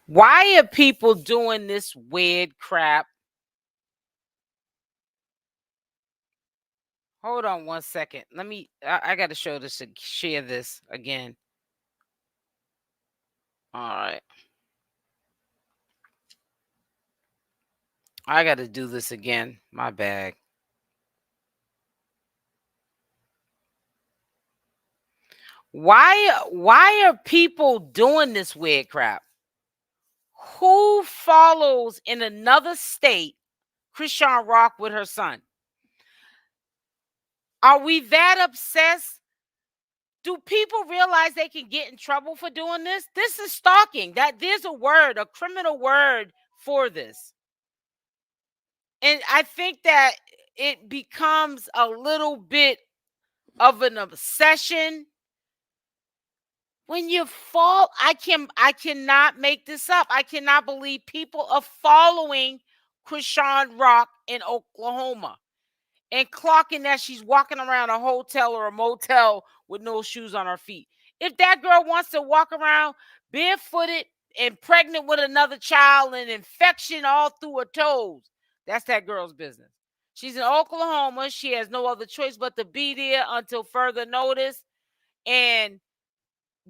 Why are people doing this weird crap? Hold on 1 second. I got to show this and share this again. All right. I got to do this again. My bad. Why are people doing this weird crap? Who follows in another state CHRISSEAN with her son? Are we that obsessed? Do people realize they can get in trouble for doing this? This is stalking. That there's a word, a criminal word for this. And I think that it becomes a little bit of an obsession. When you fall, I cannot make this up. I cannot believe people are following Chrisean Rock in Oklahoma and clocking that she's walking around a hotel or a motel with no shoes on her feet. If that girl wants to walk around barefooted and pregnant with another child and infection all through her toes, that's that girl's business. She's in Oklahoma. She has no other choice but to be there until further notice. And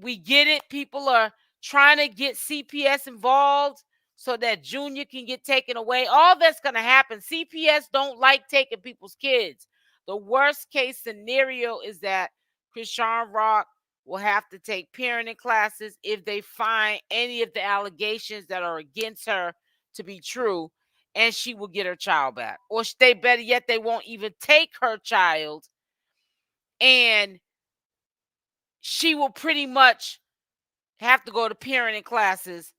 we get it. People are trying to get CPS involved so that Junior can get taken away. All that's going to happen. CPS don't like taking people's kids. The worst case scenario is that Chrisean Rock will have to take parenting classes if they find any of the allegations that are against her to be true, and she will get her child back. Or they better yet, they won't even take her child, and she will pretty much have to go to parenting classes,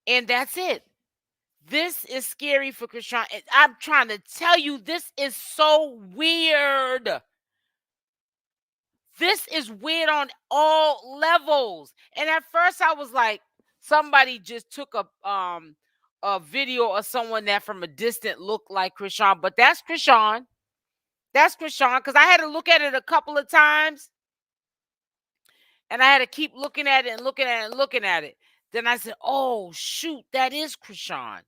and that's it. This is scary for Chrisean. I'm trying to tell you, this is so weird. This is weird on all levels. And at first I was like, somebody just took a video of someone that from a distance looked like Chrisean, but that's Chrisean. That's Chrisean, because I had to look at it a couple of times. And I had to keep looking at it and looking at it and looking at it. Then I said, oh, shoot, that is Chrisean.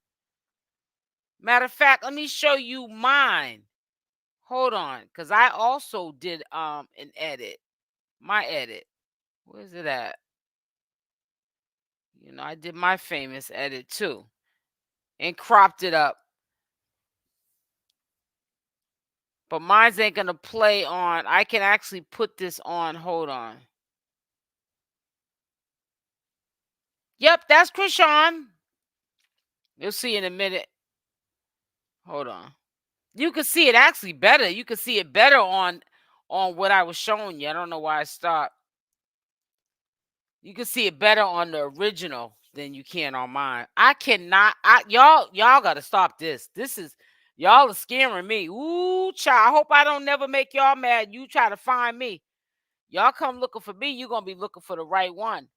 Matter of fact, let me show you mine. Hold on, because I also did an edit. My edit. Where's it at? You know, I did my famous edit too. And cropped it up. But mine's ain't going to play on. I can actually put this on. Hold on. Yep, that's Chrisean. You'll see in a minute. Hold on. You can see it actually better. You can see it better on what I was showing you. I don't know why I stopped. You can see it better on the original than you can on mine. I cannot. Y'all got to stop this. This is, y'all are scaring me. Ooh, child. I hope I don't never make y'all mad. You try to find me. Y'all come looking for me. You're going to be looking for the right one.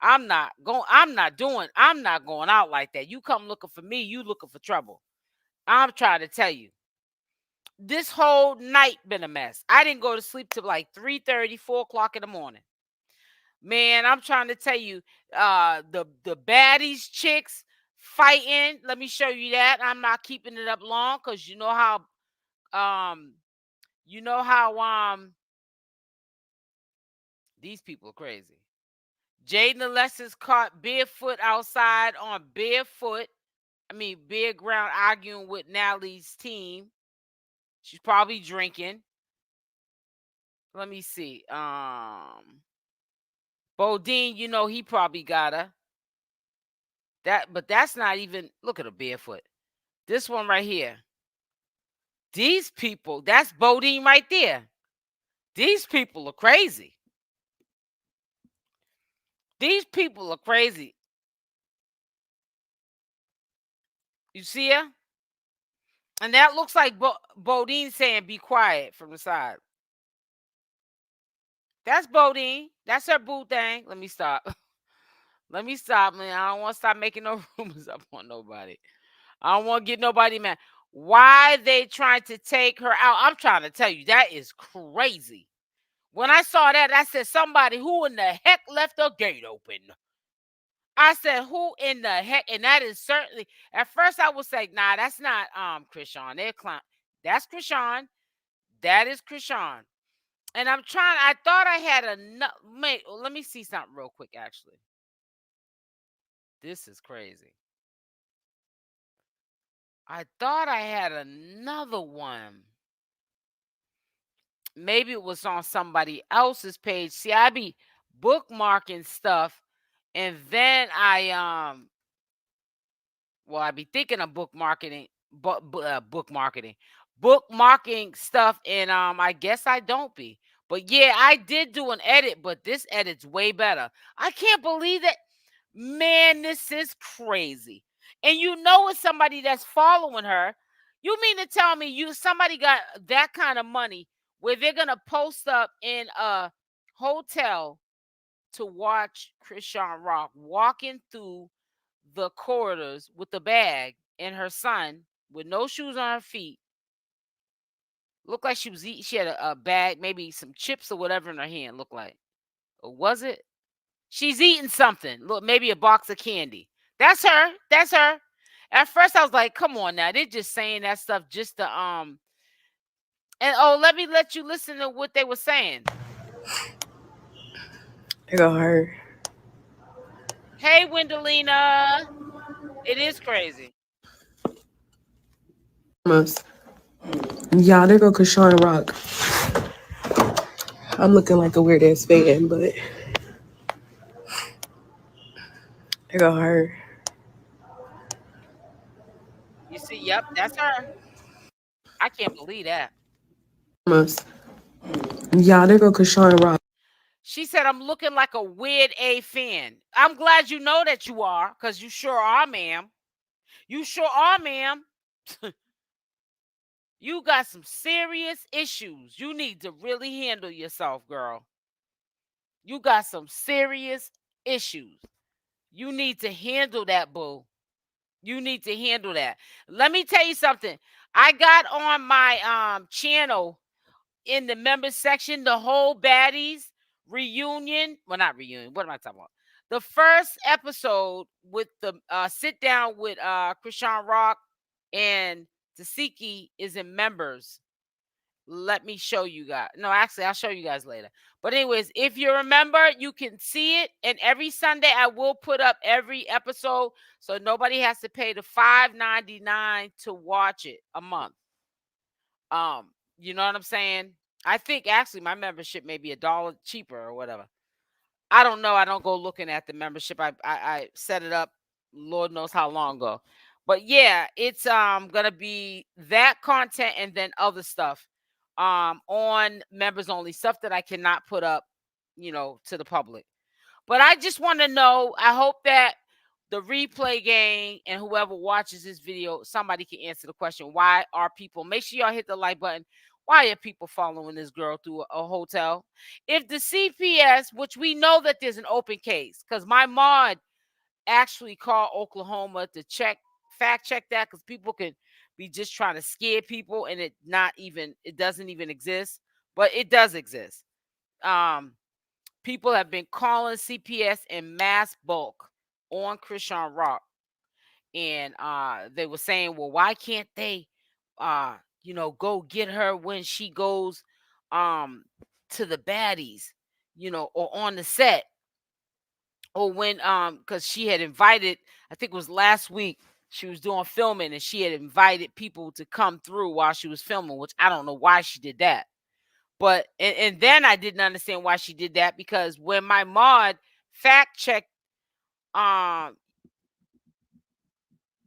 I'm not going out like that. You come looking for me. You looking for trouble. I'm trying to tell you. This whole night been a mess. I didn't go to sleep till like 3:30, 4 o'clock in the morning. Man, I'm trying to tell you, the baddies chicks fighting. Let me show you that. I'm not keeping it up long because you know how these people are crazy. Jaden Alexis caught barefoot outside on bare ground arguing with Natalie's team. She's probably drinking. Let me see. Bodine, you know, he probably got her. But that's not even, look at her barefoot. This one right here. These people, that's Bodine right there. These people are crazy. These people are crazy. You see her? And that looks like Bodine saying, be quiet from the side. That's Bodine. That's her boo thing. Let me stop. Let me stop, man. I don't want to stop making no rumors up on nobody. I don't want to get nobody mad. Why they trying to take her out? I'm trying to tell you, that is crazy. When I saw that, I said, somebody who in the heck left the gate open? I said, who in the heck? And that is certainly, at first I would say, nah, that's not Chrisean. They're clown. That's Chrisean. That is Chrisean. And I'm trying, I thought I had enough. Let me see something real quick, actually. This is crazy. I thought I had another one. Maybe it was on somebody else's page. See, I be bookmarking stuff, and then I be thinking of bookmarking stuff, and I guess I don't be. But yeah, I did do an edit, but this edit's way better. I can't believe that. Man, this is crazy. And you know it's somebody that's following her. You mean to tell me somebody got that kind of money where they're gonna post up in a hotel to watch CHRISSEAN walking through the corridors with a bag and her son with no shoes on her feet? Looked like she was eating. She had a bag, maybe some chips or whatever in her hand. Looked like, or was it? She's eating something. Look, maybe a box of candy. That's her. That's her. At first, I was like, "Come on now, they're just saying that stuff just to." And let me let you listen to what they were saying. They go her. Hey, Wendelina, it is crazy. Yeah, there go CHRISSEAN. I'm looking like a weird ass fan, but there go her. You see, yep, that's her. I can't believe that. Yeah, there go CHRISSEAN. She said, "I'm looking like a weird A fan." I'm glad you know that you are, because you sure are, ma'am. You sure are, ma'am. You got some serious issues. You need to really handle yourself, girl. You got some serious issues. You need to handle that, boo. You need to handle that. Let me tell you something. I got on my channel in the members section the whole baddies reunion. Well, not reunion. What am I talking about? The first episode with the sit down with Chrisean Rock and Tesehki is in members. Let me show you guys. No, actually, I'll show you guys later. But anyways, if you remember, you can see it. And every Sunday, I will put up every episode, so nobody has to pay the $5.99 to watch it a month. You know what I'm saying? I think actually my membership may be $1 cheaper or whatever. I don't know. I don't go looking at the membership. I set it up, Lord knows how long ago. But yeah, it's gonna be that content and then other stuff on members only, stuff that I cannot put up, to the public. But I just want to know, I hope that the replay gang and whoever watches this video, somebody can answer the question. Why are people, make sure y'all hit the like button. Why are people following this girl through a hotel? If the CPS, which we know that there's an open case, because my mod actually called Oklahoma to fact check that, because people can be just trying to scare people and it doesn't even exist, but it does exist. People have been calling CPS in mass bulk on CHRISSEAN Rock, and they were saying, well, why can't they go get her when she goes to the baddies, or on the set, or when because she had invited, I think it was last week, she was doing filming and she had invited people to come through while she was filming, which I don't know why she did that. But and then I didn't understand why she did that, because when my mod fact checked, when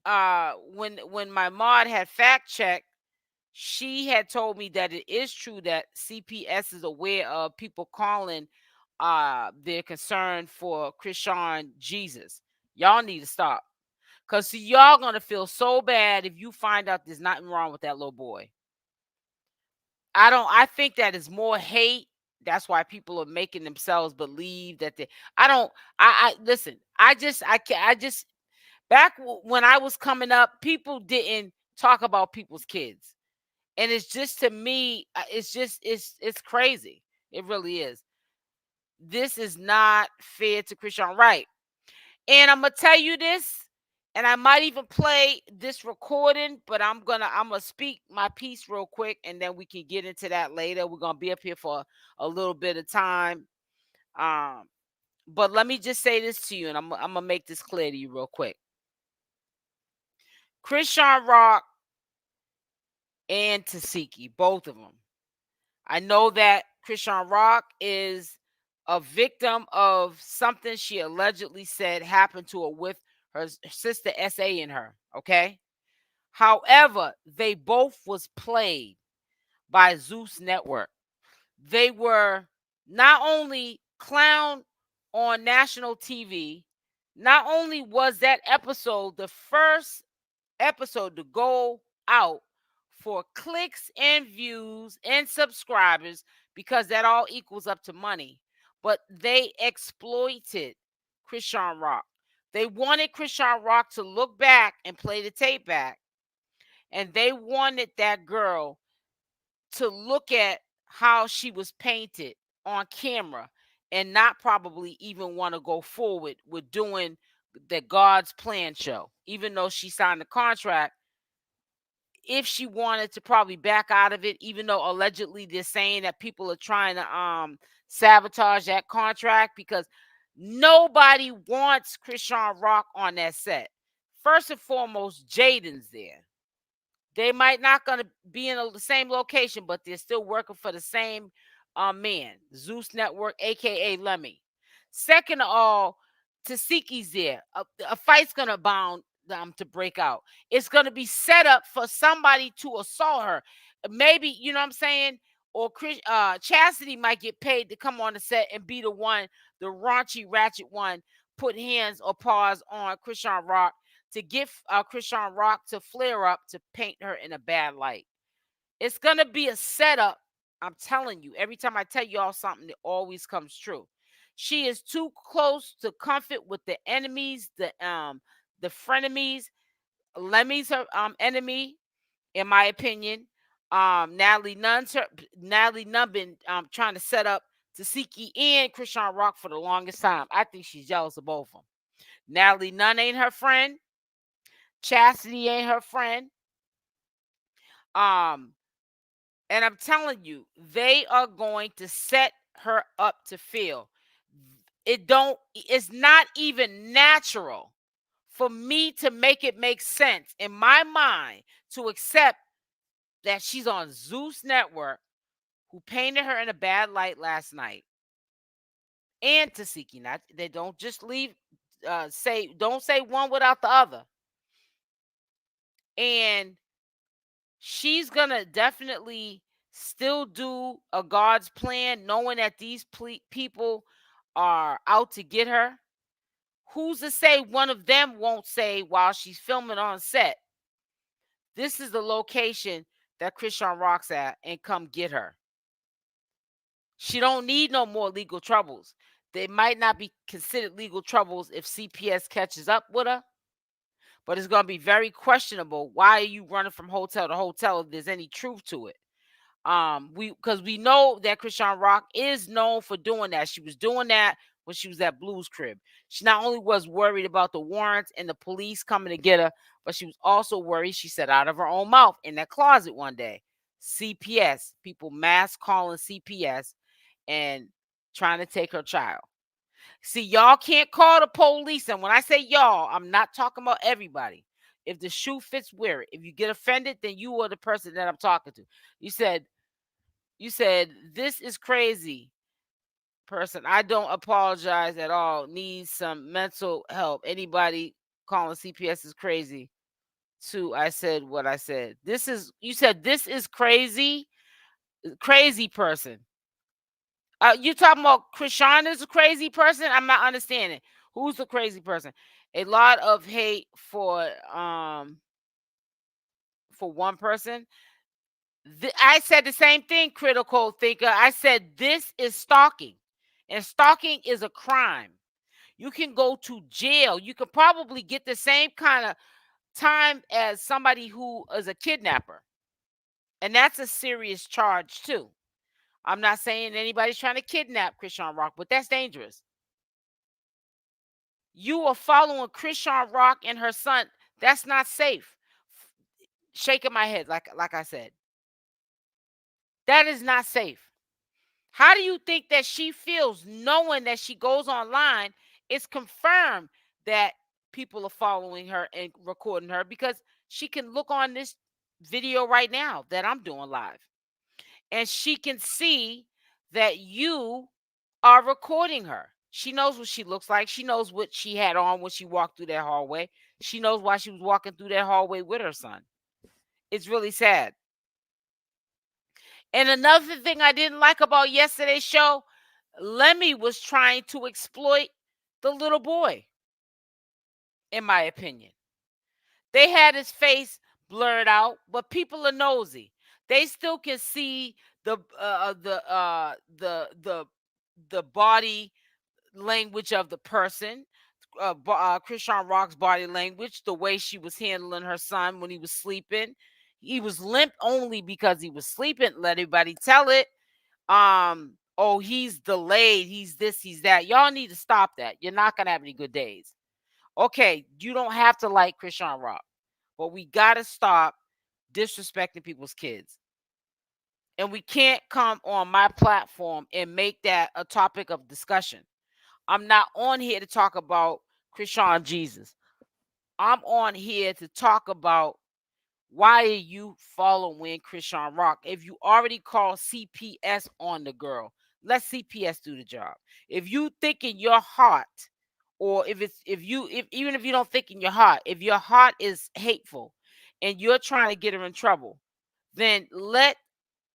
my mod had fact checked, she had told me that it is true that CPS is aware of people calling their concern for 𝗪𝗪𝗔𝗧. Y'all need to stop, because y'all gonna feel so bad if you find out there's nothing wrong with that little boy. I think that is more hate. That's why people are making themselves believe that I listen. I just back when I was coming up, people didn't talk about people's kids. And it's just, to me, it's crazy. It really is. This is not fair to CHRISSEAN, right? And I'm gonna tell you this, and I might even play this recording, but I'm gonna speak my piece real quick, and then we can get into that later. We're gonna be up here for a little bit of time. Um, but let me just say this to you, and I'm gonna make this clear to you real quick. Chrisean Rock and Tesehki, both of them. I know that Chrisean Rock is a victim of something she allegedly said happened to her with her sister SA and her. Okay. However, they both was played by Zeus Network. They were not only clowned on national TV, not only was that episode the first episode to go out for clicks and views and subscribers, because that all equals up to money, but they exploited Chrisean Rock. They wanted Chrisean Rock to look back and play the tape back, and they wanted that girl to look at how she was painted on camera and not probably even want to go forward with doing the God's Plan show, even though she signed the contract. If she wanted to probably back out of it, even though allegedly they're saying that people are trying to sabotage that contract, because nobody wants Chrisean Rock on that set. First and foremost, Jaden's there. They might not gonna be in the same location, but they're still working for the same man, Zeus Network, aka Lemmy. Second of all, Tesehki's there. A fight's gonna bound to break out. It's gonna be set up for somebody to assault her. Maybe, you know what I'm saying? Or Chasity might get paid to come on the set and be the one, the raunchy ratchet one, put hands or paws on Chrisean Rock to get Chrisean Rock to flare up to paint her in a bad light. It's gonna be a setup. I'm telling you, every time I tell y'all something, it always comes true. She is too close to comfort with the enemies, the frenemies. Lemmy's her enemy, in my opinion. Natalie Nunn been trying to set up Tesehki and Chrisean Rock for the longest time. I think she's jealous of both of them. Natalie Nunn ain't her friend. Chasity ain't her friend. Um, and I'm telling you, they are going to set her up to fail. It's not even natural for me to make it make sense in my mind to accept that she's on Zeus Network, who painted her in a bad light last night, and Tesehki. Not they don't just leave don't say one without the other. And she's gonna definitely still do a God's plan, knowing that these people are out to get her. Who's to say one of them won't say while she's filming on set, "This is the location that Chrisean Rock's at, and come get her." She don't need no more legal troubles. They might not be considered legal troubles if CPS catches up with her, but it's going to be very questionable. Why are you running from hotel to hotel if there's any truth to it? We know that Chrisean Rock is known for doing that. She was doing that when she was at Blue's crib. She not only was worried about the warrants and the police coming to get her, but she was also worried, she said out of her own mouth, in that closet one day, CPS, people mass calling CPS and trying to take her child. See, y'all can't call the police. And when I say y'all, I'm not talking about everybody. If the shoe fits, wear it. If you get offended, then you are the person that I'm talking to. You said, "This is crazy, person. I don't apologize at all. Needs some mental help. Anybody calling CPS is crazy." Too, I said what I said. You said, "This is crazy." Crazy person. You talking about Chrisean is a crazy person? I'm not understanding. Who's the crazy person? A lot of hate for one person. I said the same thing, critical thinker. I said this is stalking, and stalking is a crime. You can go to jail. You could probably get the same kind of time as somebody who is a kidnapper, and that's a serious charge too. I'm not saying anybody's trying to kidnap Chrisean Rock, but that's dangerous. You are following Chrisean Rock and her son. That's not safe. Shaking my head, like I said. That is not safe. How do you think that she feels knowing that she goes online? It's confirmed that people are following her and recording her because she can look on this video right now that I'm doing live. And she can see that you are recording her. She knows what she looks like. She knows what she had on when she walked through that hallway. She knows why she was walking through that hallway with her son. It's really sad. And another thing I didn't like about yesterday's show, Lemmy was trying to exploit the little boy, in my opinion. They had his face blurred out, but people are nosy. They still can see the body language of the person. Chrisean Rock's body language, the way she was handling her son when he was sleeping. He was limp only because he was sleeping. Let everybody tell it. Oh, he's delayed. He's this, he's that. Y'all need to stop that. You're not gonna have any good days. Okay, you don't have to like Chrisean Rock, but we gotta stop disrespecting people's kids. And we can't come on my platform and make that a topic of discussion. I'm not on here to talk about 𝗪𝗛𝗪𝗧. I'm on here to talk about why are you following Chrisean Rock? If you already called CPS on the girl, let CPS do the job. If you think in your heart, or if even if you don't think in your heart, if your heart is hateful and you're trying to get her in trouble, then let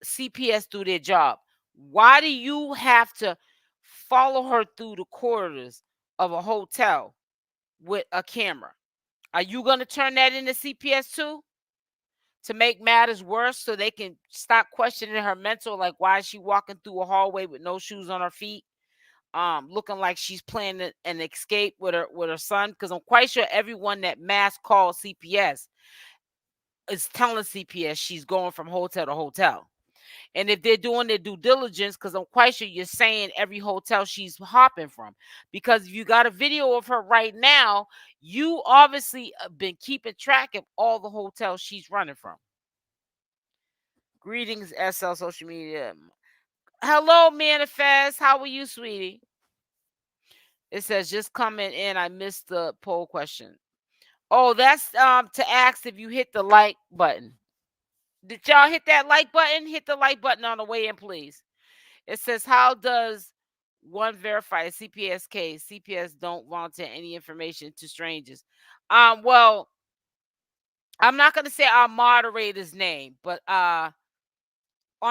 CPS do their job. Why do you have to follow her through the corridors of a hotel with a camera? Are you going to turn that into CPS too? To make matters worse so they can stop questioning her mental, like why is she walking through a hallway with no shoes on her feet, looking like she's planning an escape with her son? Because I'm quite sure everyone that mass called CPS is telling CPS she's going from hotel to hotel. And if they're doing their due diligence, because I'm quite sure you're saying every hotel she's hopping from. Because if you got a video of her right now, you obviously been keeping track of all the hotels she's running from. Greetings, SL social media. Hello, Manifest. How are you, sweetie? It says just coming in. I missed the poll question. Oh, that's to ask if you hit the like button. Did y'all hit that like button? Hit the like button on the way in, please. It says, how does one verify a CPS case? CPS don't volunteer any information to strangers. Well, I'm not gonna say our moderator's name, but on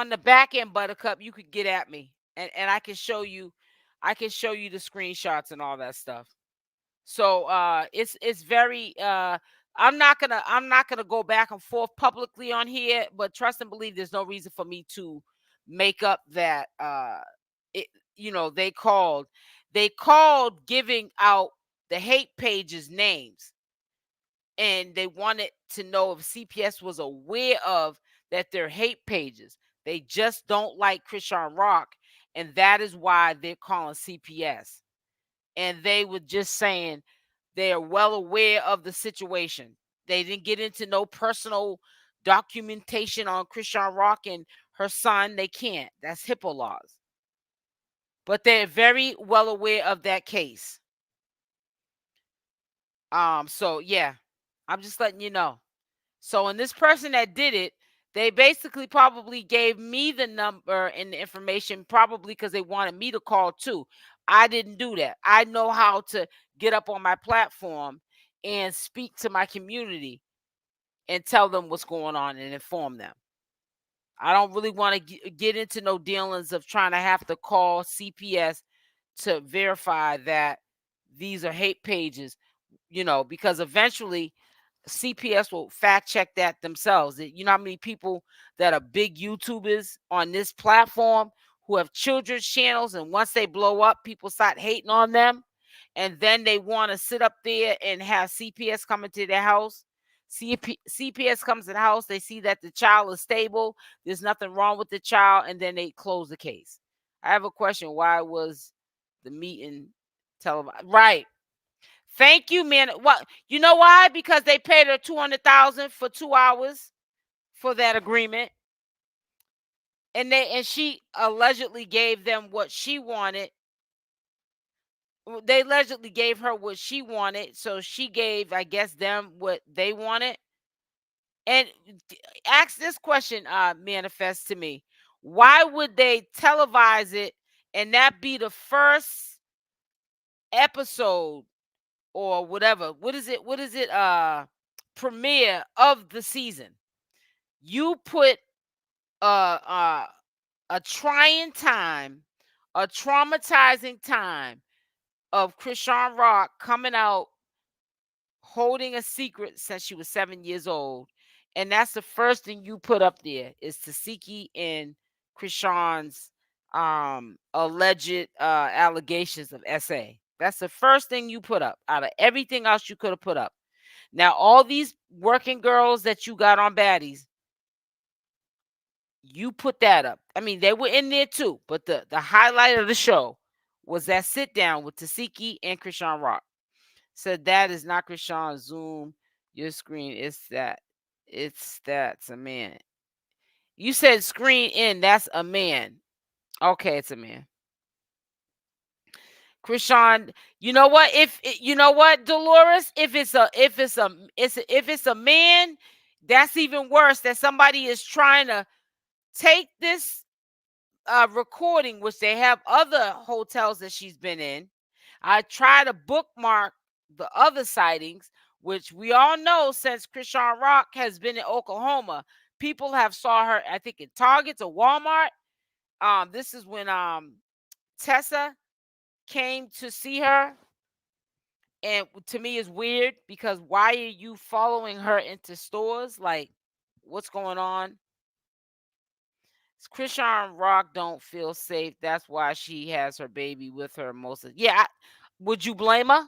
the back end, Buttercup, you could get at me, and I can show you, the screenshots and all that stuff. So it's very I'm not gonna go back and forth publicly on here, but trust and believe there's no reason for me to make up that it, they called giving out the hate pages names, and they wanted to know if CPS was aware of that they're hate pages. They just don't like Chrisean Rock, and that is why they're calling CPS. And they were just saying they are well aware of the situation. They didn't get into no personal documentation on Chrisean Rock and her son. They can't. That's HIPAA laws. But they're very well aware of that case. So yeah, I'm just letting you know. So, and this person that did it, they basically probably gave me the number and the information, probably because they wanted me to call too. I didn't do that. I know how to get up on my platform and speak to my community and tell them what's going on and inform them. I don't really want to get into no dealings of trying to have to call CPS to verify that these are hate pages, because eventually CPS will fact check that themselves. You know how many people that are big YouTubers on this platform who have children's channels, and once they blow up, people start hating on them, and then they want to sit up there and have CPS come into their house. CPS comes to the house, they see that the child is stable, there's nothing wrong with the child, and then they close the case. I have a question. Why was the meeting televised? Right. Thank you, man. What you know why? Because they paid her $200,000 for 2 hours for that agreement. And she allegedly gave them what she wanted. They allegedly gave her what she wanted, so she gave, I guess, them what they wanted. And ask this question, manifest to me. Why would they televise it and that be the first episode or whatever? What is it? Premiere of the season. You put a trying time, a traumatizing time of Chrisean Rock coming out holding a secret since she was 7 years old. And that's the first thing you put up there is Tesehki and Chrisean's alleged allegations of SA. That's the first thing you put up out of everything else you could have put up. Now, all these working girls that you got on baddies, you put that up. I mean, they were in there too, but the highlight of the show was that sit down with Tesehki and Chrisean Rock. Said that is not Chrisean. Zoom your screen. It's that's a man. You said screen in. That's a man. Okay, it's a man. Chrisean, you know what? You know what, Dolores, if it's a man, that's even worse. That somebody is trying to take this recording, which they have other hotels that she's been in. I try to bookmark the other sightings, which we all know since Chrisean Rock has been in Oklahoma, people have saw her, I think, in Targets or Walmart. This is when Tessa came to see her. And to me, it's weird because why are you following her into stores? Like, what's going on? Chrisean Rock don't feel safe. That's why she has her baby with her most of. Yeah, would you blame her?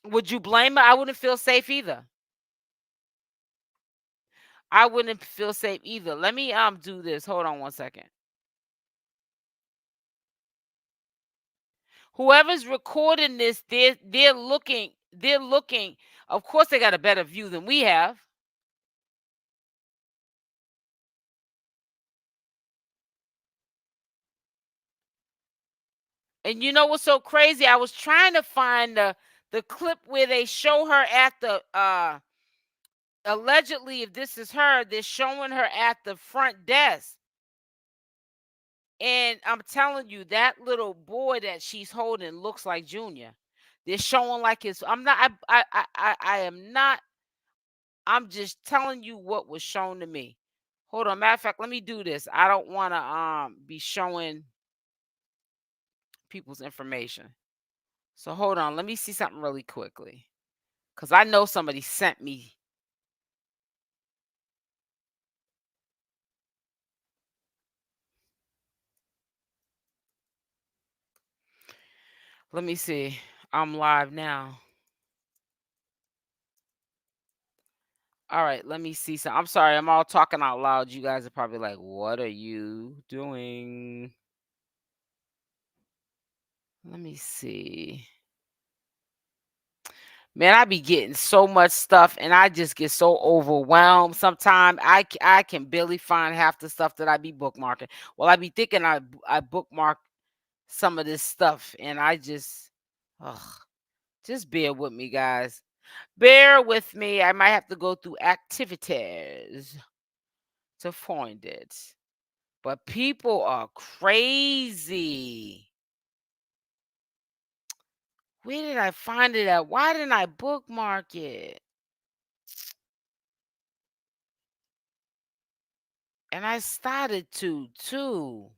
Would you blame her? I wouldn't feel safe either. I wouldn't feel safe either. Let me do this. Hold on one second. Whoever's recording this, they're looking. They're looking. Of course, they got a better view than we have. And you know what's so crazy? I was trying to find the clip where they show her at the allegedly, if this is her, they're showing her at the front desk. And I'm telling you, that little boy that she's holding looks like Junior. They're showing like his. I'm not. I am not. I'm just telling you what was shown to me. Hold on. Matter of fact, let me do this. I don't want to be showing people's information. So hold on. Let me see something really quickly, because I know somebody sent me. Let me see. I'm live now. All right, let me see some. I'm sorry, I'm all talking out loud. You guys are probably like, what are you doing? Let me see. Man, I be getting so much stuff and I just get so overwhelmed. Sometimes I can barely find half the stuff that I be bookmarking. Well, I be thinking I bookmark some of this stuff and I just bear with me, guys. Bear with me. I might have to go through activities to find it. But people are crazy. Where did I find it at? Why didn't I bookmark it? And I started to too.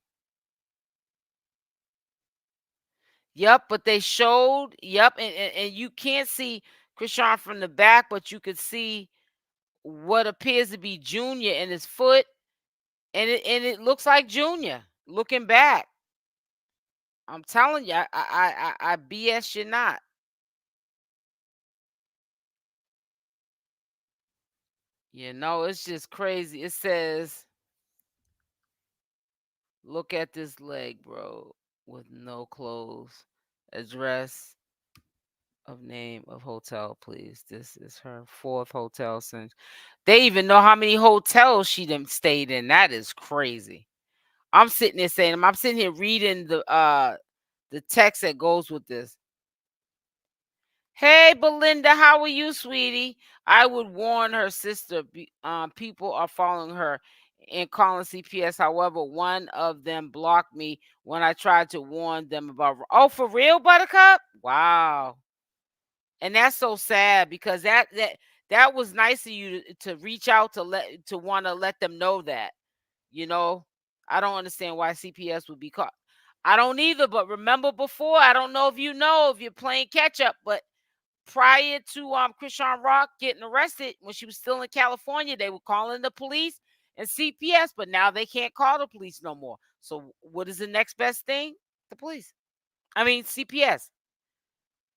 Yep, but they showed, yep, and you can't see Chrisean from the back, but you could see what appears to be Junior in his foot, and it looks like Junior looking back. I'm telling you, I BS you not. You know, it's just crazy. It says, look at this leg, bro, with no clothes. Address of name of hotel, please. This is her fourth hotel since. They even know how many hotels she done stayed in. That is crazy. I'm sitting there saying, I'm sitting here reading the text that goes with this. Hey, Belinda, how are you, sweetie? I would warn her sister. People are following her and calling CPS. However, one of them blocked me when I tried to warn them about. Oh, for real, Buttercup? Wow. And that's so sad because that was nice of you to reach out to want to let them know that. You know, I don't understand why CPS would be caught. I don't either. But remember before, I don't know if you're playing catch up, but prior to Chrisean Rock getting arrested when she was still in California, they were calling the police and CPS, but now they can't call the police no more. So what is the next best thing? The police. I mean CPS.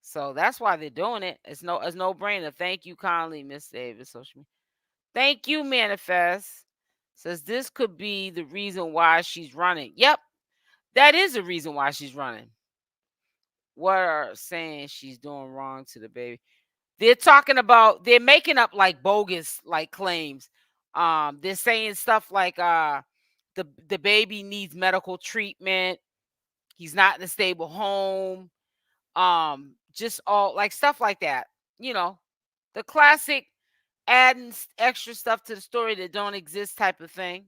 So that's why they're doing it. It's no brainer. Thank you kindly, Miss Davis. Social media. Thank you, Manifest. Says this could be the reason why she's running. Yep, that is the reason why she's running. What are saying she's doing wrong to the baby? They're talking about they're making up like bogus like claims. They're saying stuff like the baby needs medical treatment. He's not in a stable home. Just all like stuff like that. You know, the classic adding extra stuff to the story that don't exist type of thing.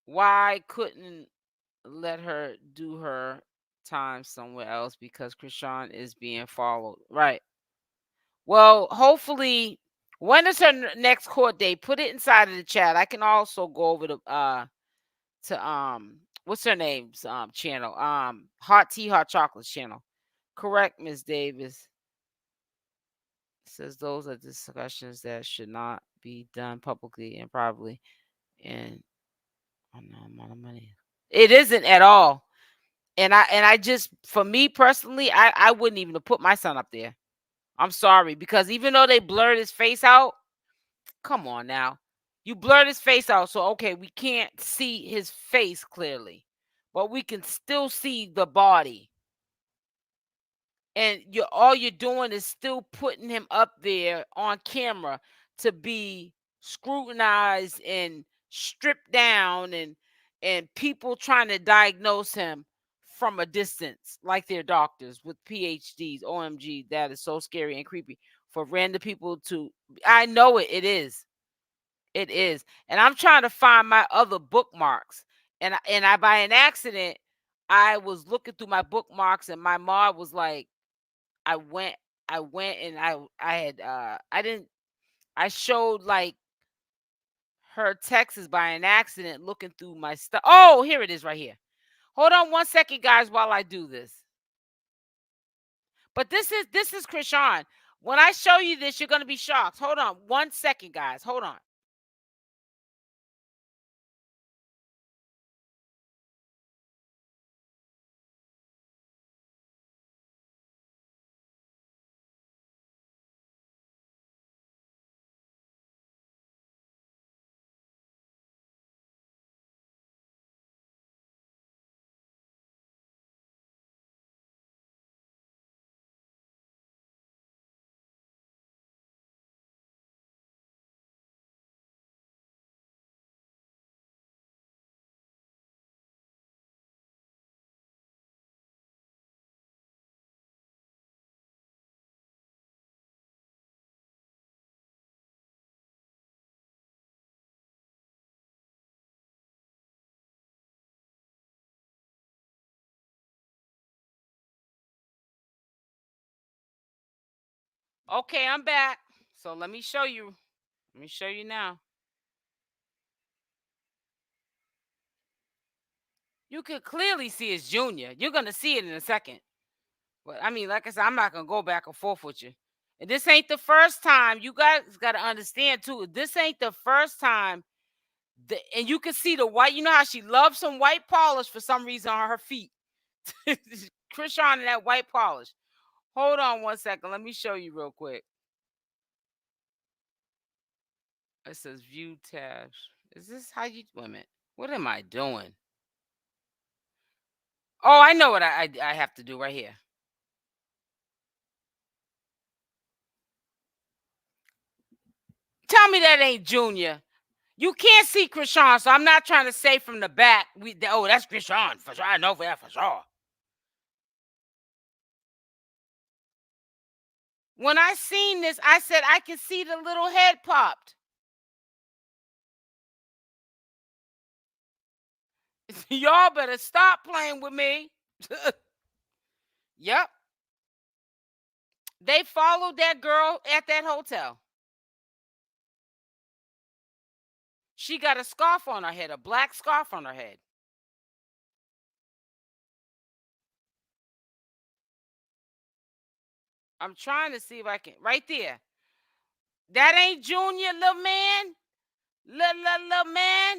Why couldn't let her do her time somewhere else because Chrisean is being followed? Right. Well, hopefully, when is her next court date? Put it inside of the chat. I can also go over to what's her name's channel? Hot Tea Hot Chocolate's channel. Correct, Miss Davis. Says those are discussions that should not be done publicly and privately and on no amount of money. It isn't at all. And I just for me personally, I wouldn't even have put my son up there. I'm sorry, because even though they blurred his face out, come on now. You blurred his face out, so okay, we can't see his face clearly, but we can still see the body. And all you're doing is still putting him up there on camera to be scrutinized and stripped down and people trying to diagnose him from a distance like they're doctors with PhDs. OMG, that is so scary and creepy for random people to I know it is. It is. And I'm trying to find my other bookmarks. And I by an accident I was looking through my bookmarks and my mom was like I went and I had I showed like her texts by an accident looking through my stuff. Oh, here it is right here. Hold on 1 second, guys, while I do this. But this is Chrisean. When I show you this, you're gonna be shocked. Hold on 1 second, guys. Hold on. Okay, I'm back. So let me show you. Let me show you now. You can clearly see it's Junior. You're gonna see it in a second. But I mean, like I said, I'm not gonna go back and forth with you. And this ain't the first time. You guys gotta understand too. This ain't the first time. And you can see the white. You know how she loves some white polish for some reason on her feet. Chrisean and that white polish. Hold on 1 second. Let me show you real quick. It says view tabs. Is this how you wait a minute? What am I doing? Oh, I know what I have to do right here. me that ain't Junior. You can't see Chrisean, so I'm not trying to say from the back. Oh, that's Chrisean for sure. I know for that for sure. When I seen this, I said I can see the little head popped. Y'all better stop playing with me. Yep. They followed that girl at that hotel. She got a scarf on her head, a black scarf on her head. I'm trying to see if I can. Right there. That ain't Junior, little man. Little man.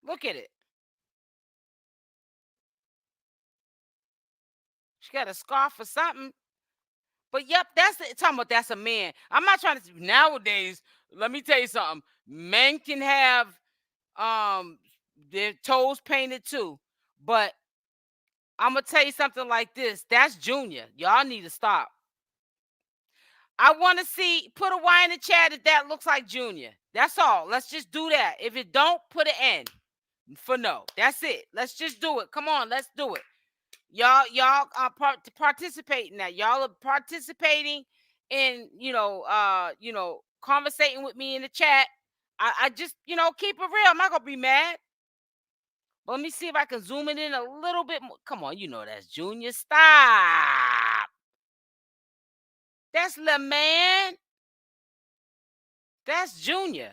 Look at it. She got a scarf or something. But yep, talking about that's a man. I'm not trying to nowadays. Let me tell you something. Men can have their toes painted too. But I'm gonna tell you something like this. That's Junior. Y'all need to stop. I want to see. Put a Y in the chat if that looks like Junior. That's all. Let's just do that. If it don't, put an N for no. That's it. Let's just do it. Come on, let's do it. Y'all are participating that. Y'all are participating in, conversating with me in the chat. I just, keep it real. I'm not gonna be mad. But let me see if I can zoom it in a little bit more. Come on, that's Junior. Stop. That's the man. That's Junior.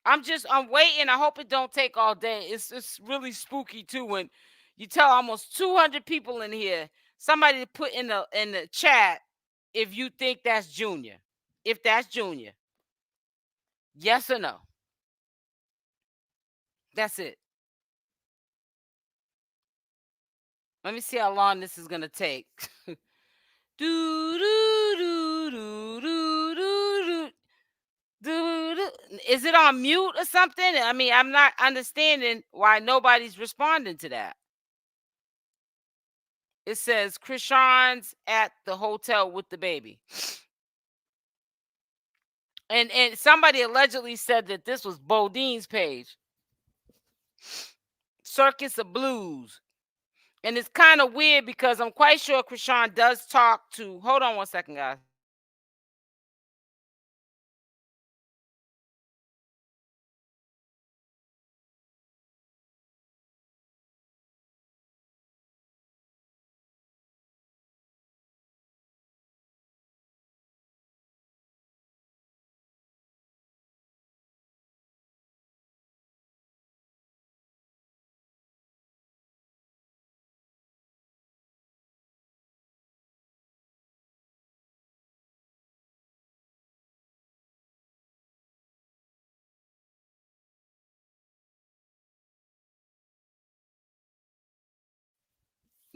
I'm waiting. I hope it don't take all day. It's really spooky too when you tell almost 200 people in here. Somebody to put in the chat if you think that's Junior. If that's Junior. Yes or no. That's it. Let me see how long this is gonna take. do do do do do do do. Is it on mute or something? I mean, I'm not understanding why nobody's responding to that. It says Chrisean's at the hotel with the baby. And somebody allegedly said that this was Bodine's page. Circus of Blues. And it's kind of weird because I'm quite sure Chrisean does talk to. Hold on one second, guys.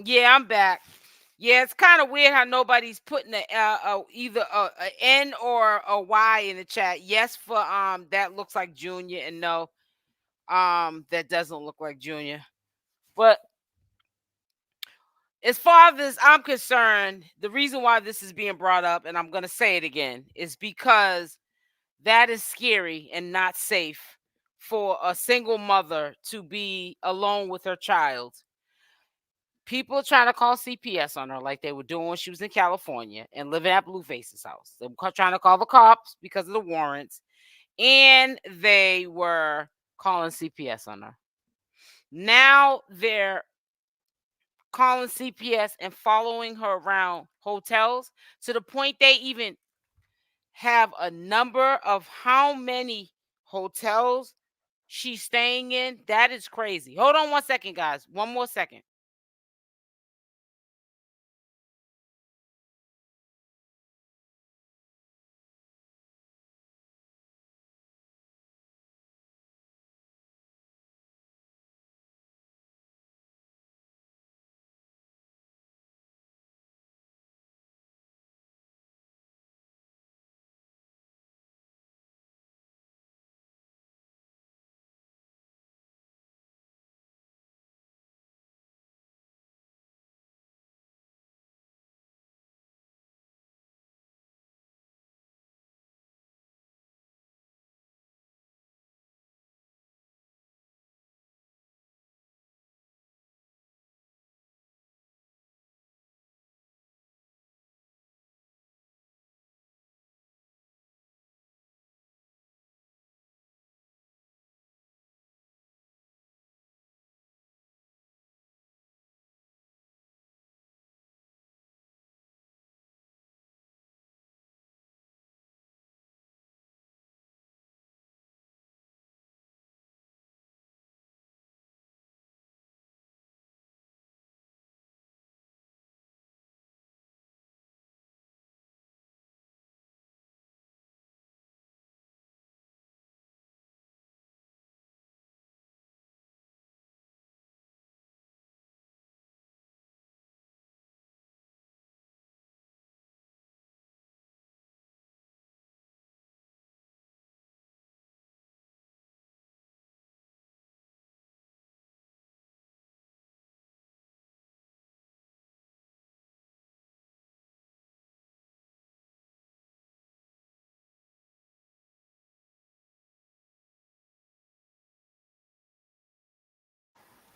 Yeah, I'm back. Yeah, it's kind of weird how nobody's putting either a N or a Y in the chat. Yes, for that looks like Junior, and no, that doesn't look like Junior. But as far as I'm concerned, the reason why this is being brought up, and I'm going to say it again, is because that is scary and not safe for a single mother to be alone with her child. People are trying to call CPS on her like they were doing when she was in California and living at Blueface's house. They were trying to call the cops because of the warrants, and they were calling CPS on her. Now they're calling CPS and following her around hotels to the point they even have a number of how many hotels she's staying in. That is crazy. Hold on one second, guys. One more second.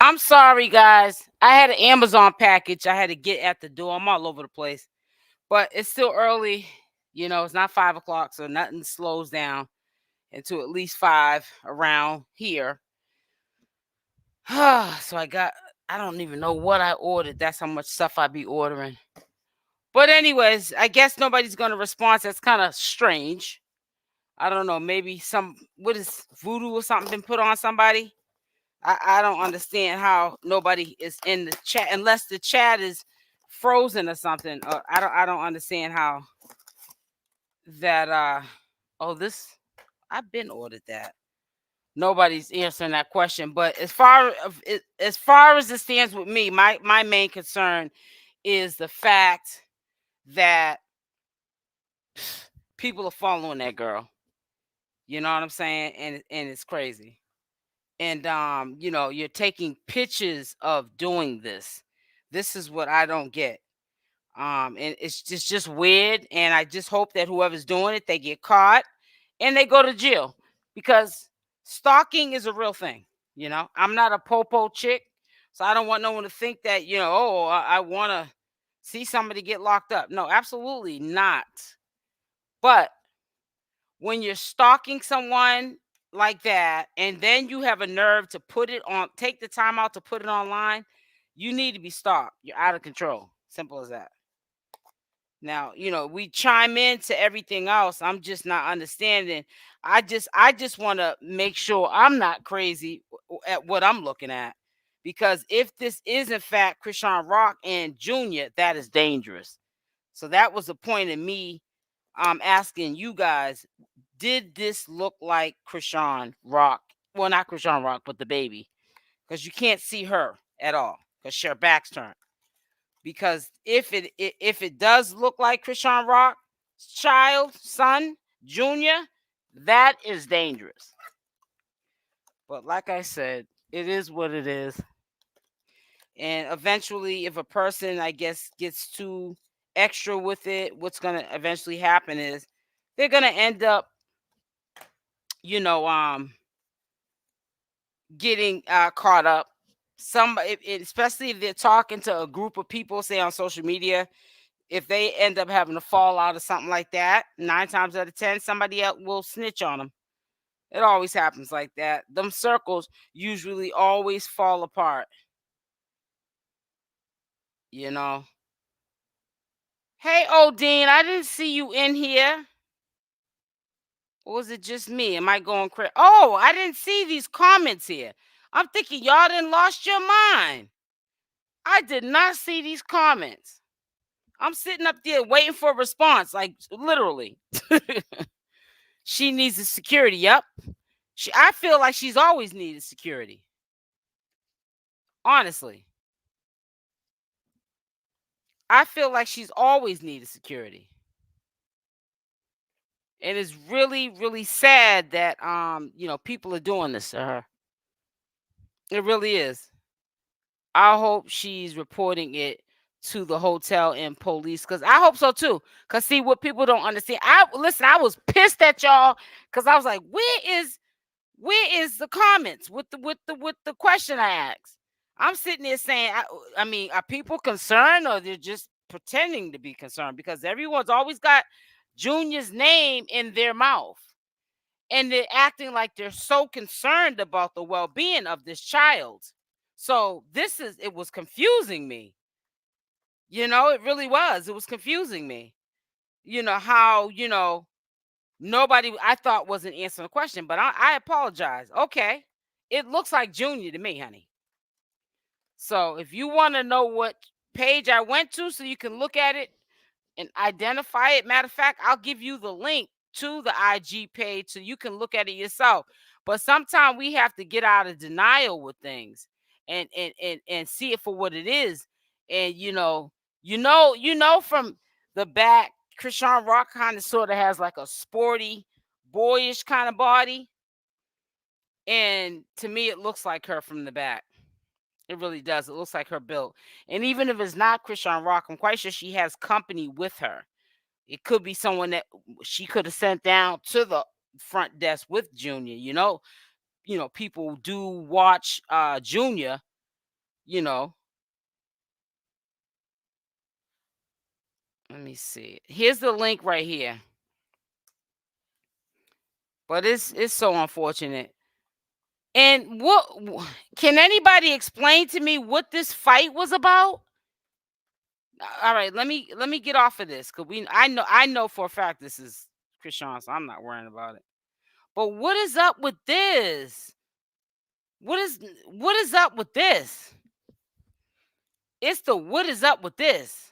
I'm sorry, guys. I had an Amazon package I had to get at the door. I'm all over the place, but it's still early. You know, it's not 5 o'clock, so nothing slows down until at least 5 around here. So I don't even know what I ordered. That's how much stuff I be ordering. But anyways, I guess nobody's gonna respond. That's kind of strange. I don't know. Maybe what is voodoo or something been put on somebody? I don't understand how nobody is in the chat unless the chat is frozen or something. I don't understand how that oh this I've been ordered that. Nobody's answering that question. But as far as it stands with me, my main concern is the fact that people are following that girl. You know what I'm saying? And it's crazy. And you're taking pictures of doing this. This is what I don't get. And it's just weird. And I just hope that whoever's doing it, they get caught and they go to jail, because stalking is a real thing. I'm not a popo chick, so I don't want no one to think that, oh, I want to see somebody get locked up. No, absolutely not. But when you're stalking someone like that, and then you have a nerve to take the time out to put it online, you need to be stopped. You're out of control. Simple as that. Now, we chime into everything else. I'm just not understanding. I just want to make sure I'm not crazy at what I'm looking at. Because if this is in fact Chrisean Rock and Junior, that is dangerous. So that was the point of me asking you guys, did this look like Chrisean Rock? Well, not Chrisean Rock, but the baby. Because you can't see her at all because her back's turned. Because if it does look like Chrisean Rock, son, Junior, that is dangerous. But like I said, it is what it is. And eventually, if a person, I guess, gets too extra with it, what's going to eventually happen is they're going to end up, getting caught up. Especially if they're talking to a group of people, say on social media, if they end up having to fall out or something like that, 9 times out of 10, somebody else will snitch on them. It always happens like that. Them circles usually always fall apart. Hey, Odine, I didn't see you in here. Or was it just me? Am I going crazy? Oh, I didn't see these comments here. I'm thinking y'all done lost your mind. I did not see these comments. I'm sitting up there waiting for a response, like literally. She needs the security. Yep. I feel like she's always needed security. Honestly. I feel like she's always needed security. And it's really, really sad that people are doing this to her. It really is. I hope she's reporting it to the hotel and police, because I hope so too. Because see, what people don't understand, I was pissed at y'all because I was like, where is the comments with the question I asked? I'm sitting there saying, I mean, are people concerned, or they're just pretending to be concerned? Because everyone's always got Junior's name in their mouth, and they're acting like they're so concerned about the well-being of this child. So it was confusing me. It really was. It was confusing me. How, nobody I thought wasn't answering the question, but I apologize. Okay. It looks like Junior to me, honey. So if you want to know what page I went to so you can look at it and identify it, matter of fact, I'll give you the link to the IG page so you can look at it yourself. But sometimes we have to get out of denial with things and see it for what it is. And from the back, Chrisean Rock kind of sort of has like a sporty, boyish kind of body. And to me, it looks like her from the back. It really does. It looks like her built. And even if it's not Chrisean Rock, I'm quite sure she has company with her. It could be someone that she could have sent down to the front desk with Junior. People do watch Junior you know. Let me see. Here's the link right here. But it's so unfortunate. And can anybody explain to me what this fight was about? All right, let me get off of this because I know for a fact this is Chrisean, so I'm not worrying about it. But what is up with this? What is up with this? It's the what is up with this?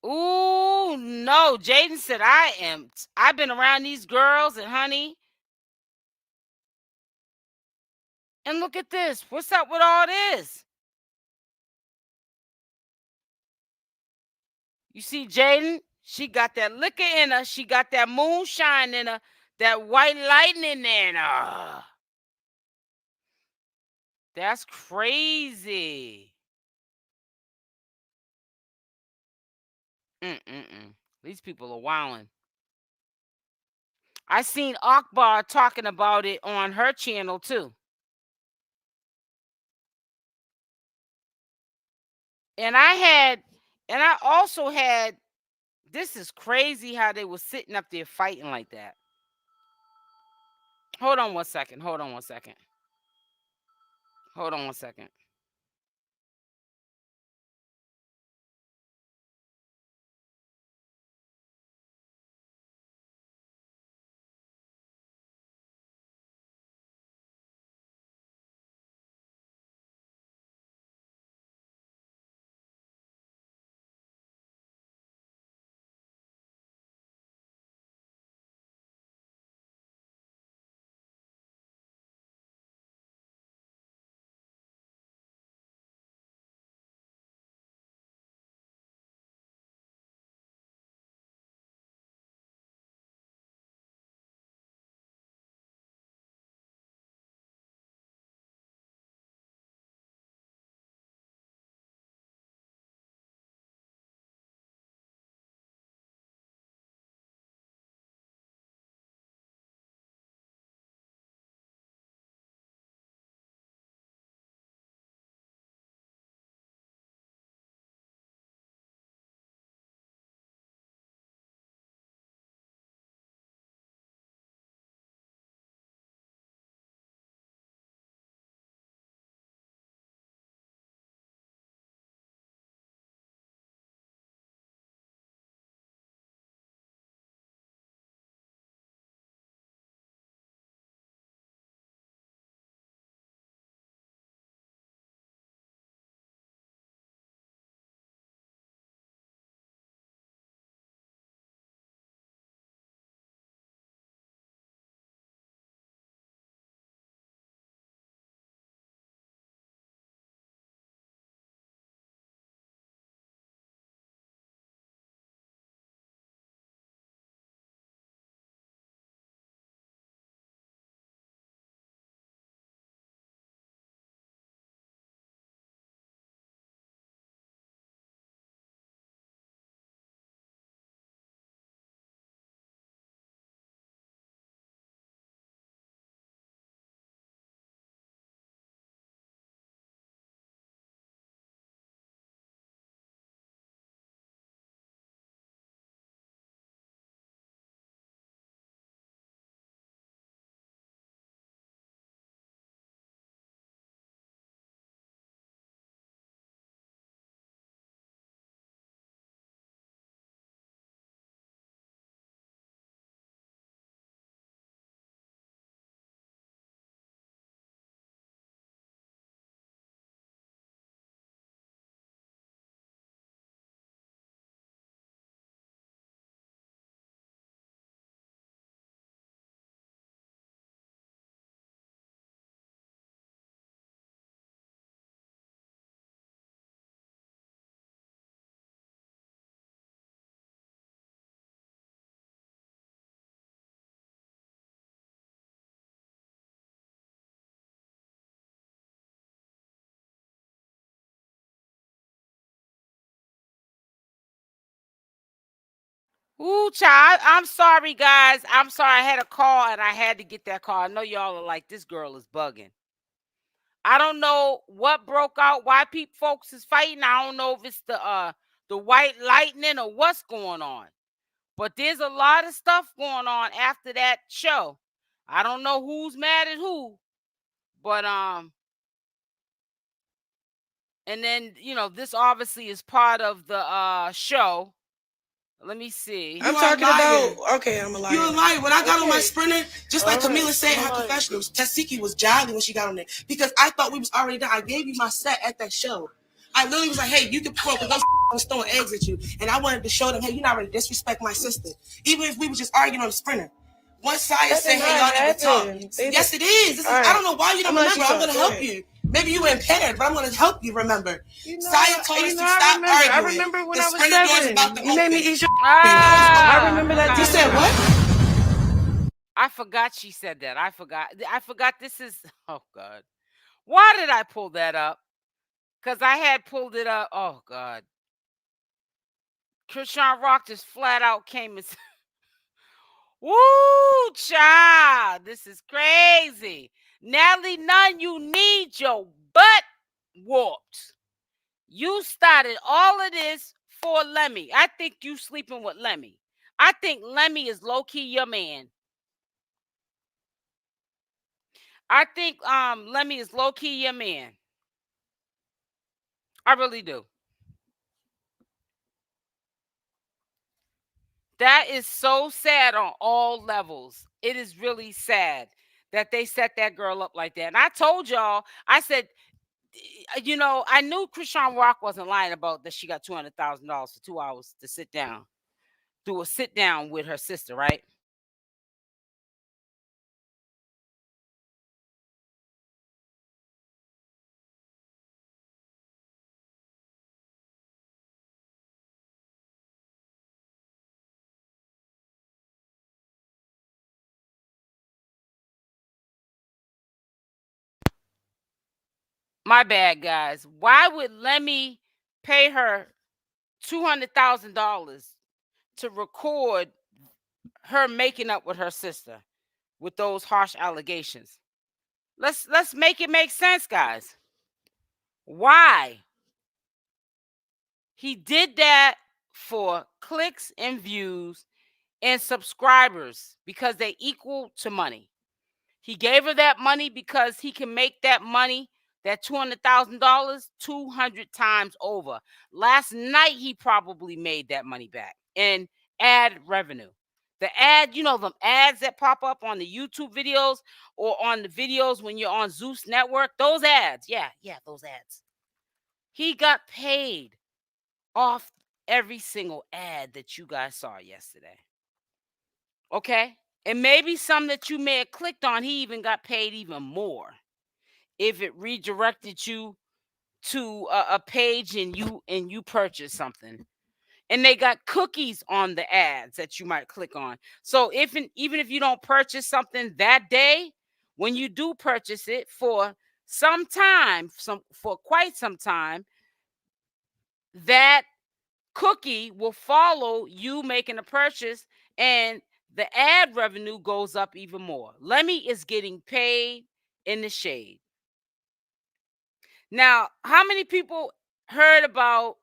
Ooh, no. Jaden said I've been around these girls and honey. And look at this. What's up with all this? You see, Jaden, she got that liquor in her. She got that moonshine in her. That white lightning in her. That's crazy. These people are wilding. I seen Akbar talking about it on her channel too. And I also had, this is crazy how they were sitting up there fighting like that. Hold on one second. Hold on one second. Hold on one second. Ooh, child, I'm sorry, guys. I'm sorry. I had a call and I had to get that call. I know y'all are like, this girl is bugging. I don't know what broke out, why folks is fighting. I don't know if it's the white lightning or what's going on. But there's a lot of stuff going on after that show. I don't know who's mad at who, but and then this obviously is part of the show. Let me see. I'm talking about. Okay, I'm a liar. You're a liar. When I got on my Sprinter, just like Camila said in her confessionals, Tesehki was jolly when she got on there because I thought we was already done. I gave you my set at that show. I literally was like, hey, you can perform because those throwing eggs at you. And I wanted to show them, hey, you're not ready to disrespect my sister. Even if we were just arguing on the Sprinter. Once Saya said, hey, y'all need to talk. Yes, it is. I don't know why you don't remember. I'm going to help you. Maybe you were impaired, but I'm going to help you remember. Saya told us to stop arguing. I remember when the I was Sprinter door's 7. about to You made me open. eat your. I remember that. You said what? I forgot she said that. I forgot this is. Oh, God. Why did I pull that up? Because I had pulled it up. Oh, God. Chriseanrock just flat out came and said, woo, child. This is crazy. Natalie Nunn, you need your butt whooped. You started all of this for 𝗪𝗛𝗧. I think you sleeping with 𝗪𝗛𝗧. I think 𝗪𝗛𝗧 is low-key your man. I think 𝗪𝗛𝗧 is low-key your man. I really do. That is so sad on all levels. It is really sad that they set that girl up like that. And I told y'all, I said, I knew Chriseanrock wasn't lying about that she got $200,000 for 2 hours to sit down, do a sit down with her sister, right? My bad, guys. Why would 𝗪𝗛𝗧 pay her $200,000 to record her making up with her sister with those harsh allegations? Let's make it make sense, guys. Why? He did that for clicks and views and subscribers because they equal to money. He gave her that money because he can make that money, that $200,000, 200 times over. Last night, he probably made that money back in ad revenue. The ad, them ads that pop up on the YouTube videos or on the videos when you're on Zeus Network, those ads. Yeah, those ads. He got paid off every single ad that you guys saw yesterday. Okay? And maybe some that you may have clicked on, he even got paid even more if it redirected you to a page and you purchased something. And they got cookies on the ads that you might click on. So even if you don't purchase something that day, when you do purchase it for some time, for quite some time, that cookie will follow you making a purchase and the ad revenue goes up even more. 𝗪𝗛𝗧 is getting paid in the shade. Now, how many people heard about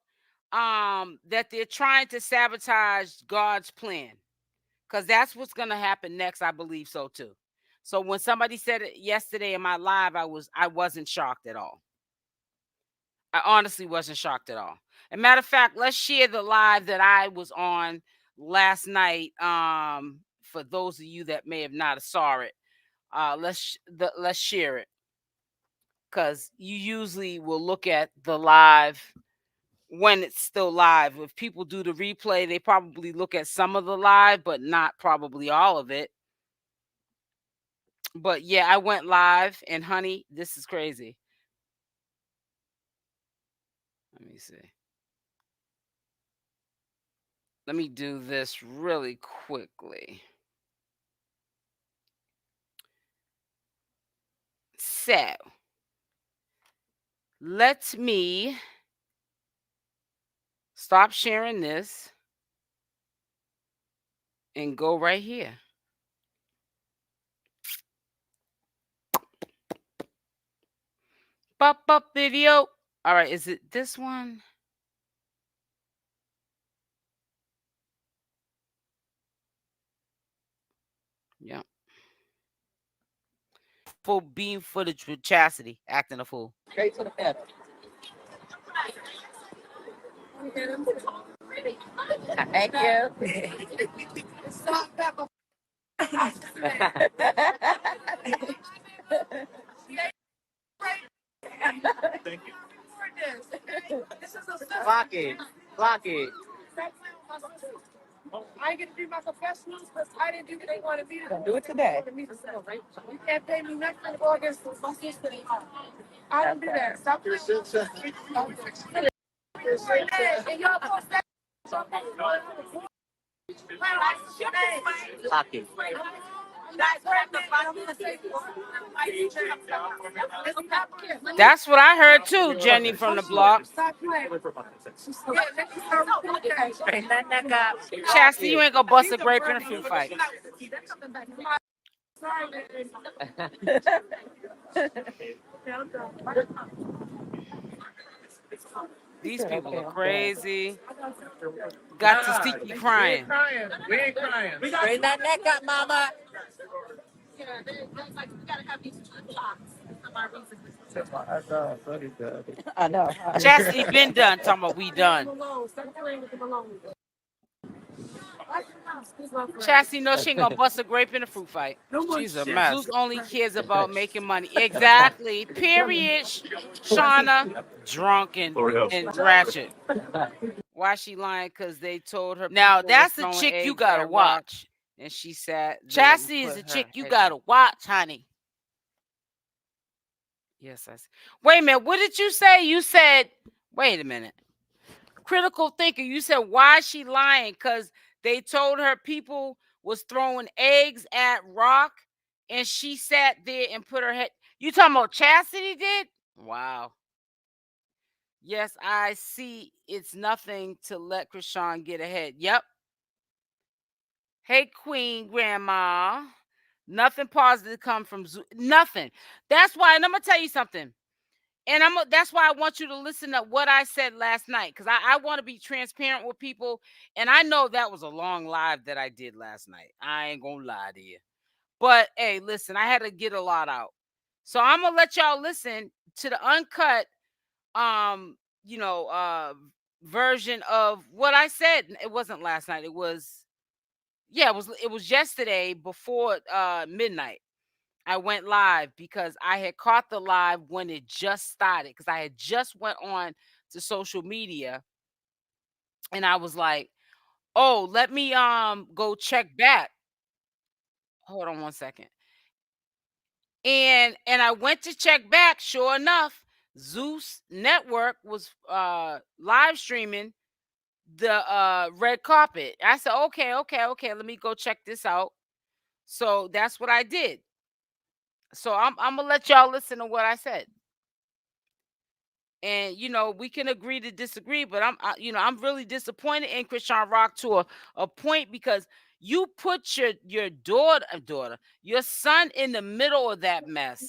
that they're trying to sabotage God's plan? Because that's what's going to happen next. I believe so too. So when somebody said it yesterday in my live, I wasn't shocked at all. I honestly wasn't shocked at all. As a matter of fact, let's share the live that I was on last night. For those of you that may have not saw it, let's share it, because you usually will look at the live when it's still live. If people do the replay, they probably look at some of the live, but not probably all of it. But yeah, I went live, and honey, this is crazy. Let me see. Let me do this really quickly. So, let me stop sharing this. and go right here. Pop up video. All right, is it this one? Yeah. Full beam footage with Chasity acting a fool. Straight to the fifth. Thank you. Thank you. Clock it. Clock it. I get to do my professionals because I didn't do what they wanted me to do. Do it today. You can't pay me nothing to go against my sister. I don't do that. Stop doing that. And y'all post that. Clock it. That's what I heard too, Jenny from the block. Chastity, you ain't gonna bust a grape in a food fight. These people are crazy. Got Tesehki crying. We ain't crying. Bring that neck up, mama. I know. Chastity been done. Talking about we done. Chastity knows she ain't gonna bust a grape in a fruit fight. She's a mess. Zeus only cares about making money. Exactly. Period. Shauna, drunk and ratchet. Why she lying? Because they told her. Now that's the chick you gotta watch. And she said, Chastity is a chick you gotta watch, honey. Yes, I see. Wait a minute. What did you say? You said, wait a minute. Critical thinker, you said, why is she lying? Because they told her people was throwing eggs at Rock, and she sat there and put her head. You talking about Chastity did? Wow. Yes, I see. It's nothing to let Chrisean get ahead. Yep. Hey, Queen Grandma. Nothing positive come from Zeus. Nothing. That's why, and I'm gonna tell you something. And that's why I want you to listen to what I said last night, because I want to be transparent with people. And I know that was a long live that I did last night. I ain't gonna lie to you. But hey, listen, I had to get a lot out. So I'm gonna let y'all listen to the uncut version of what I said. It wasn't last night. It was yesterday before midnight. I went live because I had caught the live when it just started, because I had just went on to social media and I was like, oh, let me go check back. Hold on one second. And I went to check back. Sure enough, Zeus Network was live streaming the red carpet. I said, okay, let me go check this out. So that's what I did. So I'm gonna let y'all listen to what I said. And we can agree to disagree, but I'm really disappointed in ChriseanRock to a point, because you put your daughter, your son in the middle of that mess,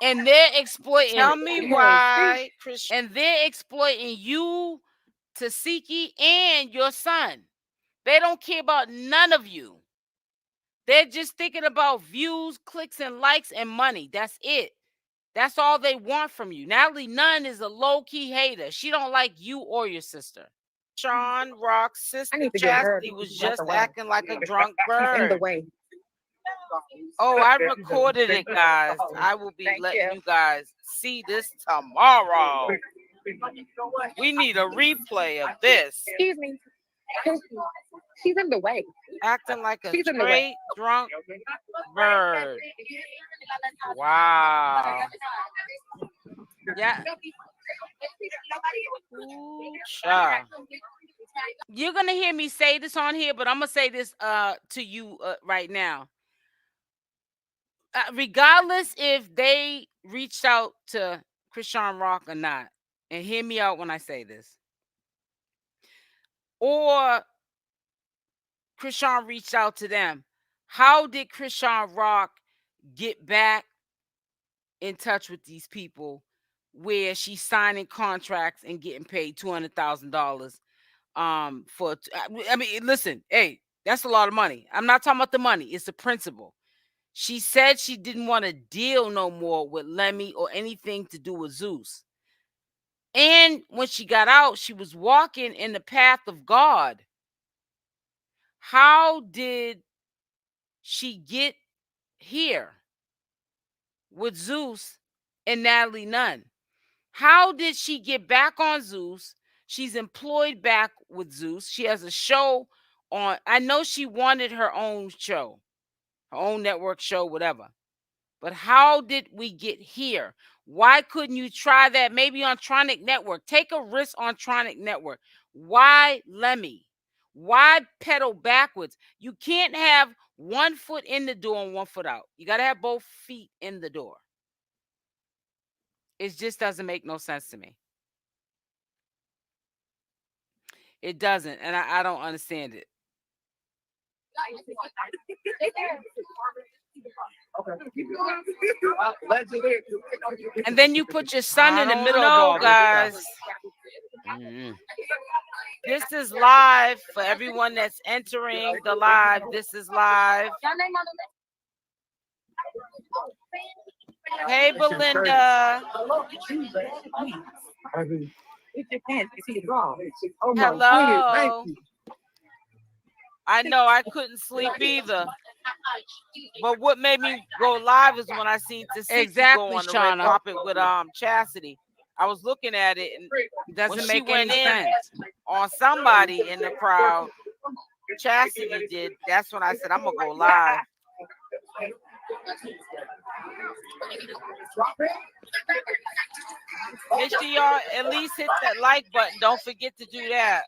and they're exploiting. Tell me why, and they're exploiting you, Tesehki, and your son. They don't care about none of you. They're just thinking about views, clicks, and likes, and money. That's it. That's all they want from you. Natalie Nunn is a low-key hater. She don't like you or your sister. ChRISSEAN's sister Chasity was just acting like a drunk bird. In the way. Oh, I recorded it, guys. I will be letting you guys see this tomorrow. We need a replay of this. Excuse me. She's in the way. Acting like a straight drunk bird. Wow. Yeah. Ooh, child. You're gonna hear me say this on here, but I'm gonna say this to you right now. Regardless if they reached out to ChRISSEAN or not, and hear me out when I say this, or Chrisean reached out to them. How did CHRISSEAN get back in touch with these people where she's signing contracts and getting paid $200,000 for, I mean, listen, hey, that's a lot of money. I'm not talking about the money. It's the principle. She said she didn't want to deal no more with Lemmy or anything to do with Zeus. And when she got out, she was walking in the path of God. How did she get here with Zeus and Natalie Nunn? How did she get back on Zeus? She's employed back with Zeus. She has a show on. I know she wanted her own show, her own network show, whatever. But how did we get here? Why couldn't you try that maybe on Tronic Network? Take a risk on Tronic Network. Why Lemmy? Why pedal backwards? You can't have one foot in the door and one foot out. You got to have both feet in the door. It just doesn't make no sense to me. It doesn't, and I don't understand it. And then you put your son in the middle of all guys. This is live for everyone that's entering the live. This is live. Hey, Belinda. Hello. I know I couldn't sleep either. But what made me go live is when I seen Tesehki go on the red carpet with Chasity. I was looking at it and it doesn't make any sense. On somebody in the crowd, Chasity did. That's when I said I'm gonna go live. Make sure y'all at least hit that like button. Don't forget to do that.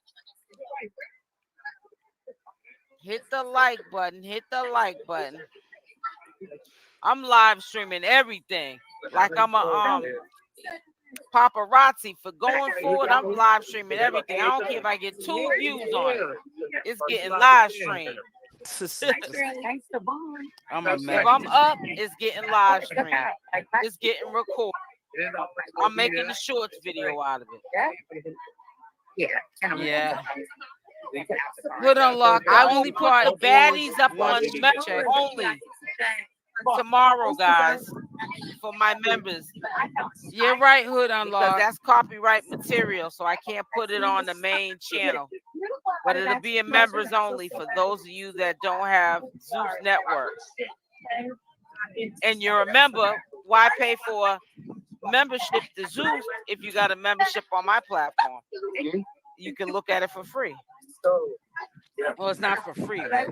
Hit the like button. Hit the like button. I'm live streaming everything. Like I'm a paparazzi for going forward. I'm live streaming everything. I don't care if I get 2 views on it. It's getting live streamed. If I'm up, it's getting live streamed. It's getting recorded. I'm making a shorts video out of it. Yeah. Hood Unlock. I only put the baddies up on member only tomorrow, guys, for my members. You're right, Hood Unlock. Because that's copyright material, so I can't put it on the main channel. But it'll be in members only for those of you that don't have Zeus Network. And you're a member, why pay for membership to Zeus if you got a membership on my platform? You can look at it for free. Well, it's not for free. I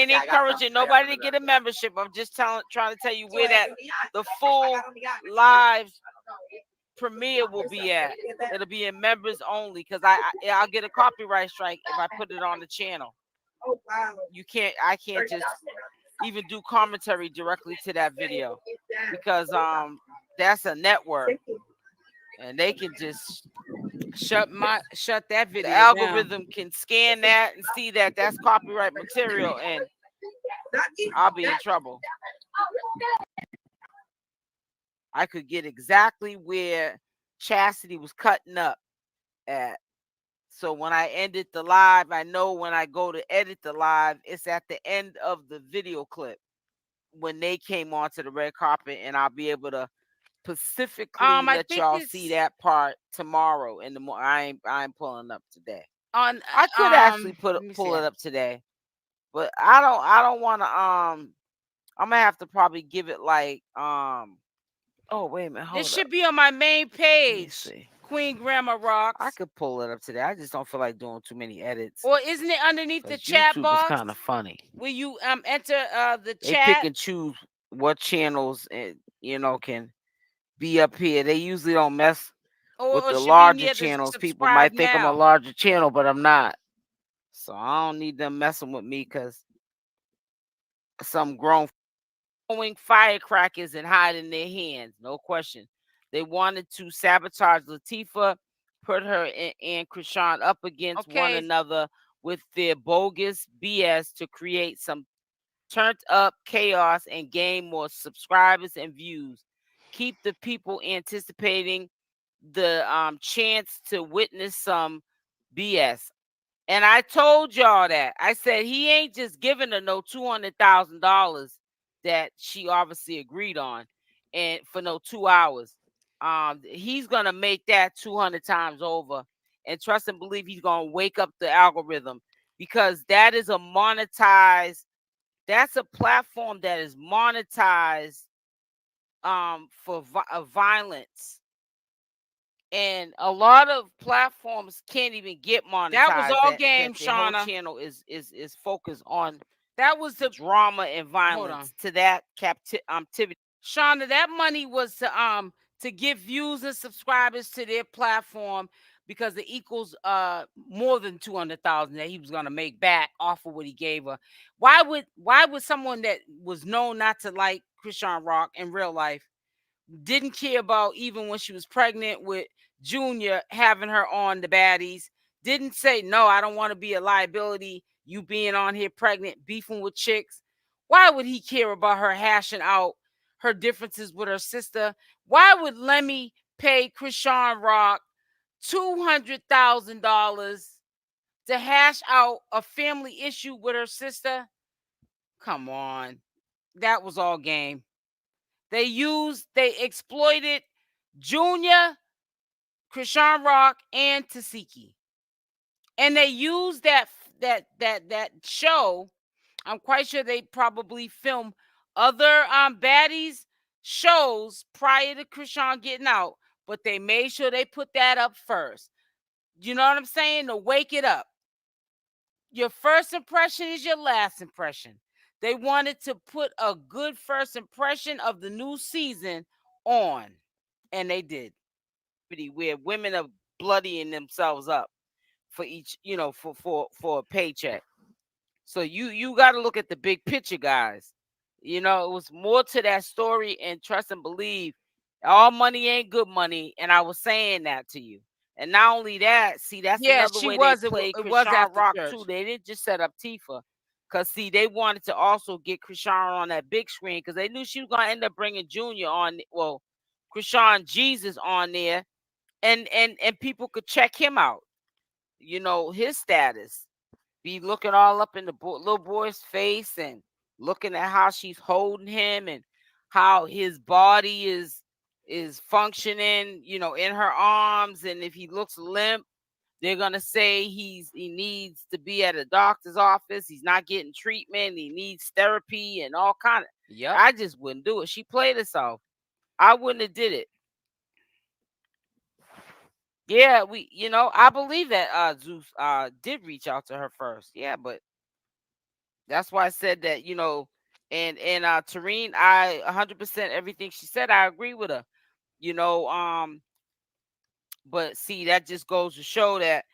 ain't encouraging nobody to get a membership. I'm just trying to tell you where that the full live premiere will be at. It'll be in members only because I'll get a copyright strike if I put it on the channel. I can't just even do commentary directly to that video because that's a network and they can just shut that video. The algorithm can scan that and see that that's copyright material and I'll be in trouble. I could get exactly where Chasity was cutting up at. So when I ended the live, I know when I go to edit the live, it's at the end of the video clip when they came onto the red carpet, and I'll be able to specifically let y'all see that part tomorrow in the morning. I ain't pulling up today. I could actually pull it up today, but I don't want to. I'm gonna have to probably give it like Oh wait a minute. Hold up. Should be on my main page. Queen Grandma Rocks. I could pull it up today. I just don't feel like doing too many edits. Or isn't it underneath the chat box? It's kind of funny. Will you enter the chat? They pick and choose what channels can be up here. They usually don't mess with the larger channels. People might think I'm a larger channel, but I'm not. So I don't need them messing with me because some grown throwing firecrackers and hiding their hands. No question. They wanted to sabotage Latifah, put her and Chrisean up against one another with their bogus BS to create some turned up chaos and gain more subscribers and views. Keep the people anticipating the chance to witness some BS. And I told y'all that. I said he ain't just giving her no $200,000 that she obviously agreed on and for no 2 hours. He's gonna make that 200 times over, and trust and believe he's gonna wake up the algorithm, because that is a monetized, that's a platform that is monetized for violence. And a lot of platforms can't even get monetized. That was all game, Shauna. Channel is focused on, that was the drama and violence to that captivity. Shauna, that money was to give views and subscribers to their platform, because it equals more than 200,000 that he was gonna make back off of what he gave her. Why would someone that was known not to like ChriseanRock in real life, didn't care about even when she was pregnant with Junior, having her on the baddies, didn't say, no, I don't want to be a liability, you being on here pregnant, beefing with chicks. Why would he care about her hashing out her differences with her sister? Why would Lemmy pay ChriseanRock $200,000 to hash out a family issue with her sister? Come on. That was all game. They exploited Junior, ChriseanRock, and Tesehki. And they used that show. I'm quite sure they probably filmed other baddies shows prior to Chrisean getting out, but they made sure they put that up first. You know what I'm saying? To wake it up. Your first impression is your last impression. They wanted to put a good first impression of the new season on, and they did. Where women are bloodying themselves up for each, for a paycheck. So you got to look at the big picture, guys. It was more to that story, and trust and believe, all money ain't good money, and I was saying that to you. And not only that, see, that's another way they played ChriseanRock too. They didn't just set up Tifa, because see, they wanted to also get Chrisean on that big screen, because they knew she was gonna end up bringing Junior on. Well, 𝗪𝗓𝗔𝗧 on there, and people could check him out. His status. Be looking all up in the little boy's face and looking at how she's holding him and how his body is functioning, in her arms. And if he looks limp, they're gonna say he needs to be at a doctor's office. He's not getting treatment. He needs therapy and all kind of. Yeah, I just wouldn't do it. She played herself. I wouldn't have did it. Yeah, I believe that Zeus did reach out to her first. Yeah, but that's why I said that, and Tareen, I 100% everything she said, I agree with her. But see, that just goes to show that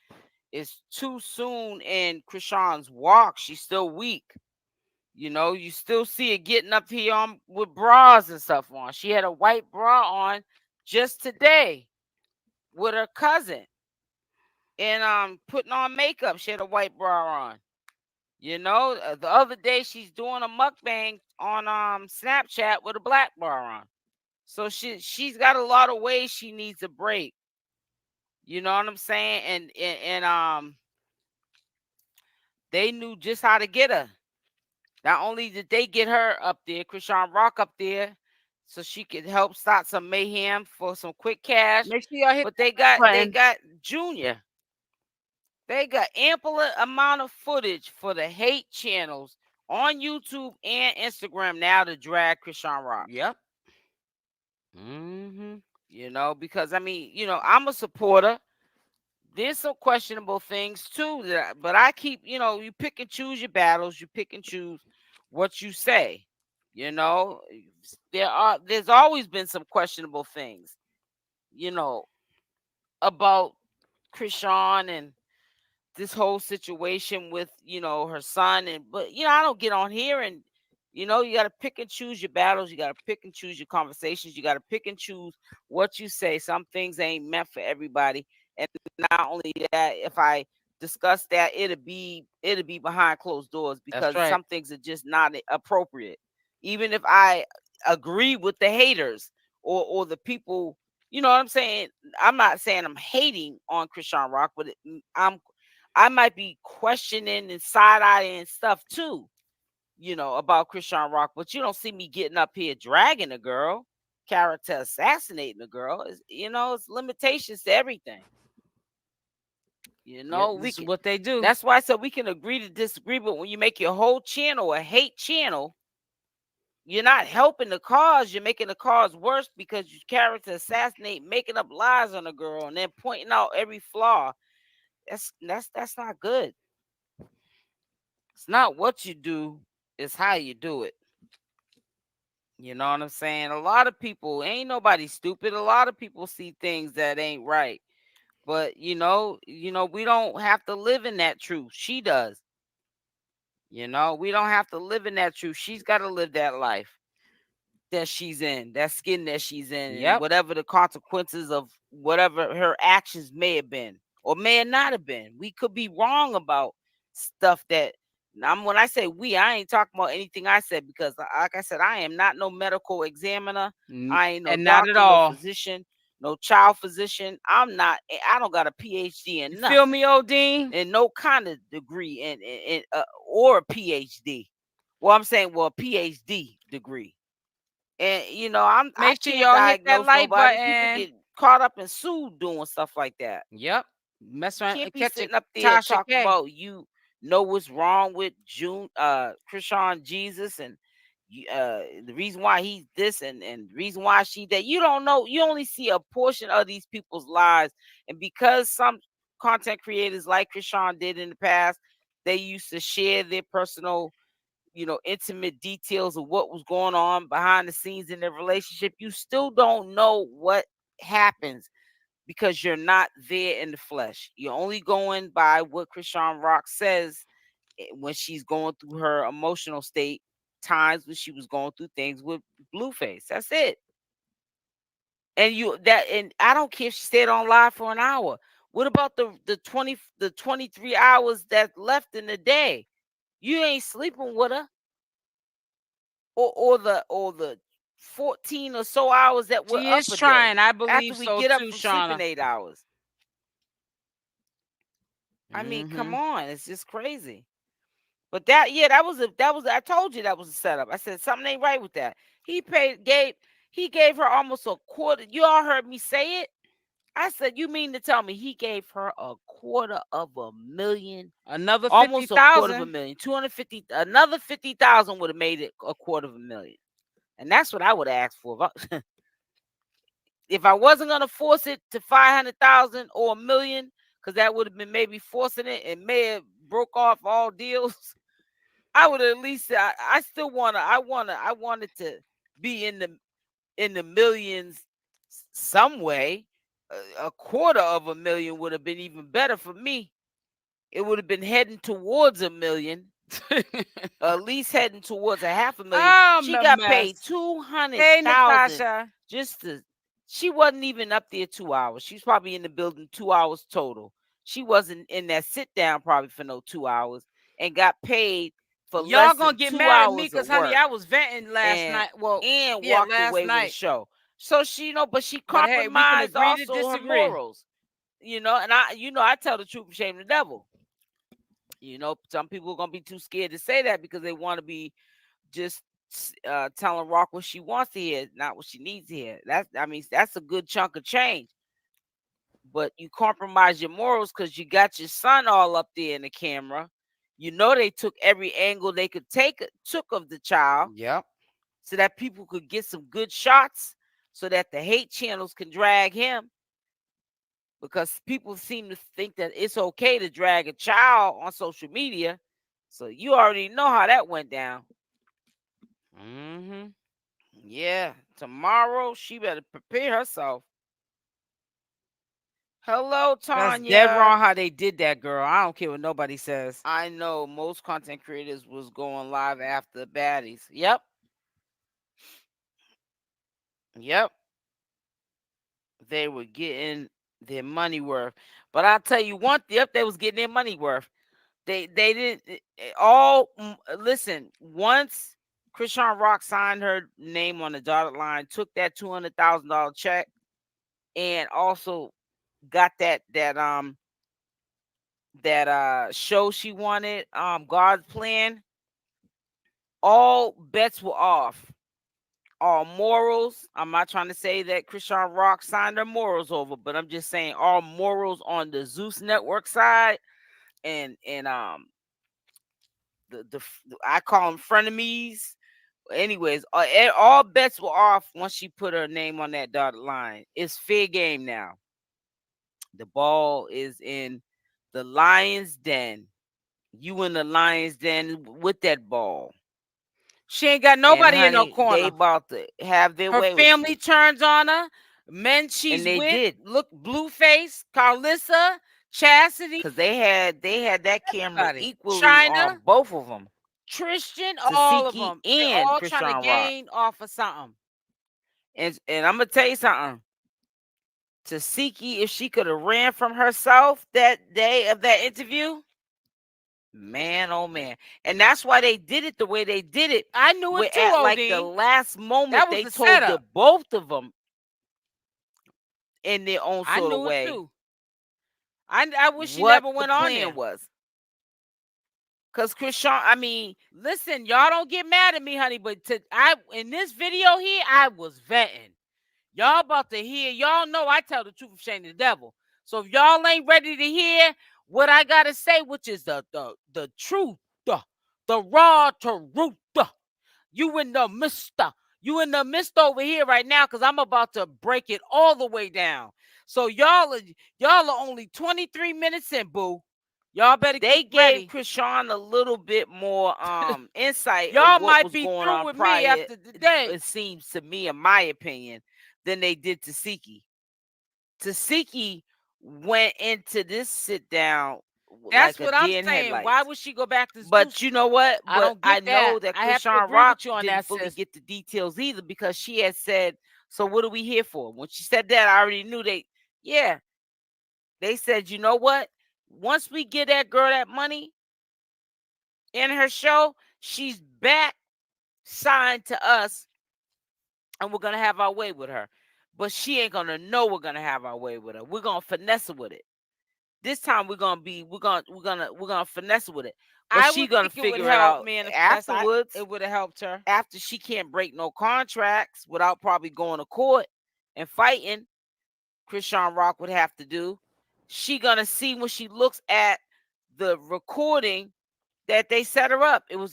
it's too soon in Chrisean's walk. She's still weak. You still see it getting up here with bras and stuff on. She had a white bra on just today with her cousin, and putting on makeup. She had a white bra on. The other day she's doing a mukbang on Snapchat with a black bra on. So she's got a lot of ways she needs a break. You know what I'm saying? And they knew just how to get her. Not only did they get her up there, ChriseanRock up there, so she could help start some mayhem for some quick cash. Make sure y'all hit. But they got Junior. They got ample amount of footage for the hate channels on YouTube and Instagram now to drag ChriseanRock. Yep. Because I'm a supporter. There's some questionable things too, but I keep, you pick and choose your battles. You pick and choose what you say. There's always been some questionable things, about Chrisean and this whole situation with her son. But I don't get on here, and you got to pick and choose your battles. You got to pick and choose your conversations. You got to pick and choose what you say. Some things ain't meant for everybody, And not only that, if I discuss that, it'll be behind closed doors, because right. some things are just not appropriate. Even if I agree with the haters or the people, you know what I'm saying? I'm not saying I'm hating on Chrisean Rock, but I might be questioning and side-eyeing stuff too, you know, about Chrisean Rock. But you don't see me getting up here dragging a girl, character assassinating a girl. You know, it's limitations to everything. You know, this is what they do. That's why I said we can agree to disagree, but when you make your whole channel a hate channel, you're not helping the cause. You're making the cause worse, because you character assassinate, making up lies on a girl, and then pointing out every flaw. That's not good. It's not what you do, it's how you do it. You know what I'm saying? A lot of people, ain't nobody stupid. A lot of people see things that ain't right. But you know, we don't have to live in that truth. She does. You know, we don't have to live in that truth. She's got to live that life that she's in, that skin that she's in, and whatever the consequences of whatever her actions may have been or may not have been. We could be wrong about stuff that when I say we, I ain't talking about anything I said, because like I said, I am not no medical examiner. I ain't no doctor, no physician, no child physician. I don't got a PhD in nothing. Feel me, Odin? In no kind of degree in or a PhD. Well, I'm saying, a PhD degree. And you know, I Make sure can't y'all hit that diagnose like nobody. button. People get caught up and sued doing stuff like that. Yep. Mess around Can't and be catch sitting up there talking Tasha about you know what's wrong with 𝗪𝗛𝗪𝗪𝗪 and the reason why he's this and the reason why she that. You don't know. You only see a portion of these people's lives, and because some content creators like Chrisean did in the past, they used to share their personal, you know, intimate details of what was going on behind the scenes in their relationship. You still don't know what happens, because you're not there in the flesh. You're only going by what Chrisean Rock says when she's going through her emotional state, times when she was going through things with Blueface. That's it. And I don't care if she stayed on live for an hour. What about the 23 hours that's left in the day? You ain't sleeping with her. Or the 14 or so hours that we're up a trying. day. I believe after we so get up too, from Shauna. sleeping 8 hours. I mean, come on, it's just crazy. But that was I told you that was a setup. I said something ain't right with that. He gave her almost a quarter. You all heard me say it. I said, you mean to tell me he gave her $250,000? Another almost $50,000. 250. Another 50,000 would have made it $250,000. And that's what I would ask for. If I wasn't gonna force it to 500,000 or $1 million, because that would have been maybe forcing it and may have broke off all deals, I would at least. I still I wanted to be in the millions some way. A $250,000 would have been even better for me. It would have been heading towards $1 million. At least heading towards $500,000. She got paid $200,000 just to. She wasn't even up there 2 hours. She's probably in the building 2 hours total. She wasn't in that sit down probably for no 2 hours, and got paid for less than 2 hours because honey, I was venting last night. Well, and walked away with a show. So she, but she compromised also her morals. You know, and I tell the truth and shame the devil. You know, some people are gonna be too scared to say that because they want to be just telling Rock what she wants to hear, not what she needs to hear. That's a good chunk of change. But you compromise your morals because you got your son all up there in the camera. You know they took every angle they could took of the child. Yep. So that people could get some good shots, so that the hate channels can drag him. Because people seem to think that it's okay to drag a child on social media. So you already know how that went down. Yeah. Tomorrow, she better prepare herself. Hello, Tanya. That's dead wrong how they did that, girl. I don't care what nobody says. I know most content creators was going live after baddies. Yep. They were getting their money worth. But I'll tell you one thing, they was getting their money worth. They didn't listen. Once Chrisean Rock signed her name on the dotted line, took that $200,000 check, and also got that show she wanted, God's Plan, all bets were off. All morals. I'm not trying to say that Chrisean Rock signed her morals over, but I'm just saying all morals on the Zeus network side, and the I call them frenemies. Anyways, all bets were off once she put her name on that dotted line. It's fair game now. The ball is in the lion's den. You in the lion's den with that ball. She ain't got nobody in no corner. They about to have their way. Her family turns on her. Men she's with, did. Look, Blueface, 𝗪𝗪𝗧, Chasity. Because they had that camera equally on both of them. Chrisean, all of them, and all trying to gain off of something. And I'm gonna tell you something. Tesehki, if she could have ran from herself that day of that interview, man, oh man. And that's why they did it the way they did it. I knew it too, at like the last moment they told the both of them in their own sort of way. I knew it too. I wish she never went on there. Was. Cause Chrisean, I mean, listen, y'all don't get mad at me, honey, but in this video here, I was vetting. Y'all about to hear, y'all know I tell the truth of shame the devil. So if y'all ain't ready to hear what I gotta say, which is the truth, the raw truth, you in the midst over here right now, because I'm about to break it all the way down. So y'all are only 23 minutes in, boo. Y'all better get ready. They gave Chrisean a little bit more insight. Y'all of what might was be going through on with prior, me after the day. It seems to me, in my opinion, than they did Tesehki. Tesehki went into this sit down. That's like what I'm saying. Headlights. Why would she go back to Zeus? But you know what? But I know that Chrisean Rock didn't fully get the details either, because she had said, so what are we here for? When she said that, I already knew they said, you know what? Once we get that girl that money in her show, she's back signed to us, and we're gonna have our way with her. But she ain't gonna know we're gonna have our way with her. We're gonna finesse her with it. This time we're gonna finesse her with it. But she's gonna figure it out afterwards. It would have helped her after she can't break no contracts without probably going to court and fighting. Chrisean Rock would have to do. She gonna see when she looks at the recording that they set her up. It was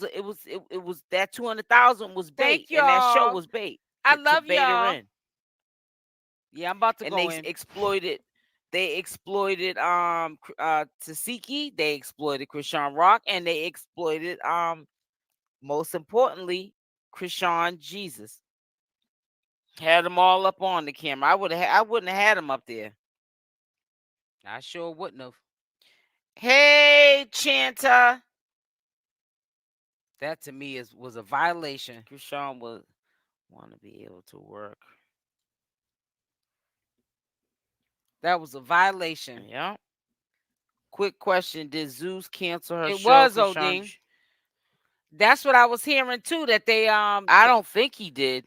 that 200,000 was bait, and that show was bait. I love y'all. Yeah, I'm about to go in. And they exploited Tesehki, they exploited Chrisean Rock, and they exploited most importantly 𝗪𝗓𝗔𝗧. Had them all up on the camera. I wouldn't have had them up there. I sure wouldn't have. Hey, Chanta. That to me was a violation. Chrisean would want to be able to work. That was a violation. Yeah. Quick question: did Zeus cancel her show? It was Odin. That's what I was hearing too. That they I don't think he did.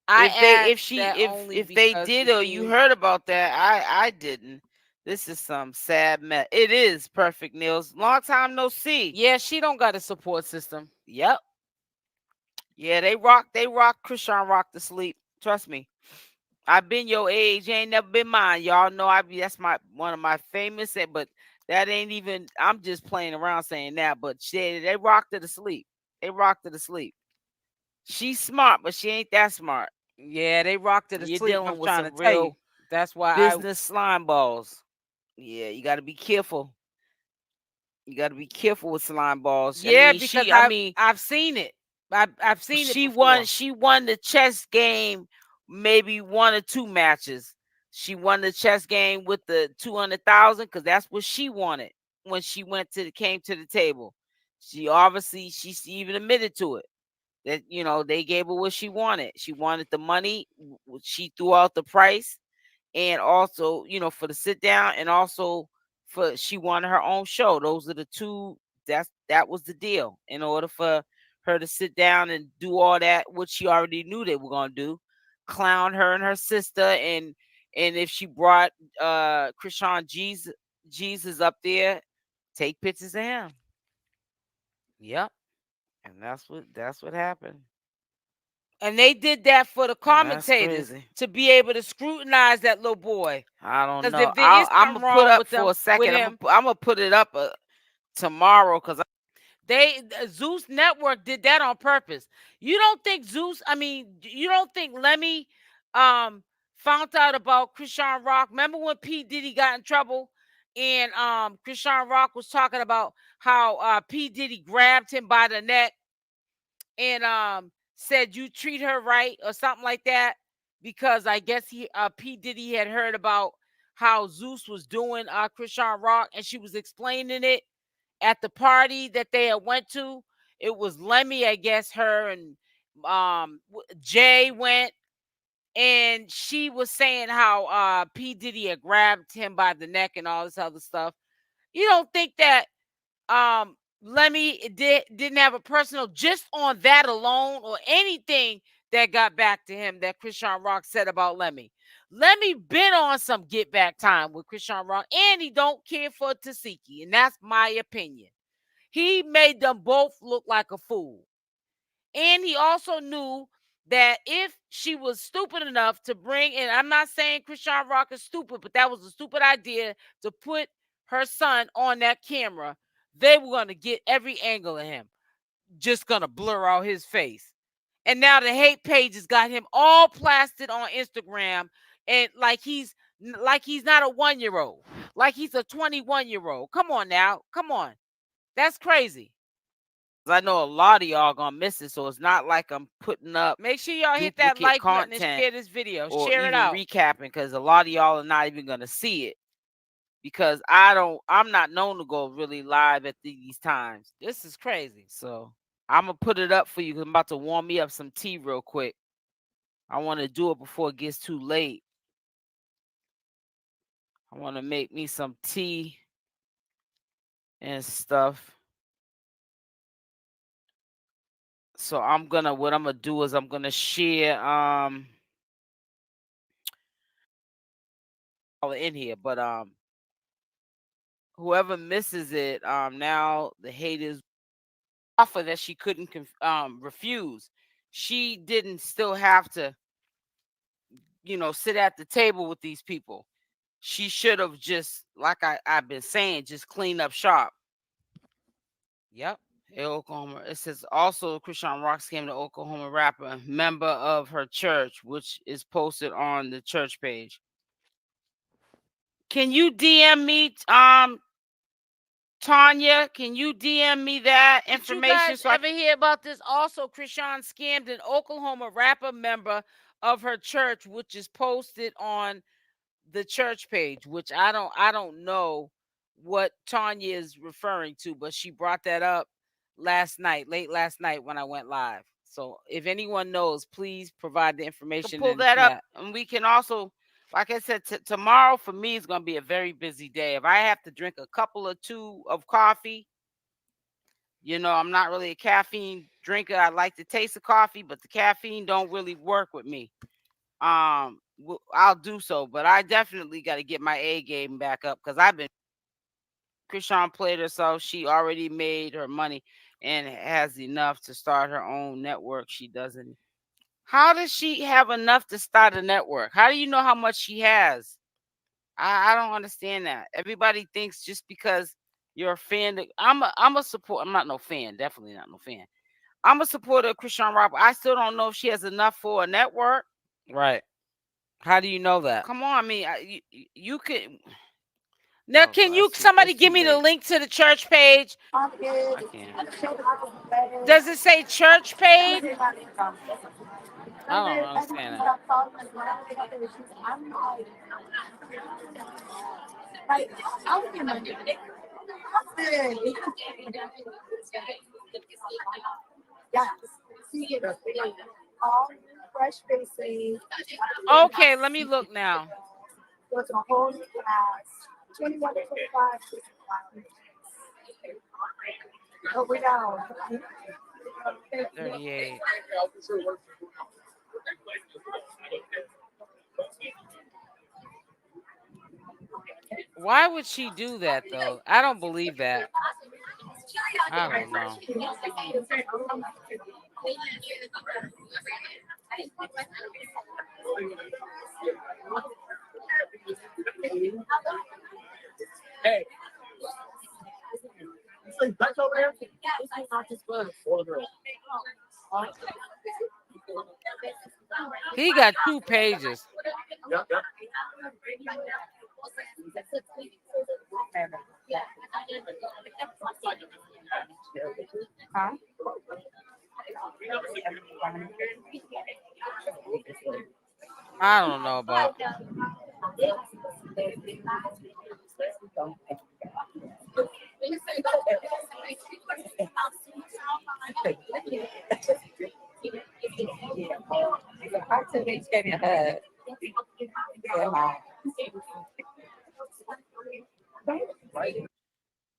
If they did, or you heard about that, I didn't. This is some sad mess. It is Perfect Nails. Long time no see. Yeah, she don't got a support system. Yep. Yeah, they rock Chrisean Rock to sleep. Trust me. I've been your age. You ain't never been mine. Y'all know that's one of my famous, but that ain't even, I'm just playing around saying that, but they rocked her to sleep. They rocked her to sleep. She's smart, but she ain't that smart. Yeah, they rocked her to sleep. You're dealing with some real that's why business slime balls. Yeah, you got to be careful. You got to be careful with slime balls. Yeah, because I've seen it. I've seen it before. She won the chess game, maybe 1 or 2 matches. She won the chess game with the 200,000 because that's what she wanted when she came to the table. She even admitted to it that they gave her what she wanted. She wanted the money. She threw out the price, and also, you know, for the sit down, and also for she wanted her own show. Those are the two. That was the deal. In order for her to sit down and do all that, which she already knew they were gonna do, clown her and her sister, and if she brought Jesus up there, take pictures of him. Yep. And that's what happened. And they did that for the commentators to be able to scrutinize that little boy. I don't know. I'm gonna put up for a second. I'm gonna put it up tomorrow, because Zeus Network did that on purpose. You don't think Zeus? I mean, you don't think Lemmy found out about Chrisean Rock? Remember when P Diddy got in trouble, and Chrisean Rock was talking about how P Diddy grabbed him by the neck and said, "You treat her right," or something like that, because I guess P Diddy had heard about how Zeus was doing Chrisean Rock, and she was explaining it at the party that they had went to. It was Lemmy, I guess, her and Jay went, and she was saying how P Diddy had grabbed him by the neck and all this other stuff. You don't think that Lemmy didn't have a personal, just on that alone, or anything that got back to him that Chrisean Rock said about Lemmy? Lemmy been on some get back time with Chrisean Rock, and he don't care for Tesehki, and that's my opinion. He made them both look like a fool. And he also knew that if she was stupid enough to bring, and I'm not saying Chrisean Rock is stupid, but that was a stupid idea to put her son on that camera, they were going to get every angle of him, just going to blur out his face. And now the hate pages got him all plastered on Instagram, and like he's not a 1-year-old, like he's a 21-year-old. Come on now. Come on. That's crazy. I know a lot of y'all gonna miss it, so it's not like I'm putting up. Make sure y'all hit that like button and share this video. Share it out. Recapping, because a lot of y'all are not even gonna see it, because I'm not known to go really live at these times. This is crazy. So I'm gonna put it up for you, because I'm about to warm me up some tea real quick. I want to do it before it gets too late. I want to make me some tea and stuff. So what I'm gonna do is I'm gonna share all in here, but whoever misses it, now the haters offer that she couldn't refuse. She didn't still have to, sit at the table with these people. She should have just, like I've been saying, just clean up shop. Yep. Hey, Oklahoma. It says also Chrisean Rock scammed the Oklahoma rapper, member of her church, which is posted on the church page. Can you DM me, Tanya? Can you DM me that information? Did you guys ever hear about this? Also, Chrisean scammed an Oklahoma rapper, member of her church, which is posted on the church page, which I don't know what Tanya is referring to, but she brought that up late last night when I went live. So if anyone knows, please provide the information. Pull that up, and we can also, like I said, tomorrow for me is going to be a very busy day. If I have to drink a couple or two of coffee, I'm not really a caffeine drinker. I like the taste of coffee, but the caffeine don't really work with me. I'll do so, but I definitely got to get my A game back up, because I've been. Chrisean played herself. She already made her money and has enough to start her own network. She doesn't. How does she have enough to start a network? How do you know how much she has? I don't understand that. Everybody thinks just because you're a fan, I'm a support. I'm not no fan. Definitely not no fan. I'm a supporter of Chrisean Rock. I still don't know if she has enough for a network. Right. How do you know that? Come on, I mean, you could. Now, can somebody give me the link to the church page? I can't. Does it say church page? I don't understand that. Okay, let me look now. What's my whole class? 21 to 25. Oh, we down. 38. Why would she do that though? I don't believe that. I don't know. Hey. He got 2 pages. Huh? I don't know about.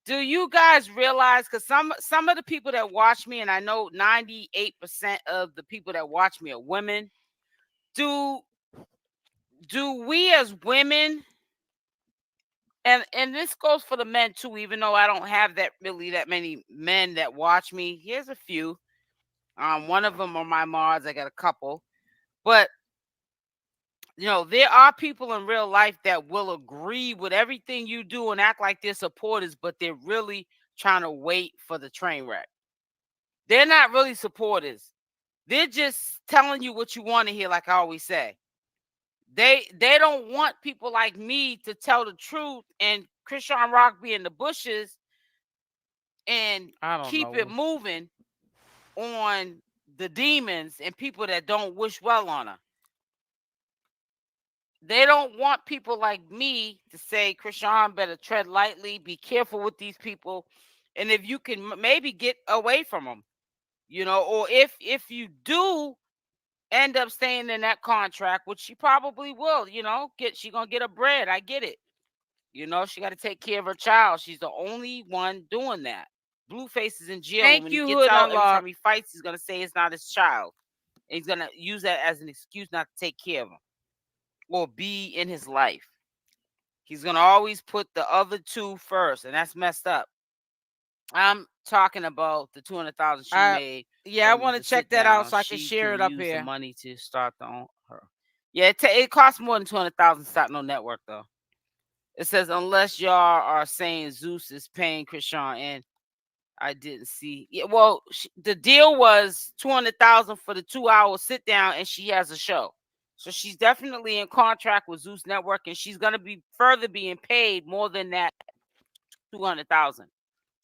Do you guys realize, because some of the people that watch me, and I know 98% of the people that watch me are women, do we as women, and this goes for the men too, even though I don't have that many men that watch me. Here's a few. One of them are my mods. I got a couple. But you know, there are people in real life that will agree with everything you do and act like they're supporters, but they're really trying to wait for the train wreck. They're not really supporters. They're just telling you what you want to hear, like I always say. They don't want people like me to tell the truth and CHRISSEAN be in the bushes and keep it moving on the demons and people that don't wish well on her. They don't want people like me to say, CHRISSEAN better tread lightly, be careful with these people, and if you can maybe get away from them, you know, or if you do end up staying in that contract, which she probably will, you know, she gonna get her bread. I get it. You know, she got to take care of her child. She's the only one doing that. Blueface is in jail. When he gets out, every time he fights, he's gonna say it's not his child. And he's gonna use that as an excuse not to take care of him or be in his life. He's gonna always put the other two first, and that's messed up. I'm talking about the 200,000 she made. Yeah, I want to check that out so I can share it up here. The money to start her. Yeah, it costs more than 200,000 to start no network though. It says unless y'all are saying Zeus is paying CHRISSEAN, and I didn't see. Yeah, well, the deal was 200,000 for the 2-hour sit down, and she has a show, so she's definitely in contract with Zeus Network, and she's gonna be further being paid more than that 200,000.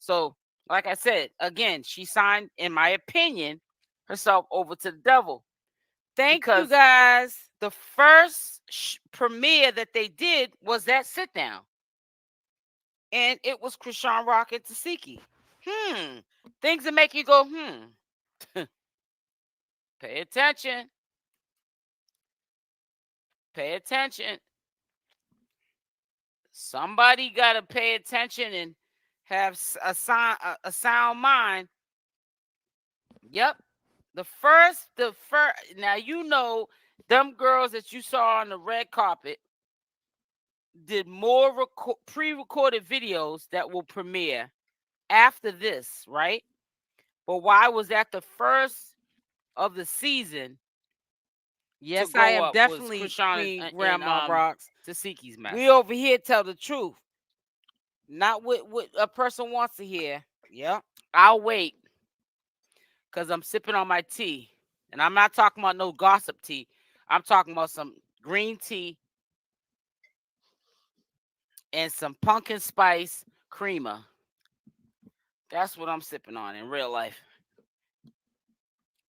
So, like I said, again, she signed, in my opinion, herself over to the devil. Thank you guys. The first premiere that they did was that sit down, and it was Chrisean Rock and Tesehki. Things that make you go, Pay attention. Pay attention. Somebody got to pay attention and have a sound mind. Yep. The first, now you know, them girls that you saw on the red carpet did more pre-recorded videos that will premiere after this, right? But why was that the first of the season? Yes, I am definitely Queen Grandma Rocks. Tesehki's mess. We over here tell the truth, not what a person wants to hear. Yeah, I'll wait because I'm sipping on my tea, and I'm not talking about no gossip tea. I'm talking about some green tea and some pumpkin spice creamer. That's what I'm sipping on in real life.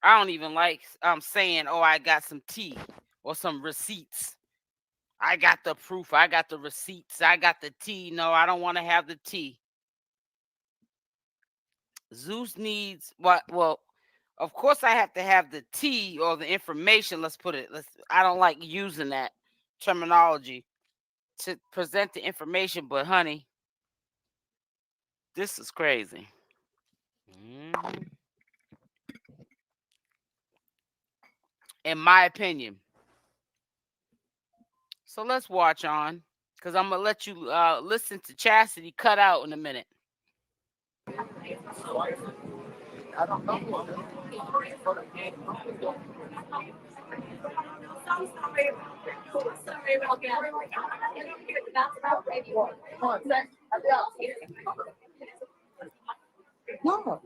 I don't even like saying, oh, I got some tea or some receipts. I got the proof. I got the receipts. I got the tea. No, I don't want to have the tea. Zeus needs what? Well, of course I have to have the tea or the information. Let's put it. I don't like using that terminology. to present the information, but honey, this is crazy. In my opinion. So let's watch on, because I'm gonna let you listen to Chasity cut out in a minute. No.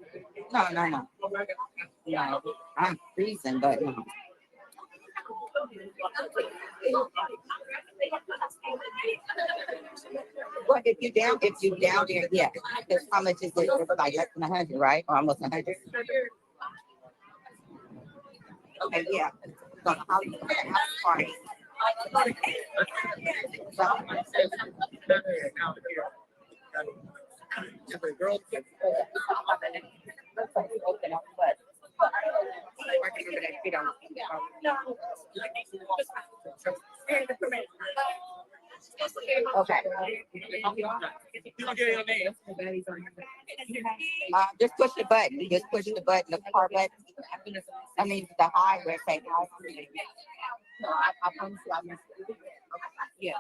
No. I'm freezing, but no. Well, if you down there, yeah. Because how much is it? It's like less than 100, right? Or almost 100. Okay, yeah. So how do you get out party? Okay. Just push the button. Just push the button, the car button. I mean, the high where it says high. I promise you, I missed it. Yeah,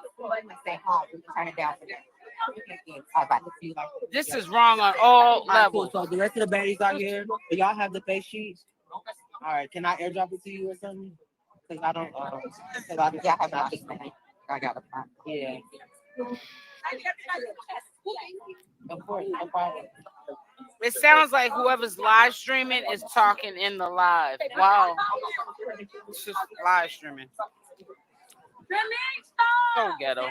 say high. We can turn it down for that. This is wrong on all levels. Cool. So the rest of the babies out here, do y'all have the face sheets? All right, can I airdrop it to you or something? Because I don't. Yeah, I got it. Yeah. Of course, no problem. It sounds like whoever's live streaming is talking in the live. Wow. It's just live streaming. So ghetto.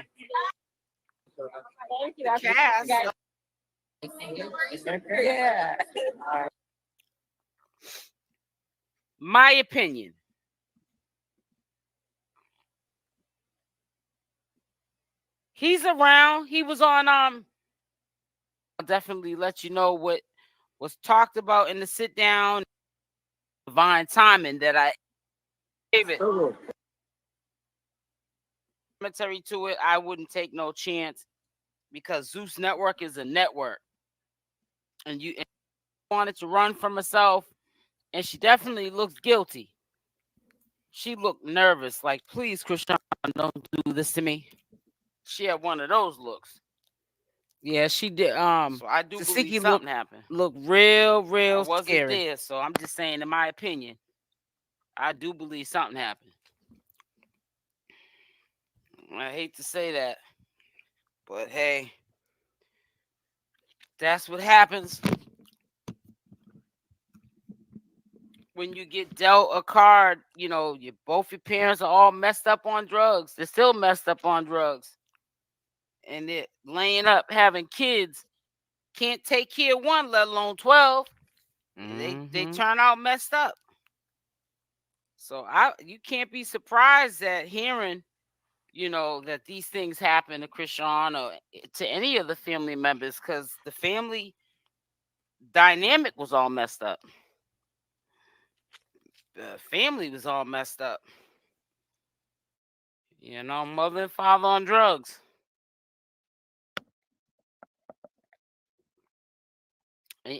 Cass. Yeah. My opinion. He's around. He was on I'll definitely let you know what was talked about in the sit down. Divine timing that I gave it. Commentary to it, I wouldn't take no chance because Zeus Network is a network. And you wanted to run from herself, and she definitely looks guilty. She looked nervous, like, please, Chrisean, don't do this to me. She had one of those looks. Yeah, she did. So I do believe something happened. Look real I wasn't scary. There, so I'm just saying, in my opinion, I do believe something happened. I hate to say that, but hey, that's what happens when you get dealt a card. You know, both your parents are all messed up on drugs. They're still messed up on drugs. And they're laying up having kids. Can't take care of one, let alone 12. They turn out messed up. So you can't be surprised at hearing, that these things happen to Chrisean or to any of the family members, because the family dynamic was all messed up. The family was all messed up. Mother and father on drugs.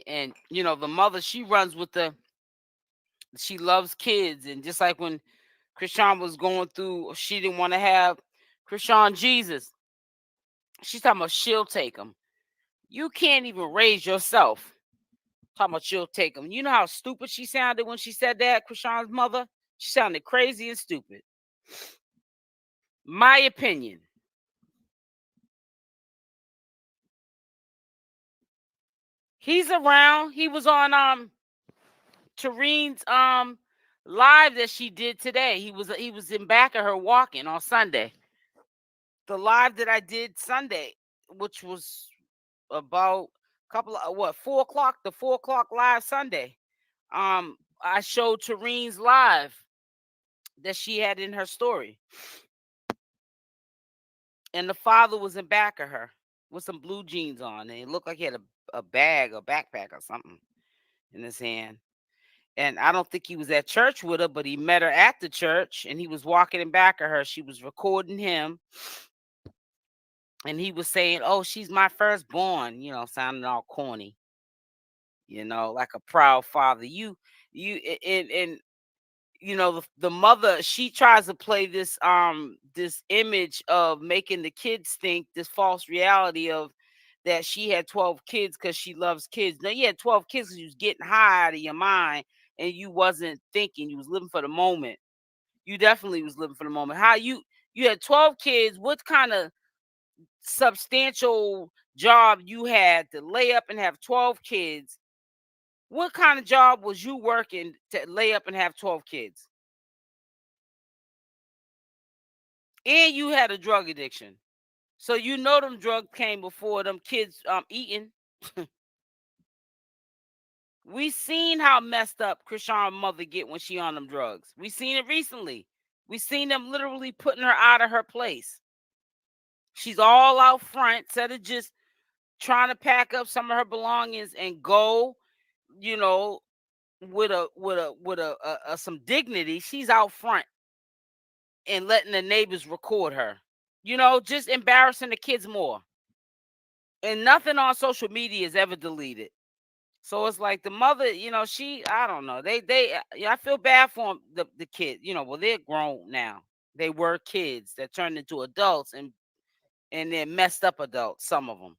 And the mother, she runs with she loves kids. And just like when Chrisean was going through, she didn't want to have Chrisean Jesus. She's talking about she'll take him. You can't even raise yourself. Talking about she'll take him. You know how stupid she sounded when she said that, Chrisean's mother? She sounded crazy and stupid. My opinion. He's around. He was on Tereen's live that she did today. He was in back of her walking on Sunday. The live that I did Sunday, which was about a couple of 4 o'clock, the 4 o'clock live Sunday. I showed Tereen's live that she had in her story. And the father was in back of her with some blue jeans on. And it looked like he had a bag, a backpack or something in his hand. And I don't think he was at church with her, but he met her at the church and he was walking in back of her. She was recording him. And he was saying, "Oh, she's my firstborn," sounding all corny, like a proud father. And the mother, she tries to play this image of making the kids think this false reality of that she had 12 kids because she loves kids. No, you had 12 kids because you was getting high out of your mind and you wasn't thinking. You was living for the moment. You definitely was living for the moment. How you had 12 kids. What kind of substantial job you had to lay up and have 12 kids? What kind of job was you working to lay up and have 12 kids? And you had a drug addiction. So them drugs came before them kids eating. We seen how messed up Chrisean's mother get when she on them drugs. We seen it recently. We seen them literally putting her out of her place. She's all out front, instead of just trying to pack up some of her belongings and go, with some dignity. She's out front and letting the neighbors record her. Just embarrassing the kids more. And nothing on social media is ever deleted. So it's like the mother, I don't know. I feel bad for the kids. Well, they're grown now. They were kids that turned into adults and they're messed up adults, some of them.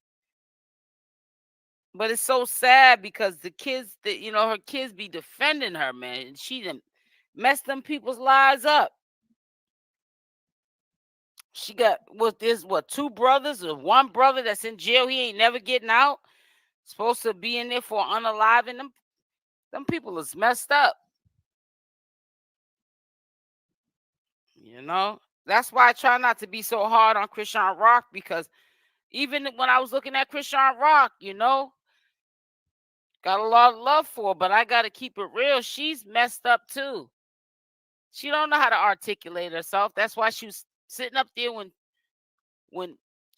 But it's so sad because the kids that, her kids be defending her, man. And she done messed them people's lives up. She got two brothers or one brother that's in jail. He ain't never getting out. Supposed to be in there for unaliving them. Them people is messed up. That's why I try not to be so hard on CHRISSEAN, because even when I was looking at CHRISSEAN, got a lot of love for her, but I got to keep it real. She's messed up too. She don't know how to articulate herself. That's why she was sitting up there when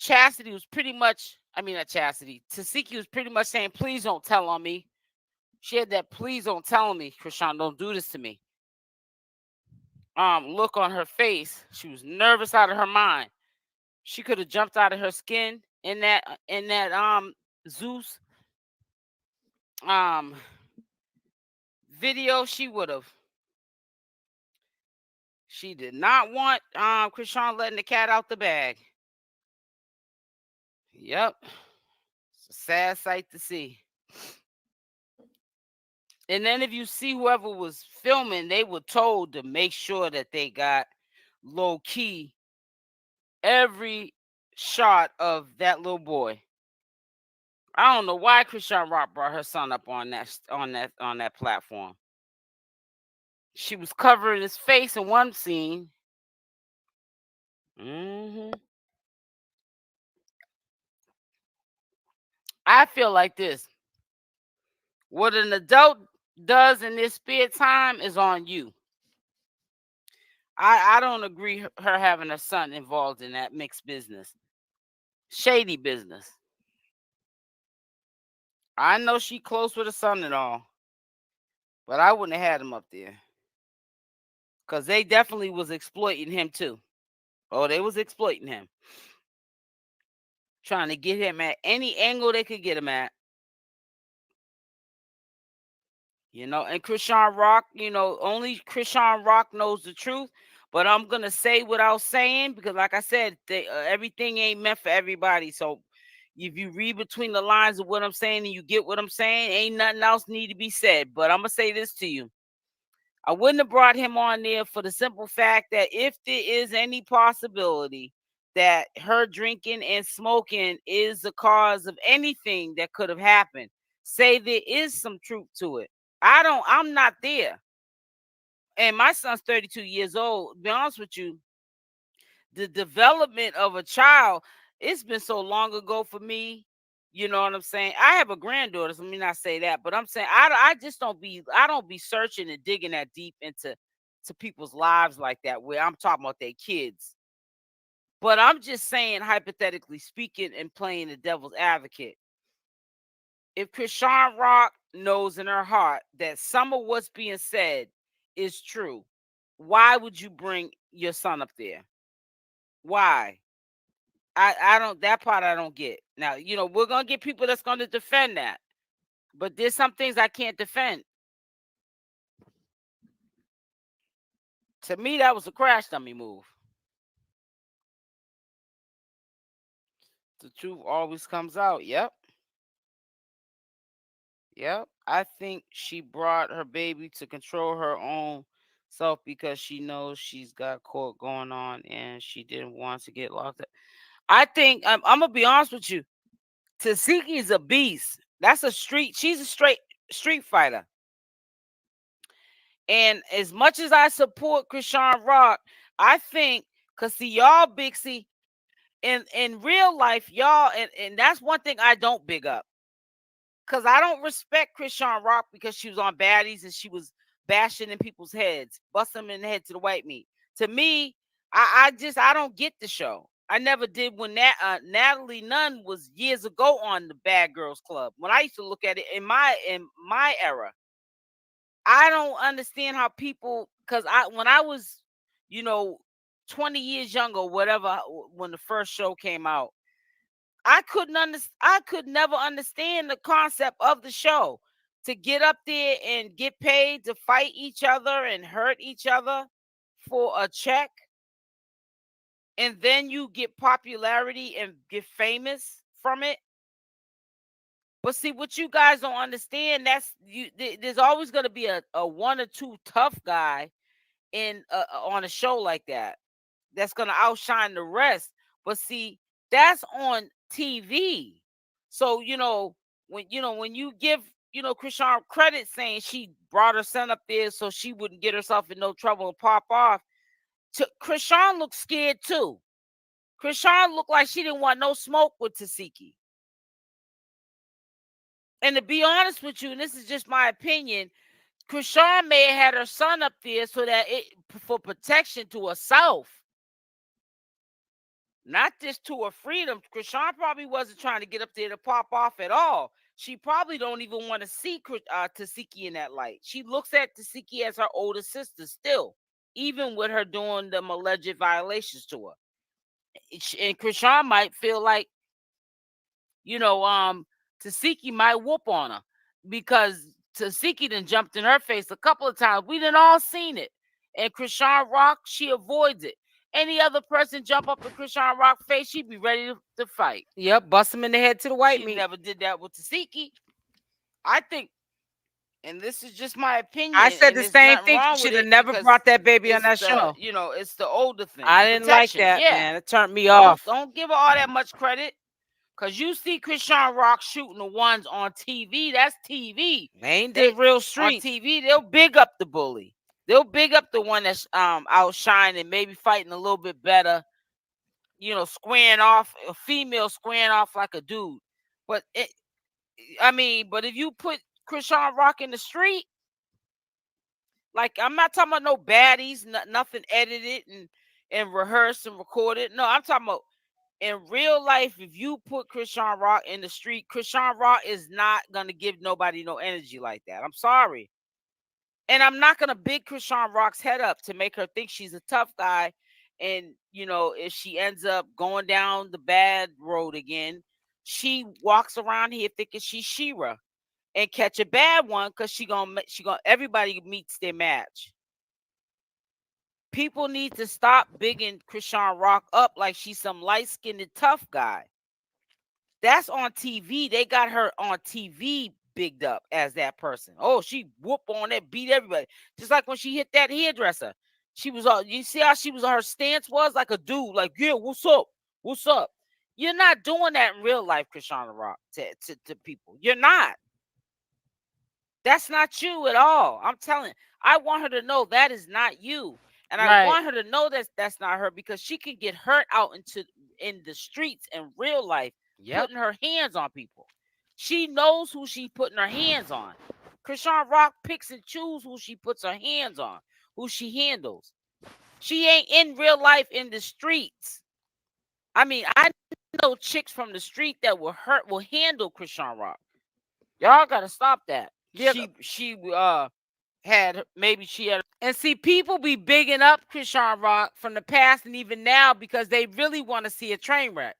Chasity was pretty much, not Chasity, Tesehki was pretty much saying, "Please don't tell on me." She had that "please don't tell on me, CHRISSEAN, don't do this to me" look on her face. She was nervous out of her mind. She could have jumped out of her skin in that Zeus video. She would have. She did not want CHRISSEAN letting the cat out the bag. Yep. It's a sad sight to see. And then if you see whoever was filming, they were told to make sure that they got low key every shot of that little boy. I don't know why CHRISSEAN brought her son up on that platform. She was covering his face in one scene. I feel like this. What an adult does in their spare time is on you. I don't agree her having a son involved in that mixed business. Shady business. I know she close with her son and all, but I wouldn't have had him up there. Because they definitely was exploiting him too. Oh, they was exploiting him. Trying to get him at any angle they could get him at. And CHRISSEAN, only CHRISSEAN knows the truth. But I'm going to say without saying, because like I said, everything ain't meant for everybody. So if you read between the lines of what I'm saying and you get what I'm saying, ain't nothing else need to be said. But I'm going to say this to you. I wouldn't have brought him on there for the simple fact that if there is any possibility that her drinking and smoking is the cause of anything that could have happened, say there is some truth to it. I'm not there. And my son's 32 years old. To be honest with you, the development of a child, it's been so long ago for me. You know what I'm saying? I have a granddaughter, so let me not say that, but I'm saying I don't be searching and digging that deep into people's lives like that, where I'm talking about their kids. But I'm just saying, hypothetically speaking and playing the devil's advocate, if CHRISSEAN knows in her heart that some of what's being said is true, why would you bring your son up there? Why? I don't, that part I don't get. Now, you know, we're gonna get people that's gonna defend that, but there's some things I can't defend. To me, that was a crash dummy move. The truth always comes out. Yep. Yep. I think she brought her baby to control her own self because she knows she's got court going on and she didn't want to get locked up. I think I'm gonna be honest with you. Tesehki is a beast. That's a street. She's a straight street fighter. And as much as I support CHRISSEAN, I think because see y'all big see in real life y'all and that's one thing I don't big up. Because I don't respect CHRISSEAN because she was on baddies and she was bashing in people's heads, busting them in the head to the white meat. To me, I don't get the show. I never did when Natalie Nunn was years ago on the Bad Girls Club. When I used to look at it in my era, I don't understand how people, because when I was, you know, 20 years younger, whatever, when the first show came out, I could never understand the concept of the show to get up there and get paid to fight each other and hurt each other for a check. And then you get popularity and get famous from it. But see, what you guys don't understand, there's always going to be a one or two tough guy in on a show like that that's going to outshine the rest. But see, that's on TV. So, when you give, CHRISSEAN credit saying she brought her son up there so she wouldn't get herself in no trouble and pop off, CHRISSEAN looked scared too. CHRISSEAN looked like she didn't want no smoke with Tesehki. And to be honest with you, and this is just my opinion, CHRISSEAN may have had her son up there so that for protection to herself. Not just to her freedom. CHRISSEAN probably wasn't trying to get up there to pop off at all. She probably don't even want to see Tesehki in that light. She looks at Tesehki as her older sister still, even with her doing them alleged violations to her. And CHRISSEAN might feel like, Tesehki might whoop on her because Tesehki done jumped in her face a couple of times. We done all seen it. And CHRISSEAN, she avoids it. Any other person jump up in CHRISSEAN face, she'd be ready to fight. Yep, bust him in the head to the white meat. She never did that with Tesehki. I think, and this is just my opinion. I said the same thing. She should have never brought that baby on that show. It's the older thing. I didn't like that, man. It turned me off. Don't give her all that much credit. Because you see CHRISSEAN shooting the ones on TV. That's TV. They ain't did real street. On TV, they'll big up the bully. They'll big up the one that's outshining, maybe fighting a little bit better, squaring off, a female squaring off like a dude. But but if you put CHRISSEAN in the street, like I'm not talking about no baddies, nothing edited and rehearsed and recorded. No, I'm talking about in real life, if you put CHRISSEAN in the street, CHRISSEAN is not going to give nobody no energy like that. I'm sorry. And I'm not going to big CHRISSEAN's head up to make her think she's a tough guy. And, if she ends up going down the bad road again, she walks around here thinking she's She-Ra and catch a bad one because everybody meets their match. People need to stop bigging CHRISSEAN up like she's some light-skinned tough guy. That's on TV. They got her on TV bigged up as that person. Oh, she whoop on it, beat everybody. Just like when she hit that hairdresser. She was you see how her stance was like a dude, like, yeah, what's up? What's up? You're not doing that in real life, CHRISSEAN to people. You're not. That's not you at all. I'm telling you. I want her to know that is not you. And I want her to know that that's not her because she can get hurt out in the streets in real life, putting her hands on people. She knows who she putting her hands on. CHRISSEAN picks and chooses who she puts her hands on, who she handles. She ain't in real life in the streets. I mean, I know chicks from the street that will handle CHRISSEAN. Y'all gotta stop that. Yeah. She had and see, people be bigging up CHRISSEAN from the past and even now because they really want to see a train wreck.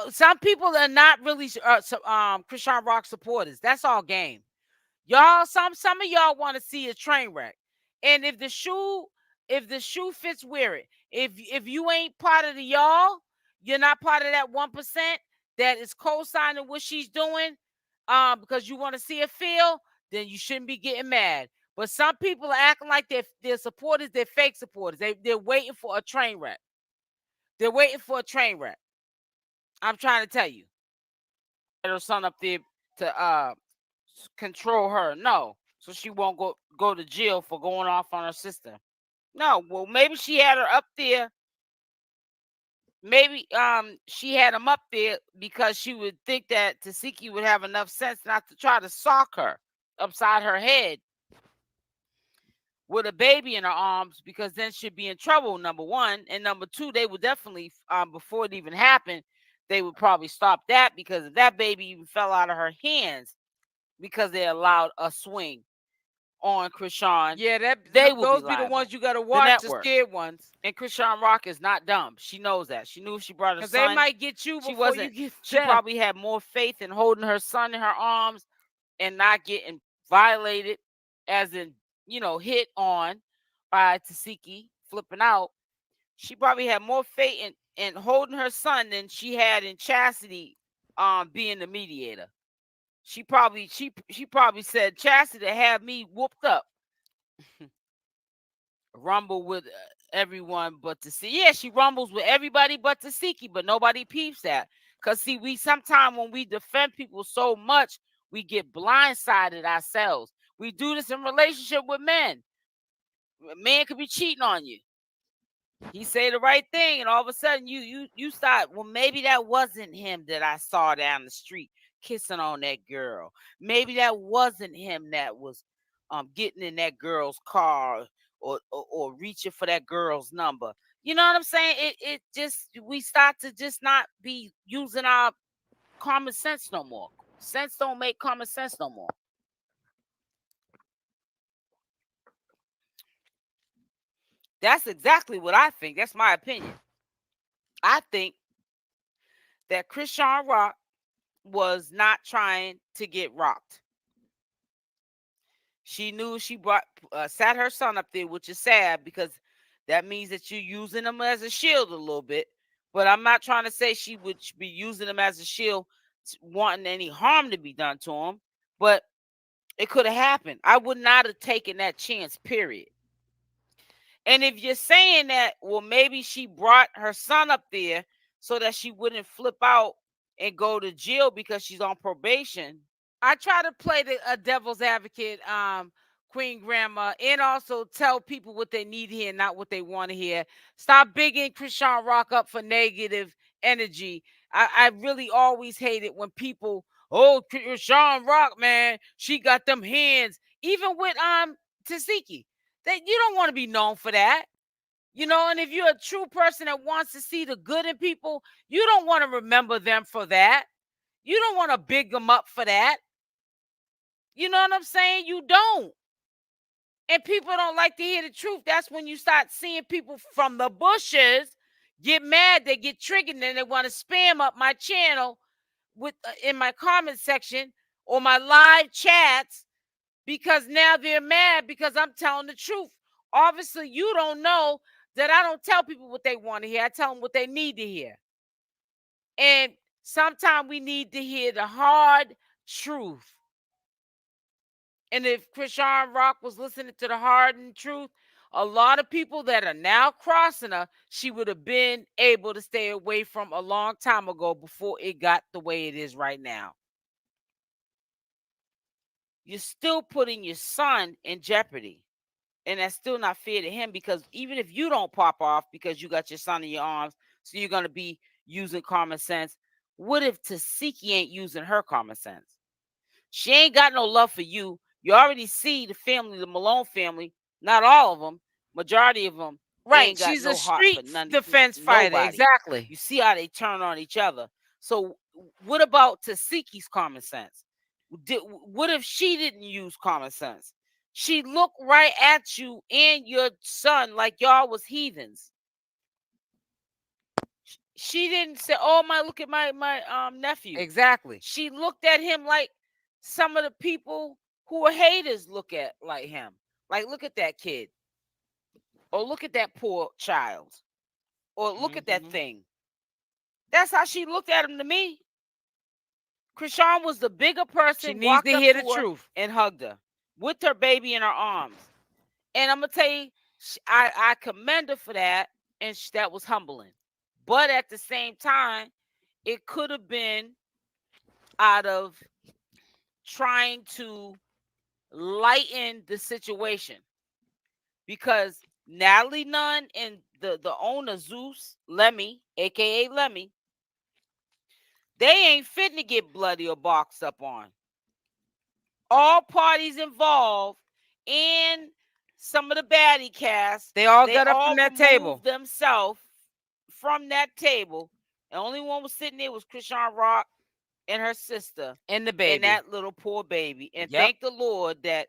Some people are not really Chrisean Rock supporters. That's all game. Y'all, some of y'all want to see a train wreck. And if the shoe fits, wear it. If you ain't part of the y'all, you're not part of that 1% that is co-signing what she's doing, because you want to see it fail, then you shouldn't be getting mad. But some people are acting like they're supporters, they're fake supporters. They're waiting for a train wreck. They're waiting for a train wreck. I'm trying to tell you. Her son up there to control her. No. So she won't go to jail for going off on her sister. No. Well, maybe she had her up there. Maybe she had him up there because she would think that Tesehki would have enough sense not to try to sock her upside her head with a baby in her arms, because then she'd be in trouble, number one. And number two, they would definitely, before it even happened, they would probably stop that, because if that baby even fell out of her hands because they allowed a swing on Chrisean, those be the ones you got to watch, the scared ones. And Chrisean Rock is not dumb. She knows that. She knew if she brought her son, they might get you before you get. She probably had more faith in holding her son in her arms and not getting violated, as in, hit on by Tesehki flipping out. She probably had more faith in holding her son than she had in Chasity being the mediator. She probably said, Chasity to have me whooped up. Rumble with everyone but Tesehki. Yeah, she rumbles with everybody but Tesehki, but nobody peeps that. Because, see, we sometimes when we defend people so much, we get blindsided ourselves. We do this in relationship with men. A man could be cheating on you. He say the right thing, and all of a sudden you start, well, maybe that wasn't him that I saw down the street kissing on that girl. Maybe that wasn't him that was getting in that girl's car or reaching for that girl's number. You know what I'm saying? It just, we start to just not be using our common sense no more. Sense don't make common sense no more. That's exactly what I think. That's my opinion. I think that Chrisean Rock was not trying to get rocked. She knew she sat her son up there, which is sad, because that means that you're using him as a shield a little bit. But I'm not trying to say she would be using him as a shield, wanting any harm to be done to him. But it could have happened. I would not have taken that chance, period. And if you're saying that, well, maybe she brought her son up there so that she wouldn't flip out and go to jail because she's on probation. I try to play a devil's advocate, Queen Grandma, and also tell people what they need to hear, not what they want to hear. Stop bigging Chrisean Rock up for negative energy. I really always hate it when people, oh, Chrisean Rock, man, she got them hands. Even with Tesehki, that you don't want to be known for that. And if you're a true person that wants to see the good in people, you don't want to remember them for that. You don't want to big them up for that. You know what I'm saying? You don't. And people don't like to hear the truth. That's when you start seeing people from the bushes get mad. They get triggered, and they want to spam up my channel with in my comment section or my live chats, because now they're mad because I'm telling the truth. Obviously, you don't know that I don't tell people what they want to hear. I tell them what they need to hear. And sometimes we need to hear the hard truth. And if Chrisean Rock was listening to the hardened truth, a lot of people that are now crossing her, she would have been able to stay away from a long time ago before it got the way it is right now. You're still putting your son in jeopardy. And that's still not fair to him, because even if you don't pop off because you got your son in your arms, so you're going to be using common sense, what if Tesehki ain't using her common sense? She ain't got no love for you. You already see the family, the Malone family, not all of them, majority of them. Right, she's a street defense fighter. Exactly. You see how they turn on each other. So what about Tesehki's common sense? What if she didn't use common sense? She looked right at you and your son like y'all was heathens. she didn't say, "Oh my, look at my nephew." Exactly. She looked at him like some of the people who are haters look at like him. Like, look at that kid, or look at that poor child, or look at that thing. That's how she looked at him to me. Chrisean was the bigger person. She needs to hear the truth and hugged her with her baby in her arms. And I'm gonna tell you, I commend her for that, and that was humbling. But at the same time, it could have been out of trying to lighten the situation, because Natalie Nunn and the owner Zeus, Lemmy, aka Lemmy, they ain't fitting to get bloody or boxed up on. All parties involved and some of the baddie cast, they all got up from that table themselves from that table. The only one was sitting there was CHRISSEAN and her sister and the baby, and that little poor baby. And thank the Lord that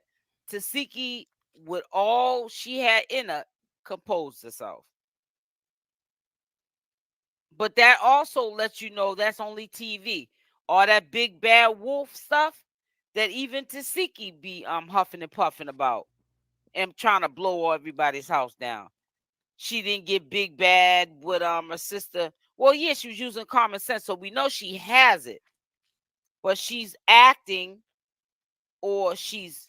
Tesehki, with all she had in her, composed herself. But that also lets you know that's only TV. All that big bad wolf stuff that even Tesehki be huffing and puffing about and trying to blow everybody's house down. She didn't get big bad with her sister. Well, yeah, she was using common sense, so we know she has it. But she's acting, or she's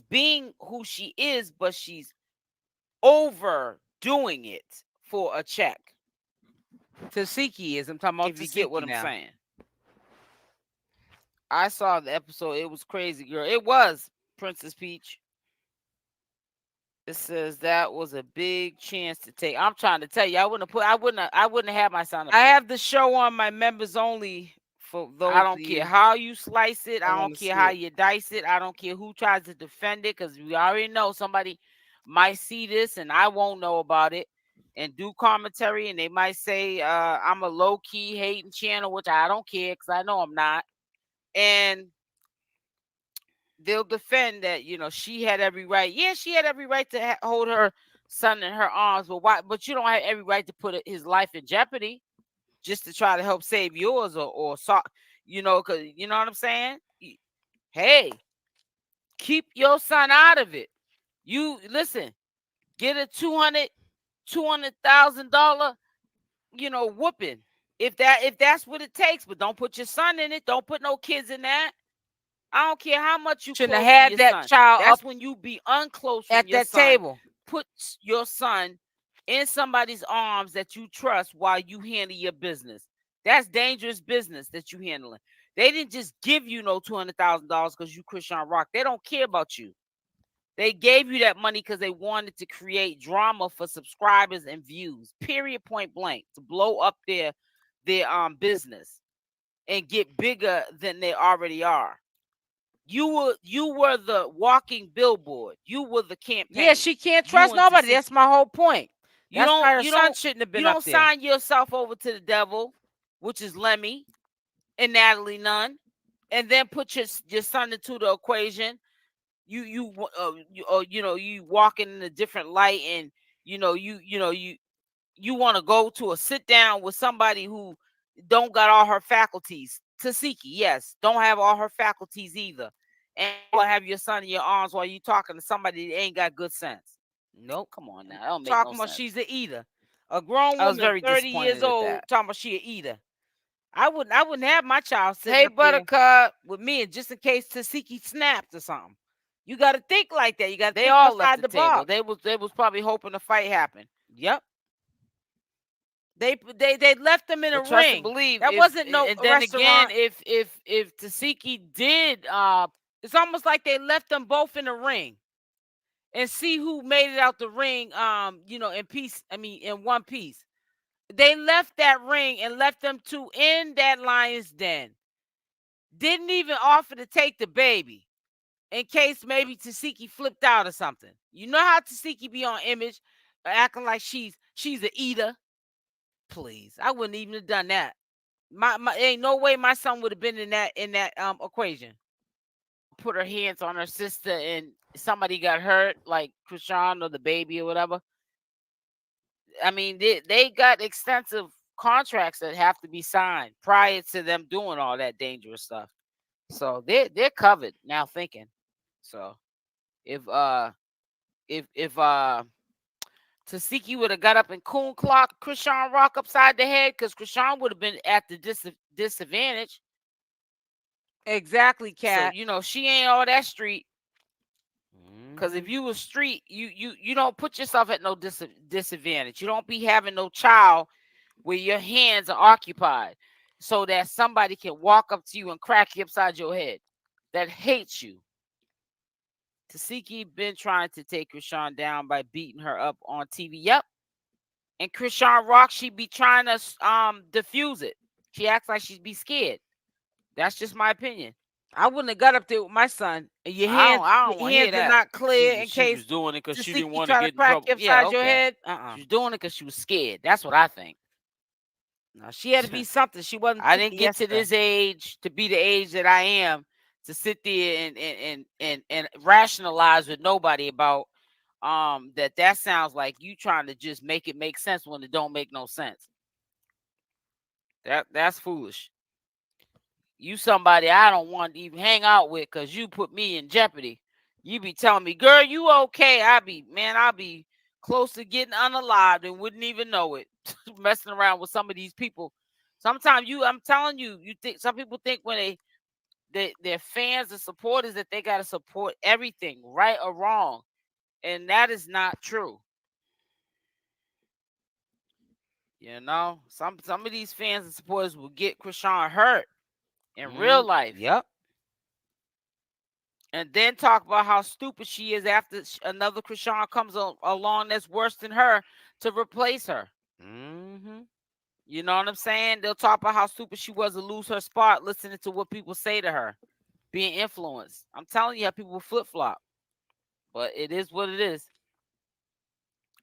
being who she is, but she's overdoing it for a check. Tesehki is. I'm talking about. If you get what I'm saying. I saw the episode. It was crazy, girl. It was Princess Peach. It says that was a big chance to take. I'm trying to tell you, I wouldn't have my son up I there. have the show on my members only for those. I don't care how you slice it. I don't care how you dice it. I don't care who tries to defend it, because we already know somebody might see this and I won't know about it and do commentary, and they might say I'm a low-key hating channel, which I don't care, because I know I'm not. And they'll defend that, she had every right. Yeah, she had every right to hold her son in her arms, but why? But you don't have every right to put his life in jeopardy just to try to help save yours, or because you know what I'm saying. Hey, keep your son out of it. You listen, get a $200,000, whooping if that's what it takes, but don't put your son in it. Don't put no kids in that. I don't care how much you shouldn't have had that child. That's when you be unclose at that table. Put your son in somebody's arms that you trust while you handle your business. That's dangerous business that you handling. They didn't just give you no $200,000 because you ChriseanRock. They don't care about you. They gave you that money because they wanted to create drama for subscribers and views. Period. Point blank. To blow up their business and get bigger than they already are. You were the walking billboard. You were the campaign. Yeah, she can't trust nobody. That's my whole point. You don't shouldn't have been you up don't there. sign yourself over to the devil, which is Lemmy and Natalie Nunn, and then put your son into the equation. You walking in a different light, and you want to go to a sit down with somebody who don't got all her faculties. Tesehki, yes, don't have all her faculties either. And you have your son in your arms while you talking to somebody that ain't got good sense. Nope, come on now. Don't make talking no about sense. She's an eater. A grown woman, very 30 years old, talking about she an eater. I wouldn't have my child sitting Hey, up there Buttercup, with me, just in case Tesehki snapped or something. You got to think like that. You got to they think all outside left the the table. box. They was probably hoping a fight happened. Yep. They left them in a ring. Believe that wasn't no and then restaurant. again, if Tesehki did, it's almost like they left them both in a ring and see who made it out the ring. In peace. I mean, in one piece. They left that ring and left them two in that lion's den. Didn't even offer to take the baby in case maybe Tesehki flipped out or something. You know how Tesehki be on image, acting like she's an eater. Please, I wouldn't even have done that. My ain't no way my son would have been in that equation. Put her hands on her sister and somebody got hurt, like Chrisean or the baby or whatever. I mean, they got extensive contracts that have to be signed prior to them doing all that dangerous stuff. So they're covered now thinking. So if Tesehki would have got up and coon clocked CHRISSEAN upside the head, because CHRISSEAN would have been at the disadvantage. Exactly, Cat. So she ain't all that street. Because if you was street, you don't put yourself at no disadvantage. You don't be having no child where your hands are occupied, so that somebody can walk up to you and crack you upside your head that hates you. Tesehki been trying to take CHRISSEAN down by beating her up on TV. Yep. And CHRISSEANrock, she be trying to diffuse it. She acts like she'd be scared. That's just my opinion. I wouldn't have got up there with my son. And your hands, I don't want to hear that. are not clear in She case was doing it because she Tesehki didn't want to try get in crack trouble. you upside your head. She was doing it because she was scared. That's what I think. No, she had to be something. She wasn't. I didn't get to this age to be the age that I am to sit there and rationalize with nobody about that sounds like you trying to just make it make sense when it don't make no sense. That's foolish. You somebody I don't want to even hang out with because you put me in jeopardy. You be telling me, girl, you okay? I'll be close to getting unalived and wouldn't even know it. Messing around with some of these people. Sometimes I'm telling you, some people think when they're fans and supporters that they got to support everything, right or wrong. And that is not true. Some of these fans and supporters will get CHRISSEAN hurt in real life. Yep. And then talk about how stupid she is after another CHRISSEAN comes along that's worse than her to replace her. You know what I'm saying? They'll talk about how stupid she was to lose her spot listening to what people say to her, being influenced. I'm telling you how people flip-flop. But it is what it is.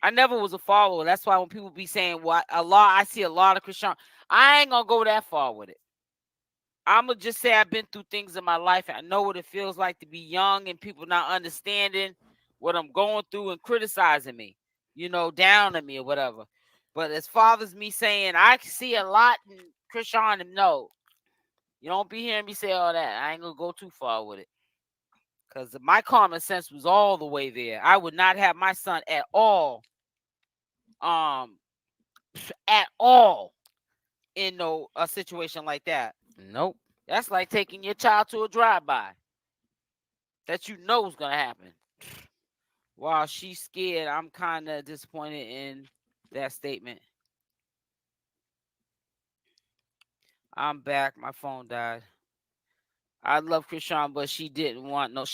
I never was a follower. That's why when people be saying, I see a lot of CHRISSEAN, I ain't going to go that far with it. I'm going to just say I've been through things in my life. I know what it feels like to be young and people not understanding what I'm going through and criticizing me, down on me or whatever. But as far as me saying, I see a lot in CHRISSEAN, and no, you don't be hearing me say all that. I ain't going to go too far with it. Because my common sense was all the way there. I would not have my son at all in a situation like that. Nope. That's like taking your child to a drive-by that you know is going to happen. While she's scared, I'm kind of disappointed in that statement. I'm back. My phone died. I love CHRISSEAN, but she didn't want no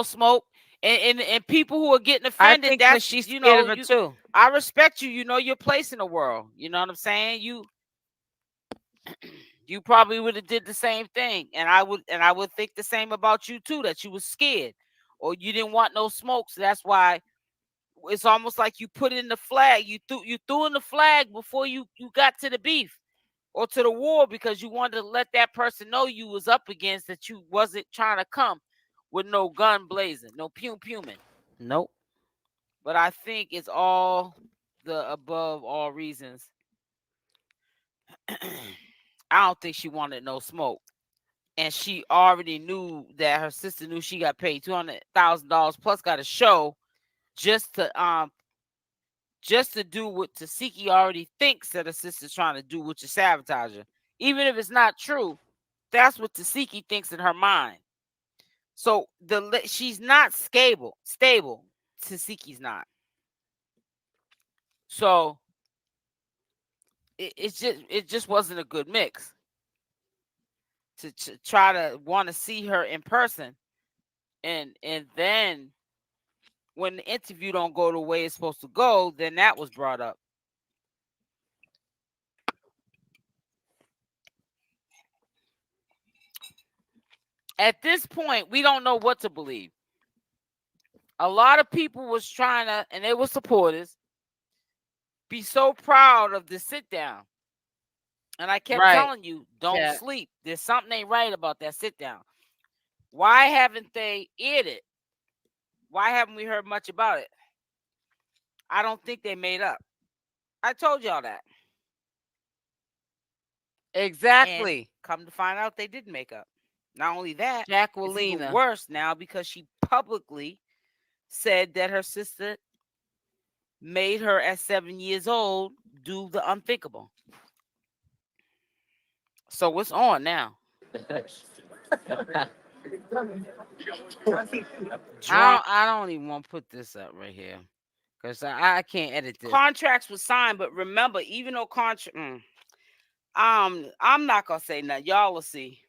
smoke. And people who are getting offended, I think that's she's scared of it too. I respect you. You know your place in the world. You know what I'm saying? You probably would have did the same thing, and I would think the same about you too, that you was scared or you didn't want no smoke. So that's why it's almost like you put in the flag. You threw in the flag before you got to the beef or to the war, because you wanted to let that person know you was up against, that you wasn't trying to come with no gun blazing, no puming. Nope. But I think it's all the above all reasons. I don't think she wanted no smoke. And she already knew that her sister knew she got paid $200,000 plus got a show just to do what Tesehki already thinks that her sister's trying to do, which is sabotage her. Even if it's not true, that's what Tesehki thinks in her mind. So she's not stable. Tesehki's not. So it just wasn't a good mix. To try to want to see her in person, and then when the interview don't go the way it's supposed to go, then that was brought up. At this point, we don't know what to believe. A lot of people was trying to, and they were supporters, be so proud of the sit down. And I kept telling you, don't sleep. There's something ain't right about that sit down. Why haven't they aired it? Why haven't we heard much about it? I don't think they made up. I told y'all that. Exactly. And come to find out, they did make up. Not only that, it's even Jacqueline. worse now because she publicly said that her sister made her at 7 years old do the unthinkable. So what's on now? I don't even want to put this up right here because I can't edit this. Contracts were signed, but remember, even though I'm not gonna say nothing. Y'all will see.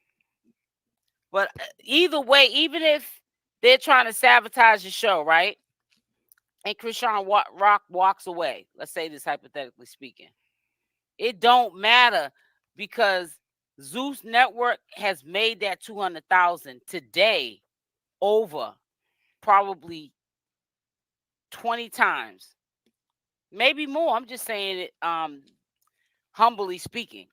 But either way, even if they're trying to sabotage the show, right? And Chrisean Rock walks away. Let's say this hypothetically speaking. It don't matter because Zeus Network has made that 200,000 today over probably 20 times. Maybe more. I'm just saying it humbly speaking.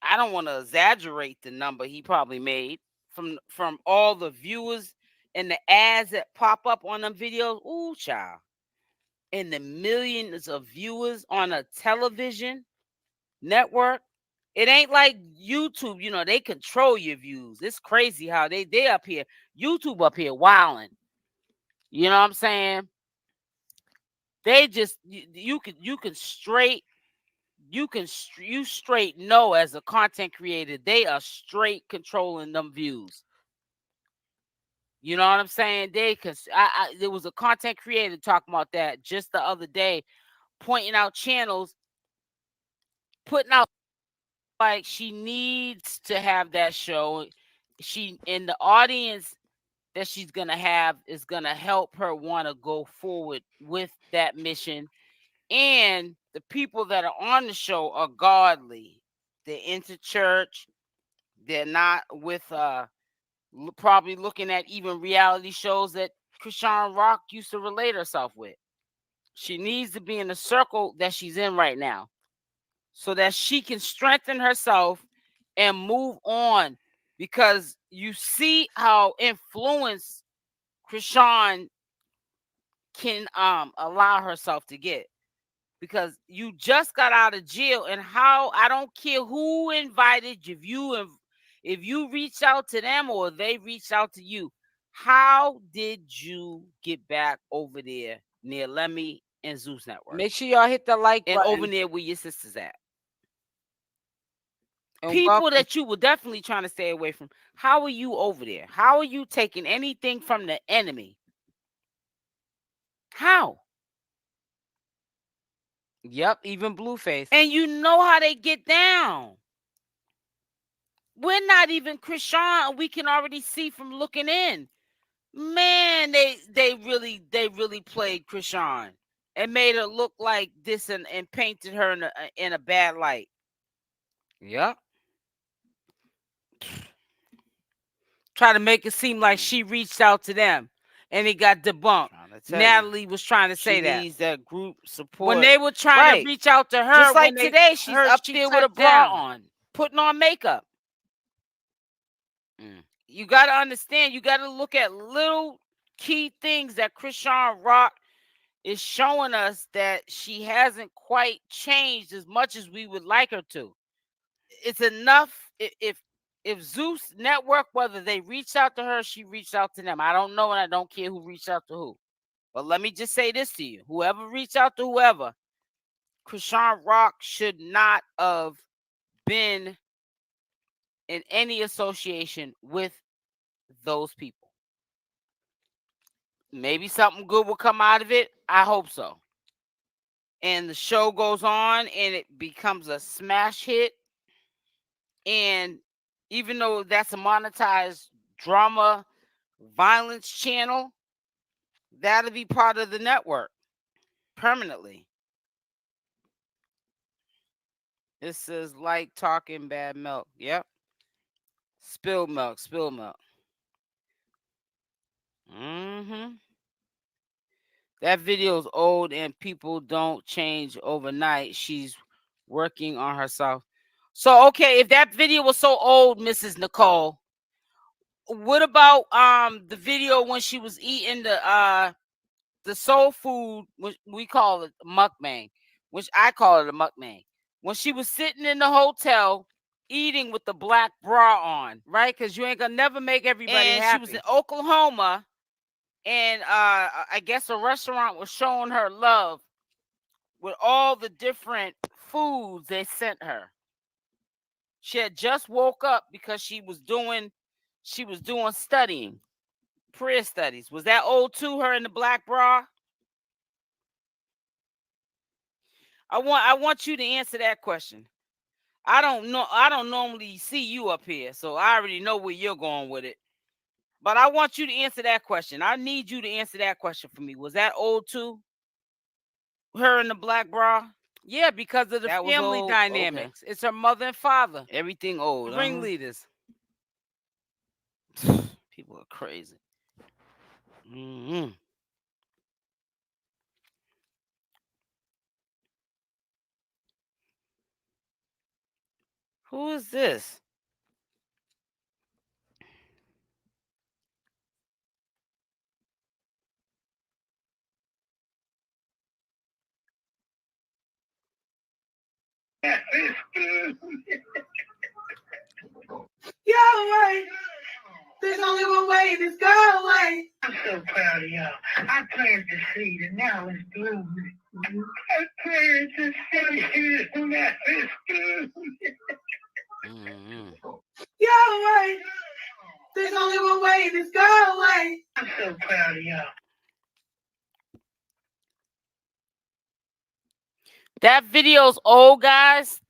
I don't want to exaggerate the number he probably made from all the viewers and the ads that pop up on them videos. Ooh, child. And the millions of viewers on a television network. It ain't like YouTube, you know, they control your views. It's crazy how they up here. YouTube up here wilding. You know what I'm saying? They just you straight know as a content creator, they are straight controlling them views. You know what I'm saying? There was a content creator talking about that just the other day, pointing out channels, putting out like she needs to have that show. She in the audience that she's gonna have is gonna help her want to go forward with that mission. And the people that are on the show are godly. They're into church. They're not with probably looking at even reality shows that Chrisean Rock used to relate herself with. She needs to be in the circle that she's in right now so that she can strengthen herself and move on, because you see how influenced Chrisean can allow herself to get, because you just got out of jail, and how I don't care who invited you, if you reached out to them or they reached out to you, how did you get back over there near Lemmy and Zeus Network? Make sure y'all hit the like and button. over there where your sister's at. And People welcome. that you were definitely trying to stay away from. How are you over there? How are you taking anything from the enemy? How? Yep, even blueface. And you know how they get down. We're not even Chrisean. We can already see from looking in. Man, they really played Chrisean and made her look like this and painted her in a bad light. Yep. Try to make it seem like she reached out to them and it got debunked. Natalie was trying to say that. Needs that group support. When they were trying to reach out to her, just like today, she's up there with a bra on, putting on makeup. You got to understand, you got to look at little key things that Chrisean Rock is showing us, that she hasn't quite changed as much as we would like her to. It's enough if Zeus Network, whether they reached out to her, she reached out to them. I don't know, and I don't care who reached out to who. But let me just say this to you. Whoever reached out to whoever, Chrisean Rock should not have been in any association with those people. Maybe something good will come out of it. I hope so. And the show goes on and it becomes a smash hit. And even though that's a monetized drama violence channel, that'll be part of the network permanently. This says like talking bad milk. Yep. Spill milk. That video is old and people don't change overnight. She's working on herself. So, okay, if that video was so old, Mrs. Nicole, what about the video when she was eating the soul food, which we call it mukbang, which I call it a mukbang. when she was sitting in the hotel eating with the black bra on, right? Because you ain't gonna never make everybody happy. She was in Oklahoma, and I guess a restaurant was showing her love with all the different foods they sent her. She had just woke up because she was doing studying, prayer studies. Was that old too, her in the black bra? I want you to answer that question. I don't know. I don't normally see you up here, so I already know where you're going with it. But I want you to answer that question. I need you to answer that question for me. Was that old too? Her in the black bra? Yeah, because of the family dynamics. Okay. It's her mother and father. Everything old. Ringleaders. People are crazy. Mm-hmm. Who is this? Yo, right. There's only one way this go away. I'm so proud of y'all. I planted the seed and now it's blooming. I planted the seed and now it's blooming. Yo, right. There's only one way this go away. I'm so proud of y'all. That video's old, guys.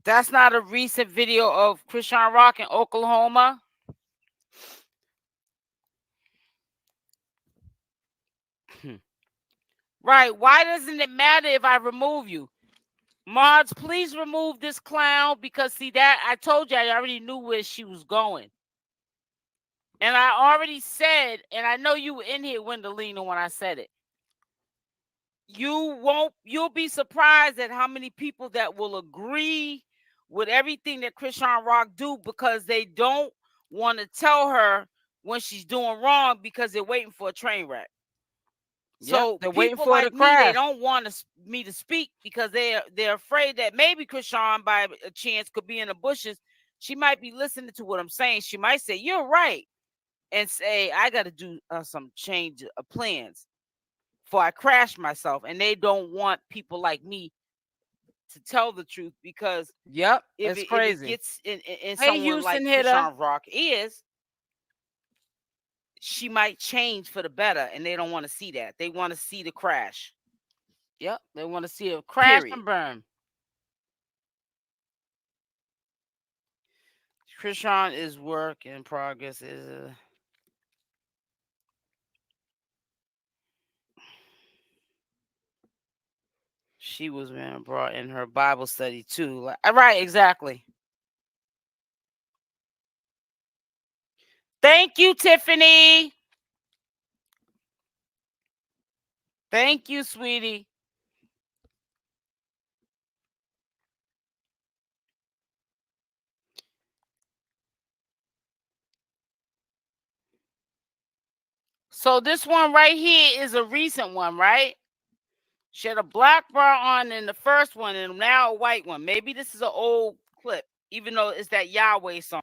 That's not a recent video of Chrisean Rock in Oklahoma. Right. Why doesn't it matter if I remove you? Mods, please remove this clown because, see, that I told you I already knew where she was going. And I already said, and I know you were in here, Wendelina, when I said it. You'll be surprised at how many people that will agree with everything that Chrisean Rock do because they don't want to tell her when she's doing wrong because they're waiting for a train wreck. So they're waiting for like me, they don't want me to speak because they're afraid that maybe Chrisean, by a chance, could be in the bushes. She might be listening to what I'm saying. She might say, "You're right," and say, "I got to do some change of plans before I crash myself." And they don't want people like me to tell the truth because if it gets in someone like Chrisean Rock ears, she might change for the better, and they don't want to see that. They want to see the crash. Yep, they want to see a crash and burn. Chrisean is work in progress. She was being brought in her Bible study too. Right, exactly. Thank you, Tiffany. Thank you, sweetie. So this one right here is a recent one, right? She had a black bra on in the first one and now a white one. Maybe this is an old clip, even though it's that Yahweh song.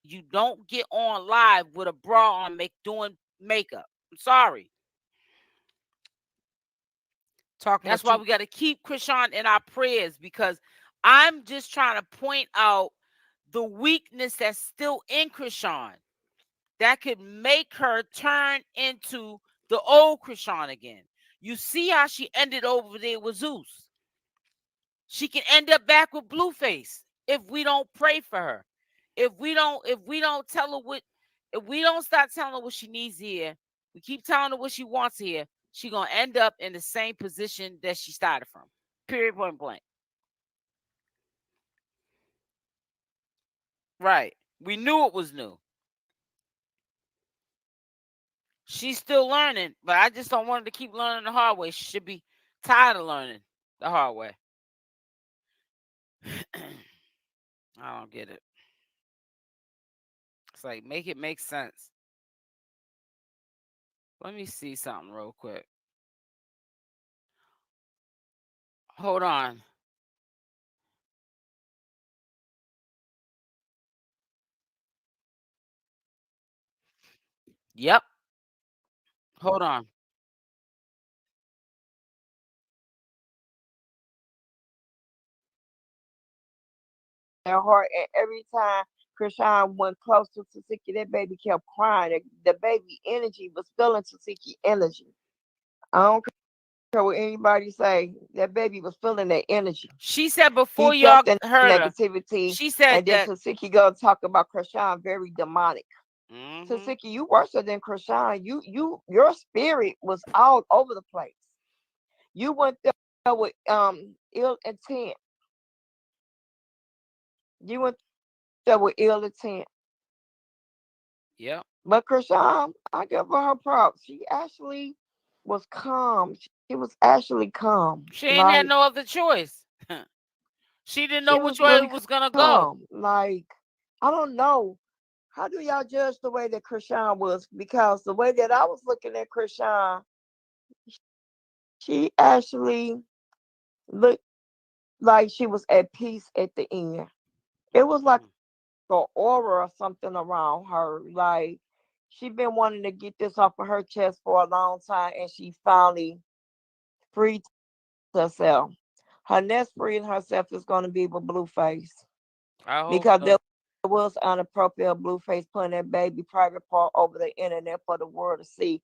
You don't get on live with a bra on doing makeup. I'm sorry. That's why we got to keep Chrisean in our prayers, because I'm just trying to point out the weakness that's still in Chrisean that could make her turn into the old Chrisean again. You see how she ended over there with Zeus. She can end up back with Blueface if we don't pray for her. If we don't tell her if we don't start telling her what she needs here, we keep telling her what she wants here, she's gonna end up in the same position that she started from. Period, point blank. Right. We knew it was new. She's still learning, but I just don't want her to keep learning the hard way. She should be tired of learning the hard way. I don't get it. It's like, make it make sense. Let me see something real quick. Hold on. Yep. Hold on. Their heart, and every time Chrisean went close to Tesehki, that baby kept crying. The baby energy was feeling Tesehki energy. I don't care what anybody say. That baby was feeling that energy. She said He before felt y'all the heard her, negativity, she said and then that. Tesehki go talk about Chrisean very demonic. Mhm. Tesehki, you worse than Chrisean. Your spirit was all over the place. You went there with ill intent. You went there with ill intent. Yep. But Chrisean, I give her props. She actually was calm. She was actually calm. She ain't had Like no other choice. She didn't know she which was way really it was gonna go. calm. Like I don't know. How do y'all judge the way that Chrisean was? Because the way that I was looking at Chrisean, she actually looked like she was at peace at the end. It was like an aura or something around her. Like she been wanting to get this off of her chest for a long time, and she finally freed herself. Her next freeing herself is going to be with Blueface, I hope because there so. was inappropriate Blueface putting that baby private part over the internet for the world to see,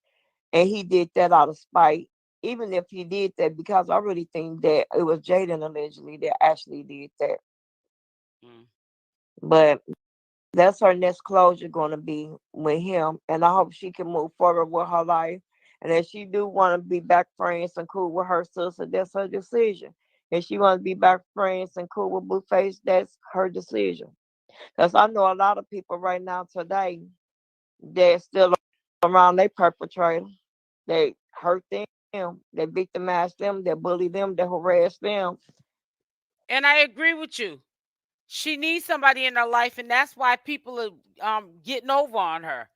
and he did that out of spite. Even if he did that, because I really think that it was Jaden allegedly that actually did that. Mm. But that's her next closure going to be with him, and I hope she can move forward with her life. And if she do want to be back friends and cool with her sister, that's her decision. If she want to be back friends and cool with Blueface, that's her decision. Because I know a lot of people right now today that still around their perpetrator. They hurt them, they victimize them, they bully them, they harass them. And I agree with you. She needs somebody in her life, and that's why people are getting over on her,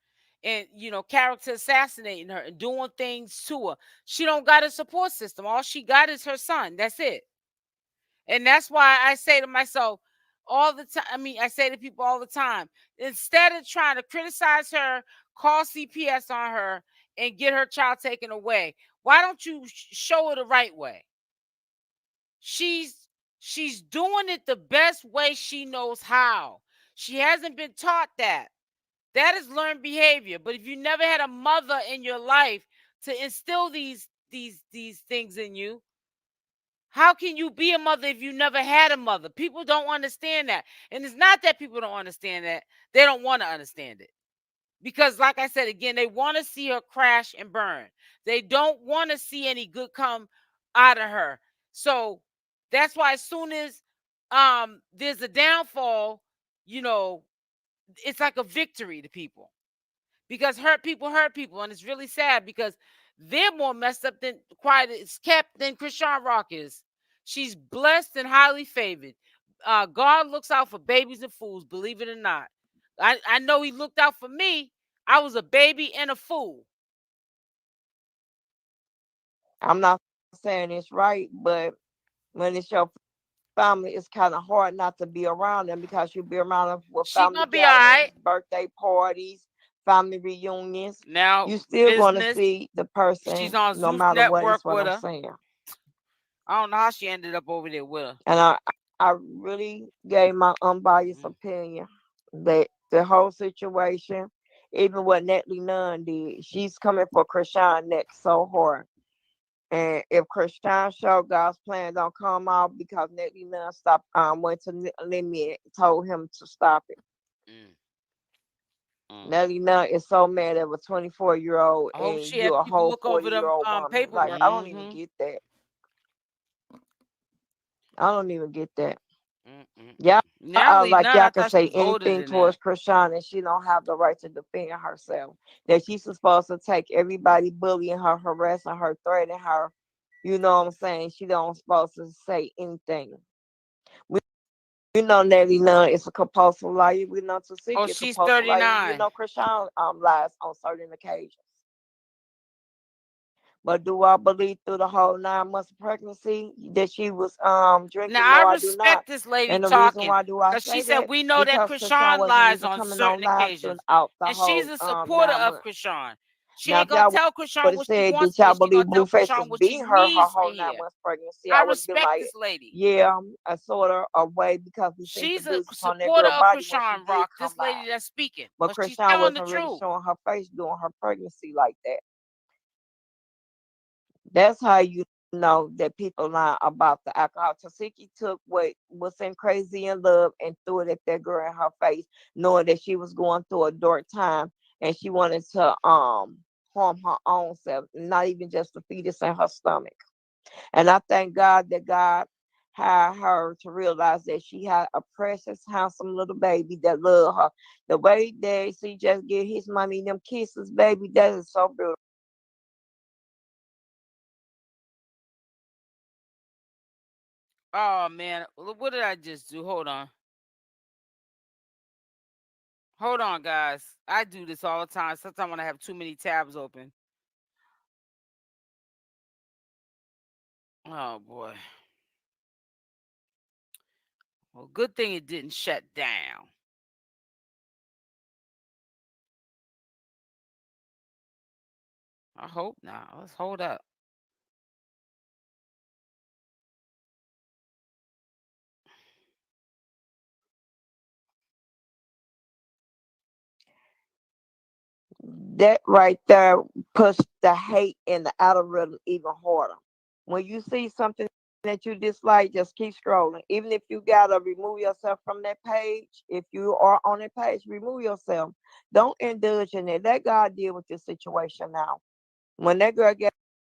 and character assassinating her and doing things to her. She don't got a support system. All she got is her son. That's it. And that's why I say to myself all the time. I mean, I say to people all the time, instead of trying to criticize her, call CPS on her, and get her child taken away, why don't you show her the right way? She's doing it the best way she knows how. She hasn't been taught that. That is learned behavior. But if you never had a mother in your life to instill these things in you, how can you be a mother if you never had a mother? People don't understand that. And it's not that people don't understand that. They don't want to understand it. Because, like I said again, they want to see her crash and burn. They don't want to see any good come out of her. So that's why as soon as there's a downfall, it's like a victory to people. Because hurt people, and it's really sad because they're more messed up than quiet is kept than CHRISSEAN is. She's blessed and highly favored. God looks out for babies and fools, believe it or not. I know he looked out for me. I was a baby and a fool. I'm not saying it's right, but when it's your family, it's kind of hard not to be around them, because you be around them with She family gonna be all right. gatherings, birthday parties, family reunions. Now, You still going to business. see the She's person on no Zeus matter what, Network is what with I'm her. saying. I don't know how she ended up over there with her. And I really gave my unbiased opinion that the whole situation, even what Nunn did, she's coming for Chrisean next so hard. And if Chrisean show God's plan don't come out, because Nunn stopped, went to Limit, told him to stop it. Mm. Mm. Nunn is so mad at a 24-year-old, I hope and she you're had a people whole look over them 40-year-old woman. Like paperwork. I don't even get that. I don't even get that. Yeah, Natalie like Nunn, y'all I can thought she say was older anything than that. towards Chrisean, and she don't have the right to defend herself. That she's supposed to take everybody bullying her, harassing her, threatening her. You know what I'm saying? She don't supposed to say anything. We know Natalie Nunn is a compulsive liar. We know Oh, Tesehki is a she's compulsive liar. We 39. know Chrisean lies on certain occasions. But do I believe through the whole 9 months of pregnancy that she was drinking? Now No, I I do not. respect this lady And the reason talking why do I because she say said that, we know that because Chrisean Chrisean wasn't lies even on coming on certain live occasions, throughout the and she's whole a supporter 9 of months. Chrisean. She Now, ain't if gonna y'all tell would Chrisean have what she said that wants, y'all but she gonna believe tell Blueface was Chrisean what she beating her needs to whole nine hear. months pregnancy, I I would have been respect like, this lady. yeah, a sort of a way, because we seen the She's a bruises on that supporter girl of body when she Chrisean did Rock. come This live. lady that's speaking, But but she's Chrisean telling the wasn't really truth. showing her face during her pregnancy like that. That's how you know that people lie about the alcohol. Tesehki took what was in Crazy in Love and threw it at that girl in her face, knowing that she was going through a dark time and she wanted to harm her own self, not even just the fetus in her stomach. And I thank God that God had her to realize that she had a precious, handsome little baby that loved her. The way that she just give his mommy them kisses, baby, that is so beautiful. Oh man, what did I just do? Hold on, guys. I do this all the time. Sometimes when I have too many tabs open. Oh boy. Well, good thing it didn't shut down. I hope not. Let's hold up. That right there puts the hate and the algorithm even harder. When you see something that you dislike, just keep scrolling. Even if you gotta remove yourself from that page, if you are on that page, remove yourself. Don't indulge in it. Let God deal with this situation now. When that girl gave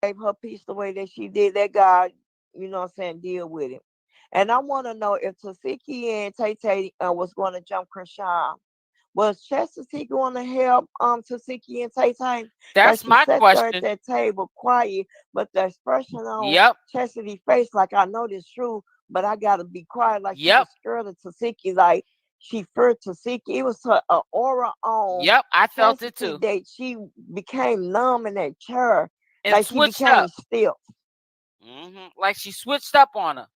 her piece the way that she did, let God, you know what I'm saying, deal with it. And I want to know if Tesehki and Tay was going to jump Chrisean. Was Chasity going to help Tesehki and Tay? Cause That's she my sat there at question. that table quiet, but the expression on Yep. Chastity's face, like I know this true, but I gotta be quiet. Like she Yep. was scared of Tesehki, like she feared Tesehki. It was her aura on Yep. I felt it Chastity too. that she became numb in that chair, And like she switched became up. stiff. Like she switched up on her.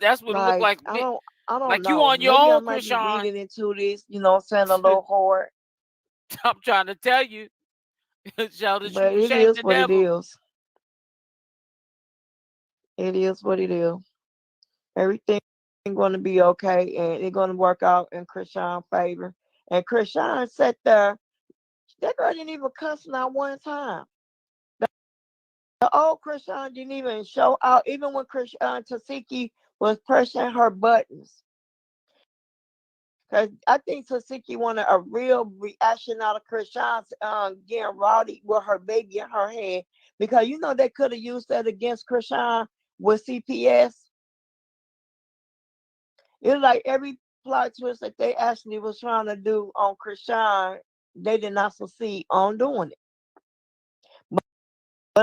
That's what it looked Like like. I don't Like you know. on your Maybe I own, might be Chrisean. reading into this, you know what I'm saying, a little hard. I'm trying to tell you. Shout the But truth, it shame is the what it devil. is. It is what it is. Everything going to be okay, and it's going to work out in Chrisean's favor. And Chrisean sat there. That girl didn't even cuss not one time. The old Chrisean didn't even show out, even when Chrisean Tesehki was pressing her buttons. Cause I think Tesehki wanted a real reaction out of Chrisean getting rowdy with her baby in her hand. Because you know they could have used that against Chrisean with CPS. It's like every plot twist that they actually was trying to do on Chrisean, they did not succeed on doing it. But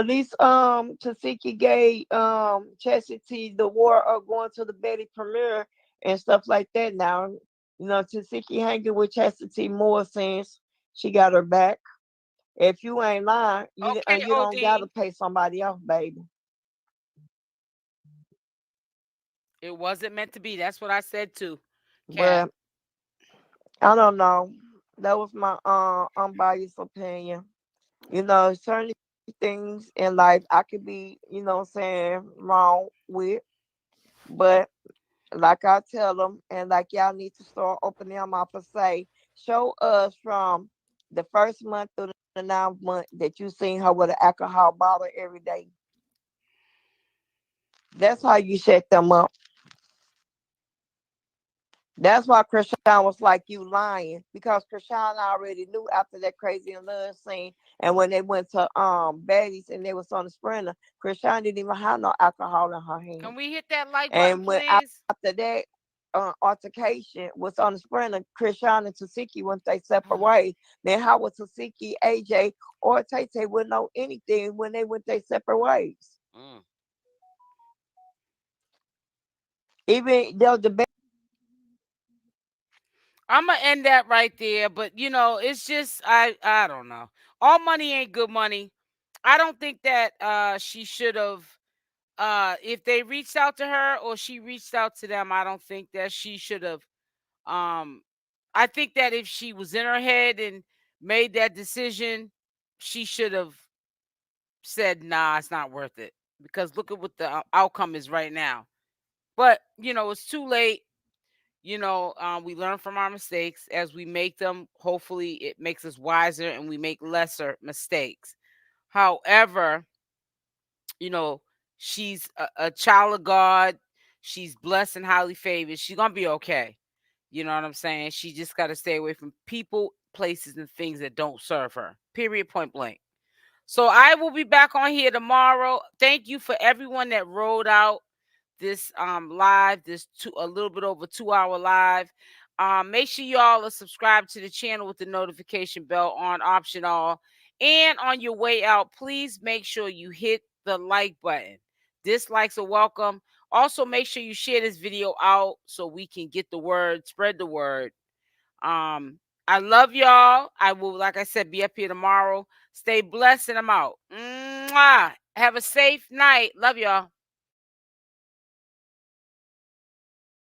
at least Tesehki gave Chasity the war of going to the Betty premiere and stuff like that. Now, you know, Tesehki hanging with Chasity more since she got her back. If you ain't lying, Okay, you don't gotta Odine. pay somebody else, baby. It wasn't meant to be. That's what I said too, Cat. But I don't know. That was my unbiased opinion. You know, certain things in life I could be, you know what I'm saying, wrong with. But like I tell them, and like y'all need to start opening your mouth and say, show us from the first month through the 9th month that you seen her with an alcohol bottle every day. That's how you set them up. That's why Chrisean was like, you lying, because Chrisean already knew after that crazy in love scene, and when they went to Betty's and they was on the sprinter, Chrisean didn't even have no alcohol in her hand. Can we hit that like button, And when please? after that altercation was on the sprinter, Chrisean and Tesehki went they separate ways. Then how would Tesehki, AJ, or Tay would know anything when they went their separate ways? Mm. Even though the I'm gonna end that right there. But you know, it's just I don't know. All money ain't good money. I don't think that she should have if they reached out to her or she reached out to them, I don't think that she should have I think that if she was in her head and made that decision, she should have said, nah, it's not worth it. Because look at what the outcome is right now. But, you know, it's too late. You know, we learn from our mistakes as we make them. Hopefully, it makes us wiser and we make lesser mistakes. However, you know, she's a child of God. She's blessed and highly favored. She's going to be okay. You know what I'm saying? She just got to stay away from people, places, and things that don't serve her. Period, point blank. So I will be back on here tomorrow. Thank you for everyone that rolled out this live, this a little bit over 2-hour live. Make sure y'all are subscribed to the channel with the notification bell on, option all. And on your way out, please make sure you hit the like button. Dislikes are welcome. Also, make sure you share this video out so we can get the word, spread the word. I love y'all. I will, like I said, be up here tomorrow. Stay blessed, and I'm out. Mwah. Have a safe night. Love y'all.